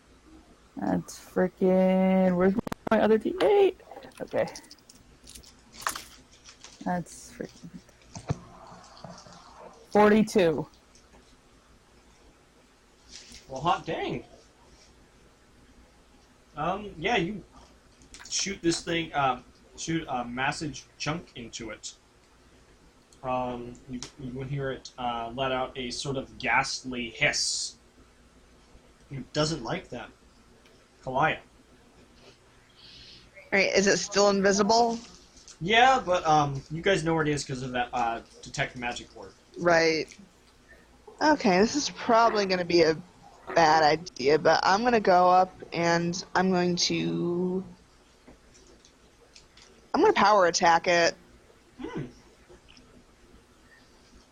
freaking. Where's my other D8? Okay, that's freaking 42. Well, hot dang. Yeah, you shoot this thing, shoot a massive chunk into it. You will hear it let out a sort of ghastly hiss. It doesn't like that. Kalaya. Alright, is it still invisible? Yeah, but you guys know where it is because of that detect magic word. Right. Okay, this is probably going to be a bad idea, but I'm going to go up and I'm going to power attack it.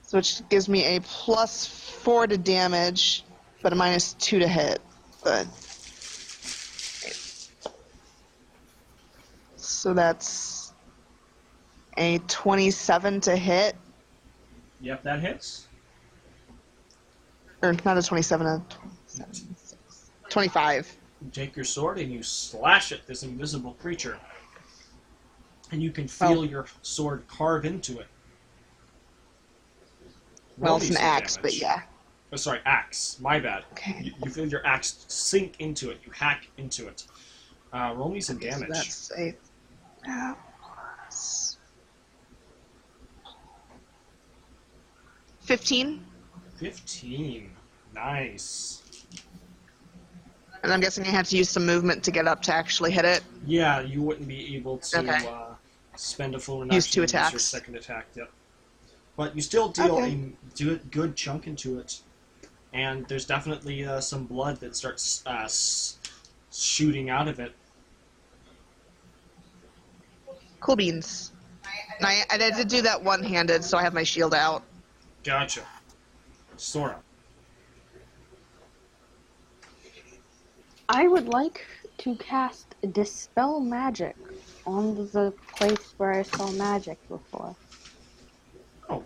So which gives me a +4 to damage, but a -2 to hit. But so that's a 27 to hit, Yep, that hits. or not a 27, a 27, 25. You take your sword and you slash at this invisible creature. And you can feel your sword carve into it. Well, Roll it's me an some axe, but damage. yeah. Oh, sorry, axe. My bad. Okay. You feel your axe sink into it. You hack into it. Roll me some Okay, so damage. that's a uh, 15, 15. Nice. and I'm guessing I have to use some movement to get up to actually hit it. Yeah, you wouldn't be able to Okay. spend a full Use 2 reaction and use your attacks. second attack. Yep. But you still deal Okay. a good chunk into it. And there's definitely some blood that starts shooting out of it. Cool beans. And I did do that one-handed, so I have my shield out. Gotcha. Sora. I would like to cast Dispel Magic on the place where I saw magic before. Oh.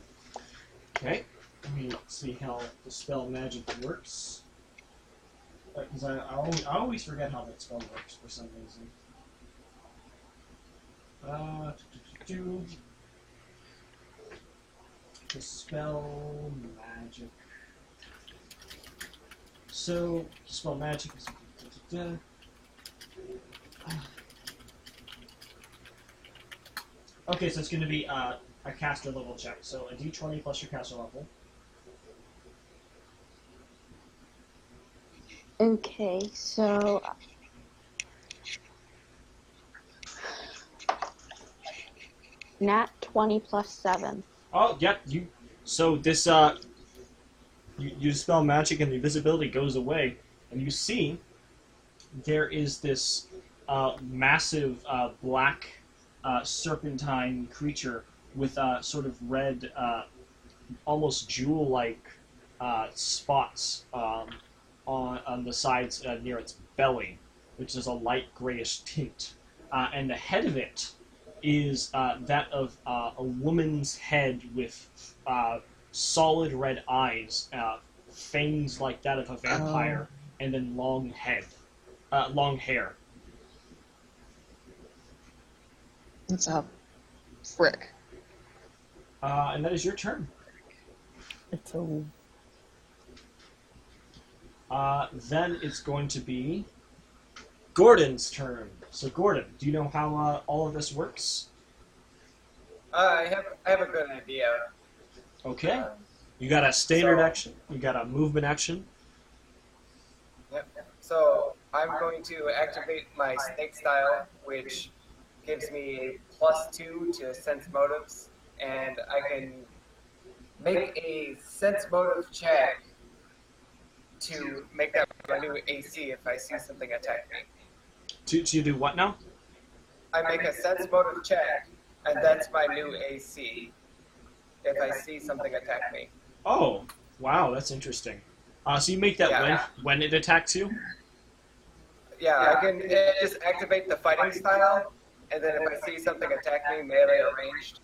Okay. Let me see how Dispel Magic works. Because I always forget how that spell works for some reason. Dispel Magic. So, Dispel Magic is... Okay, so it's going to be a caster level check. So a d20 plus your caster level. Okay, so nat 20 plus 7. Oh, yep. So this you dispel magic and the invisibility goes away, and you see there is this massive black serpentine creature with sort of red, almost jewel-like spots on the sides near its belly, which is a light grayish tint. And the head of it is that of a woman's head with solid red eyes, fangs like that of a vampire, and then long hair. What's up? Frick. And that is your turn. It's a Then it's going to be Gordon's turn. So, Gordon, do you know how all of this works? I have a good idea. Okay. You got a standard So- action. You got a movement action. Yep. So I'm going to activate my snake style, which gives me a +2 to sense motives, and I can make a sense motive check to make that my new AC if I see something attack me. To you do what now? I make a sense motive check, and that's my new AC if I see something attack me. Oh, wow, that's interesting. So you make that Yeah. when it attacks you? Yeah, I can just activate the fighting style, and then if I see something attack me, melee or ranged,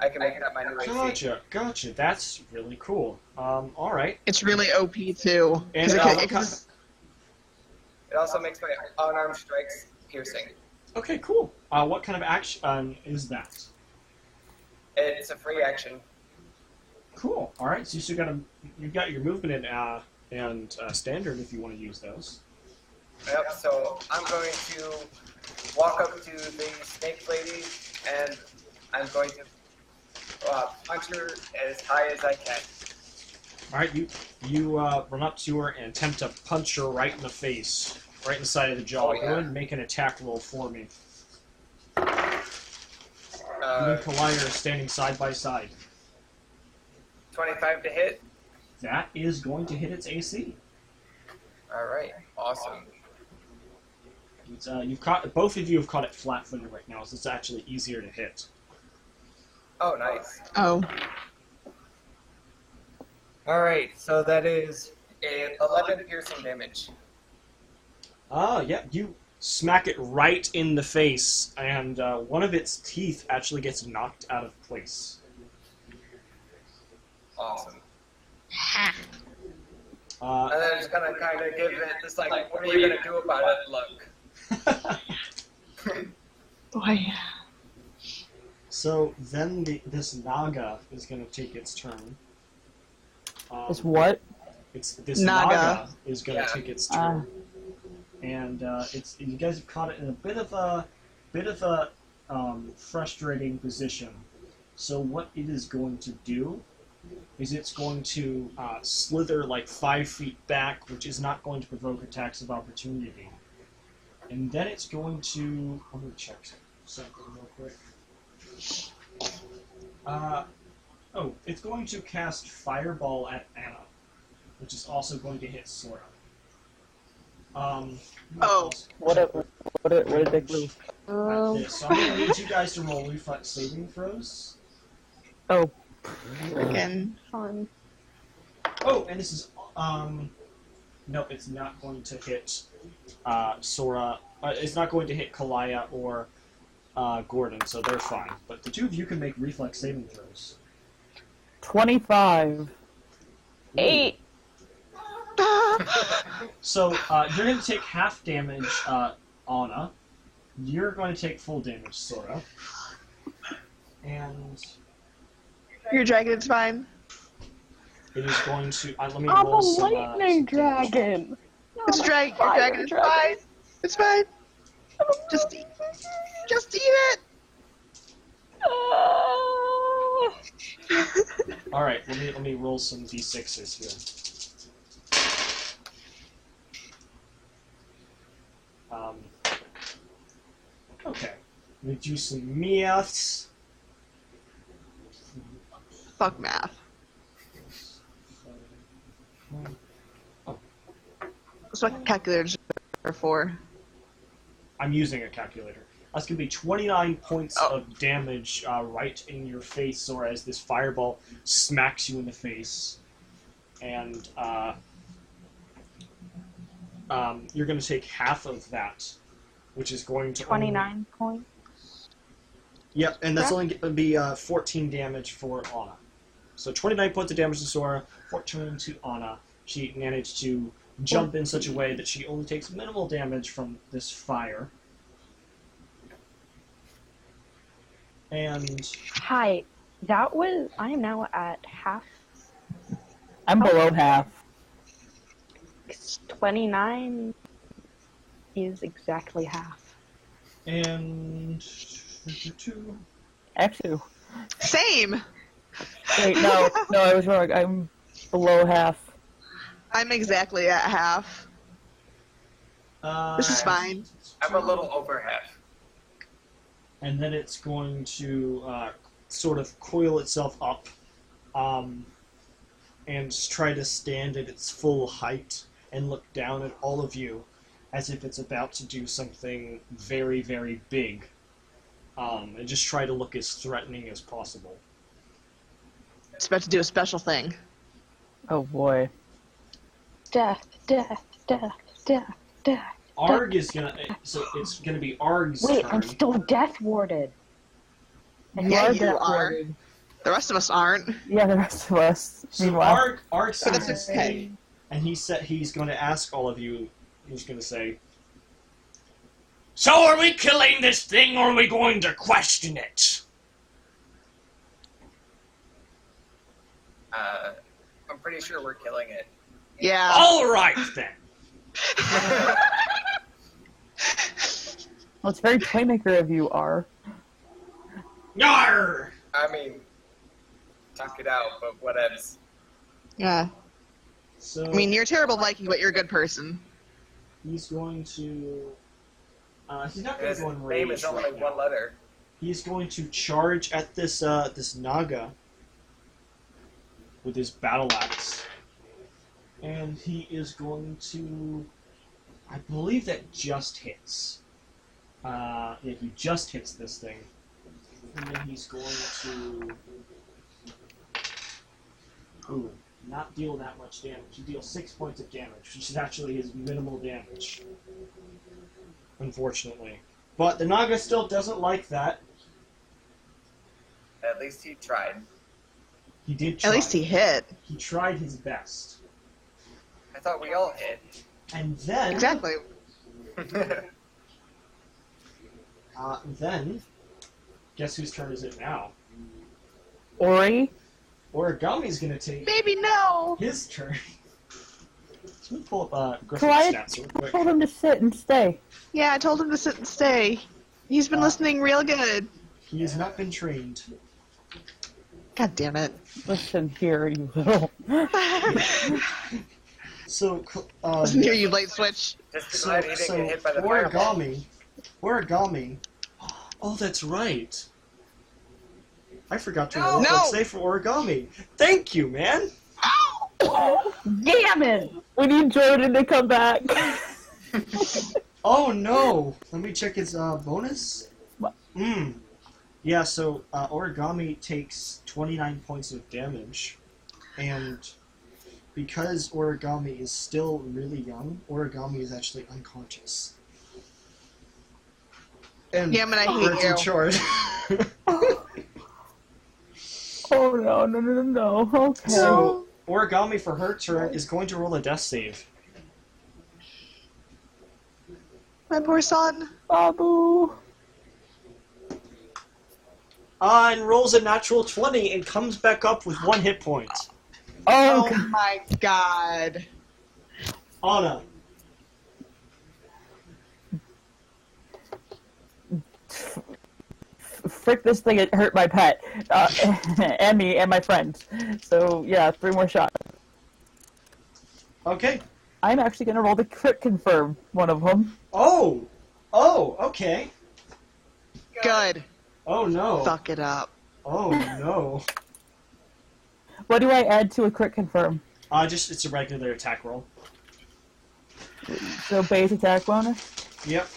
I can make that my new AC. Gotcha. That's really cool. All right. It's really OP too. And, 'Cause It also makes my unarmed strikes piercing. Okay, cool. What kind of action is that? It's a free action. Cool. All right. So you've got your movement and standard if you want to use those. Yep, so I'm going to walk up to the snake lady, and I'm going to punch her as high as I can. All right. You run up to her and attempt to punch her right in the face, right in the side of the jaw. Oh, yeah. Go ahead and make an attack roll for me. You Uh, and Kalaya are standing side by side. 25 to hit. That is going to hit its AC. All right, awesome. It's, both of you have caught it flat-footed right now, so it's actually easier to hit. Oh, nice. oh, All right, so that is a 11 piercing damage. Yeah, you smack it right in the face, and one of its teeth actually gets knocked out of place. Awesome. Uh, And then I'm just gonna kind of give it this like, what are you gonna do about it? Look. boy. so then this Naga is going to take its turn. It's what? This Naga. Naga is going to Yeah. take its turn, and you guys have caught it in a bit of a frustrating position. So what it is going to do is it's going to slither like 5 feet back, which is not going to provoke attacks of opportunity. And then it's going to... Let me check something real quick. It's going to cast Fireball at Anna, which is also going to hit Sora. Oh. What did they do? At this. So I'm going to need you guys to roll reflex saving throws. Oh, Again. Fun. Oh, and this is... No, it's not going to hit Sora. It's not going to hit Kalaya or Gordon, so they're fine. But the two of you can make reflex saving throws. 25. 8. So you're going to take half damage, Anna. You're going to take full damage, Sora. And Your dragon is fine. it is going to... let me I'm a roll some... lightning some damage. dragon. It's Not a your fire dragon is fine. It's fine. Just eat it. Ah. All right, let me roll some d6s here. Okay, let me do some maths. Fuck math. That's what calculators are for. I'm using a calculator. That's going to be 29 points Oh. of damage right in your face, or as this fireball smacks you in the face. And you're going to take half of that, which is going to... 29 points. Yep, and that's only going to be 14 damage for Anna. So 29 points of damage to Sora, 14 to Anna. She managed to jump in such a way that she only takes minimal damage from this fire. And Hi, that was. I am now at half. I'm below half. 29 is exactly half. and Actually, Same. wait, no, I was wrong. I'm below half. I'm exactly at half. This is fine. I'm a little over half. And then it's going to sort of coil itself up and try to stand at its full height and look down at all of you as if it's about to do something very, very big. And just try to look as threatening as possible. It's about to do a special thing. Oh boy. Death, death, death, death, death. Arg is gonna... So it's gonna be Arg's Wait, turn. I'm still death warded. Yeah, you death are. warded. The rest of us aren't. Yeah, the rest of us. So Meanwhile, Arg But sees that's this okay. thing, and he's going to ask all of you. He's going to say, "So are we killing this thing, or are we going to question it?" I'm pretty sure we're killing it. Yeah. All right then. well, it's very playmaker of you, R. Yarr! I mean, talk it out, but whatevs. Yeah. So I mean, you're a terrible Viking, but you're a good person. he's going to. He's not going His to go in name rage is only right one now. letter. He's going to charge at this this Naga with his battle axe, and he is going to. I believe that just hits. Yeah, he just hits this thing, and then he's going to. Ooh, not deal that much damage. He deals 6 points of damage, which is actually his minimal damage. Unfortunately. But the Naga still doesn't like that. At least he tried. He did try. At least he hit. He tried his best. I thought we all hit. And then... Exactly. Then... Guess whose turn is it now? Ori? Origami's gonna take Maybe no. his turn. Let me pull up Griffin's Quiet. stats real quick. Told him to sit and stay. Yeah, I told him to sit and stay. He's been listening real good. He has not been trained. God damn it. Listen here, you little. So, Listen here, you light switch. Just so, glad he didn't so get hit by the fireball. Origami. Oh, that's right. I forgot to No! roll No! say for Origami. Thank you, man. Damn it! We need Jordan to come back. Oh no! Let me check his bonus. What? Yeah, so Origami takes 29 points of damage, and because Origami is still really young, Origami is actually unconscious. And Yeah, man, I hate Bert's in you. charge. Oh no. Okay. So Origami for her turn is going to roll a death save. My poor son. Babu. And rolls a natural 20 and comes back up with 1 hit point. Oh, Oh my god. Anna. frick this thing, it hurt my pet. And me and my friends. So, yeah, 3 more shots. Okay. I'm actually gonna roll the crit confirm one of them. Oh, okay. Good. Oh no. Fuck it up. Oh no. What do I add to a crit confirm? Just it's a regular attack roll. So base attack bonus? Yep.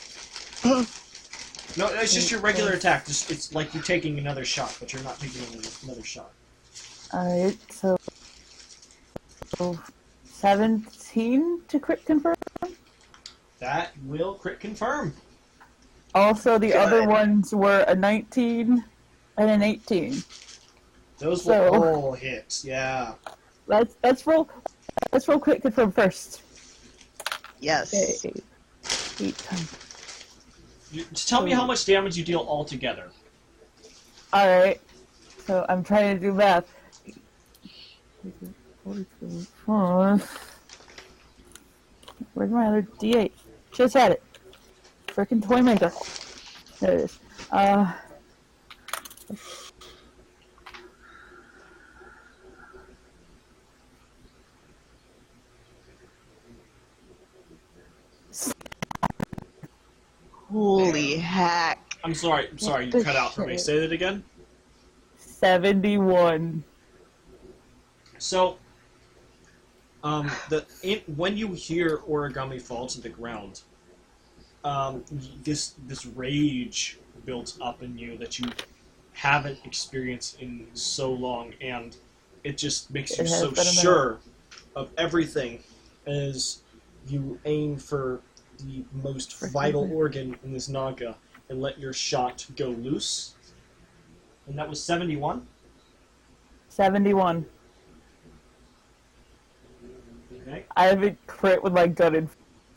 No, it's just your regular attack. Just it's like you're taking another shot, but you're not taking another shot. Alright, so 17 to crit confirm? That will crit confirm. Also, the Good. other ones were a 19 and an 18. Those were So- all hits, yeah. Let's roll quick confirm first. Yes. Okay. 8 times. Just tell me how much damage you deal altogether. Alright. So I'm trying to do math. 44. Where's my other D8? Just had it. Frickin' toy maker. There it is. Holy heck. I'm sorry, you the cut out for me. shit? Say that again. 71. So, when you hear Origami fall to the ground, this rage builds up in you that you haven't experienced in so long, and it just makes you It has so been a minute. sure of everything as you aim for the most vital organ in this naga and let your shot go loose. And that was 71? 71. Okay. I haven't crit with my gun in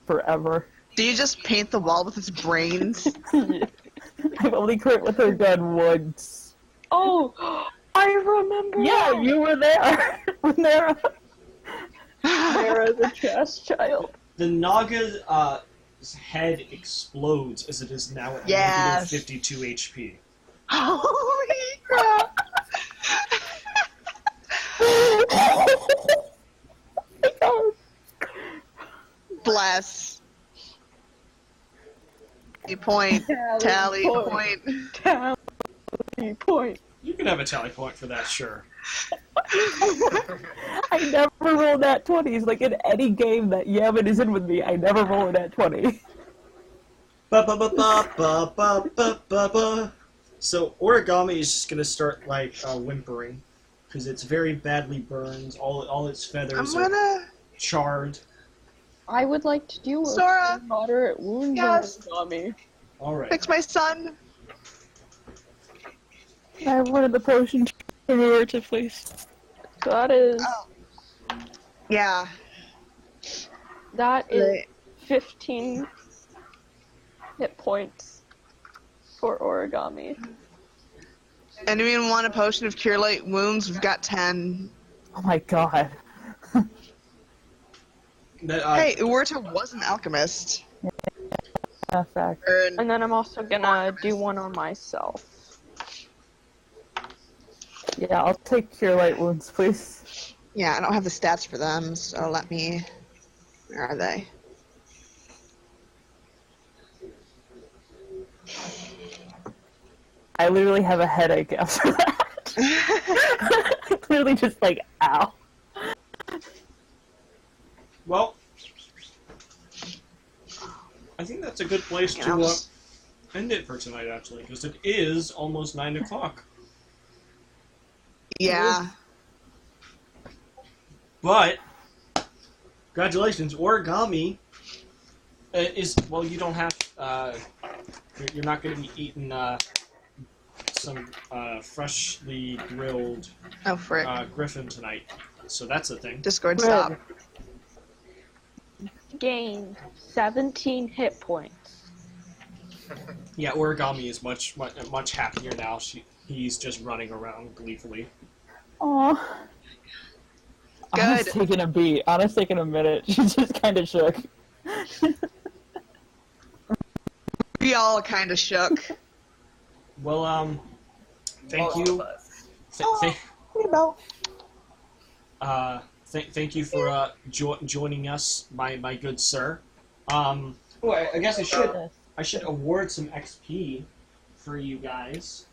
forever. Do you just paint the wall with its brains? I've only crit with her gun once. Oh, I remember. Yeah, you were there. When there. Sarah the trash child. The Naga's head explodes as it is now at Yes. 52 HP. Holy crap! Bless. Point. Tally point. Tally point. You can have a tally point for that, sure. I never roll nat 20s. Like in any game that Yaman is in with me, I never roll a nat 20. Ba-ba-ba-ba-ba-ba-ba-ba. So Origami is just gonna start whimpering because it's very badly burned. All its I'm feathers are gonna. charred. I would like to do a Sora! moderate wound Yes. on me. All right. Fix my son! I have one of the potions removed to please. That is Oh. Yeah. that is Right. 15 hit points for Origami. Anyone want a potion of cure light wounds? We've got 10. Oh my god. That, Hey, Uerta was an alchemist. Fact. And then I'm also gonna do one on myself. Yeah, I'll take cure light wounds, please. Yeah, I don't have the stats for them, so let me. Where are they? I literally have a headache after that. Literally just like, ow. well, I think that's a good place Yeah, to I was- end it for tonight, actually, because it is almost 9 o'clock. Yeah. But congratulations, Origami is you don't have you're not going to be eating some freshly grilled Oh, frick. griffin tonight, so that's a thing. Discord, Good. stop. Gained 17 hit points. Yeah, Origami is much happier now. He's just running around gleefully. Aw. Anna's Good. taking a beat. Anna's taking a minute. She just kind of shook. We all kind of shook. Well, thank Most you. of us. You know. Thank you for joining us, my good sir. Oh, I guess I should award some XP for you guys.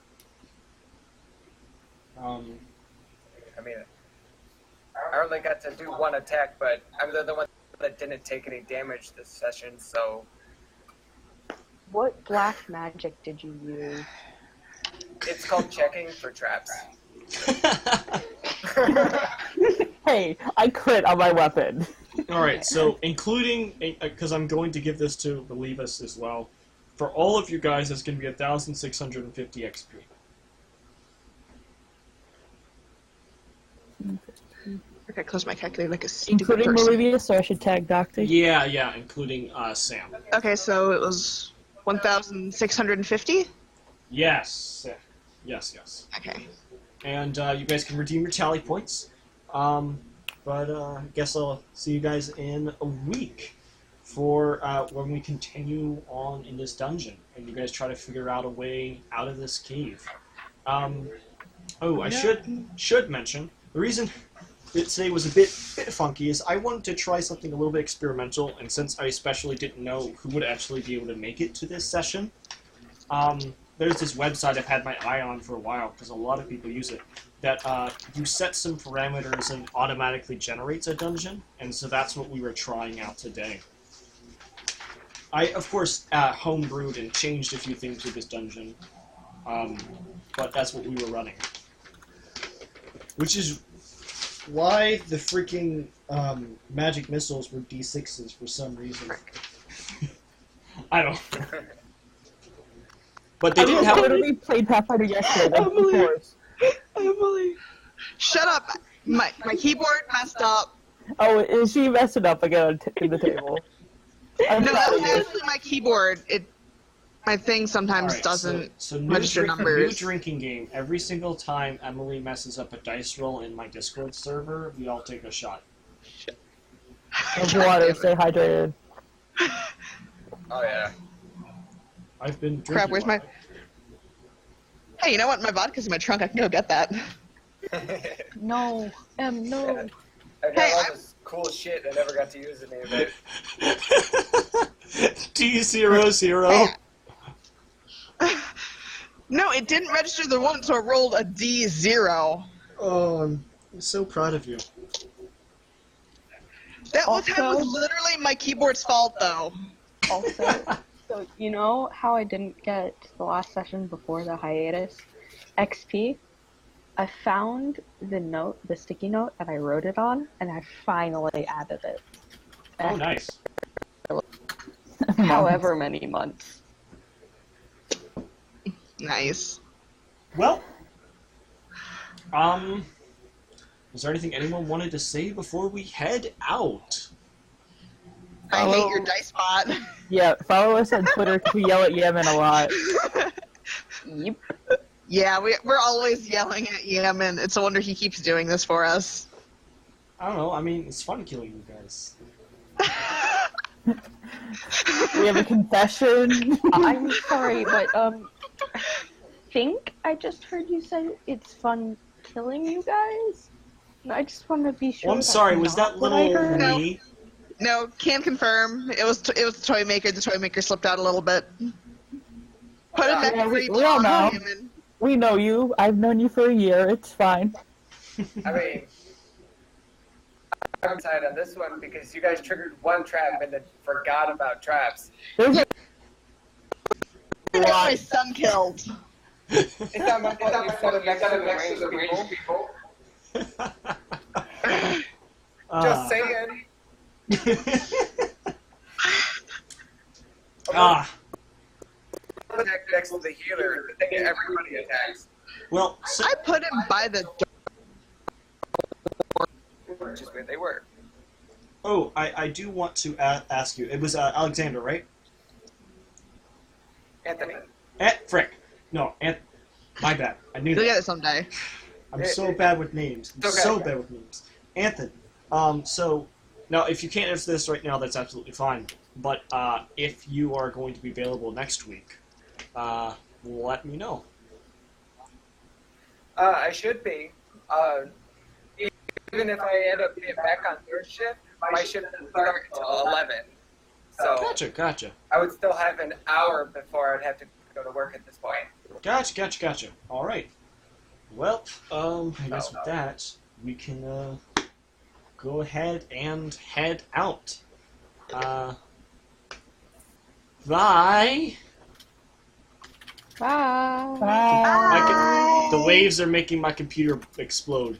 I mean, I only got to do one attack, but I'm the one that didn't take any damage this session, so What black magic did you use? it's called checking for traps. Hey, I crit on my weapon. All right, so including because I'm going to give this to Relievus as well. for all of you guys, it's going to be 1,650 XP. Okay, close my calculator like a stupid Including person. Olivia, so I should tag Doctor. Yeah, including Sam. Okay, so it was 1,650? Yes. Yes. Okay. And you guys can redeem your tally points. But I guess I'll see you guys in a week for when we continue on in this dungeon and you guys try to figure out a way out of this cave. I should mention the reason that today was a bit funky is I wanted to try something a little bit experimental, and since I especially didn't know who would actually be able to make it to this session, there's this website I've had my eye on for a while because a lot of people use it. That you set some parameters and automatically generates a dungeon, and so that's what we were trying out today. I, of course, homebrewed and changed a few things with this dungeon, but that's what we were running. Which is why the freaking magic missiles were D6s for some reason. I don't know. But they didn't have... literally played Pathfinder yesterday. Emily! Shut up! My keyboard messed up. Oh, is she messing up again in the table? No, that was actually my keyboard. My thing sometimes Alright, doesn't so register new numbers. drinking game. Every single time Emily messes up a dice roll in my Discord server, we all take a shot. Of water, stay hydrated. Oh yeah. I've been drinking Crap, where's my... water. Hey, you know what? My vodka's in my trunk. I can go get that. No, no. I got Hey, all this cool shit I never got to use any of it. D00. Hey. No, it didn't register the one, so it rolled a D0. Oh, I'm so proud of you. That one time was Also- literally my keyboard's fault, though. Also, so you know how I didn't get the last session before the hiatus XP? I found the sticky note that I wrote it on, and I finally added it. Oh, nice. However many months. Nice. Well, is there anything anyone wanted to say before we head out? I hate your dice bot. Yeah, follow us on Twitter because we yell at Yemen a lot. Yep. Yeah, we're always yelling at Yemen. It's a wonder he keeps doing this for us. I don't know. I mean, it's fun killing you guys. We have a confession. I'm sorry, but I think I just heard you say it's fun killing you guys. And I just want to be sure. Oh, I'm that's sorry. Was not that what I little heard. me? No, can confirm. It was the toy maker. The toy maker slipped out a little bit. Put it back Yeah, where we you all belong, know. Yemen. We know you. I've known you for a year. It's fine. I mean, I'm excited on this one because you guys triggered one trap and then forgot about traps. There's a I got my son killed. It's not my fault you set it next to the ranged people. Just saying. Attack next to the healer, the thing that everybody attacks. Well, so, I put him by the door. Which is where they were. I do want to ask you. It was Alexander, right? Anthony. Frick. No, my bad. I knew You'll that. get it someday. I'm so bad with names. I'm Okay. so bad with names. Anthony. So, now, if you can't answer this right now, that's absolutely fine. But if you are going to be available next week, let me know. I should be. Even if I end up being back on third shift, my shift doesn't start until 11. So Gotcha. I would still have an hour before I'd have to go to work at this point. Gotcha. All right. Well, I guess with that, we can go ahead and head out. Bye. Bye. The waves are making my computer explode.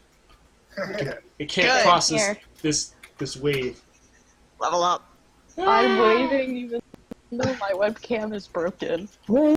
It can't Good. process Here. this wave. Level up. I'm waving even No, my webcam is broken. Wait.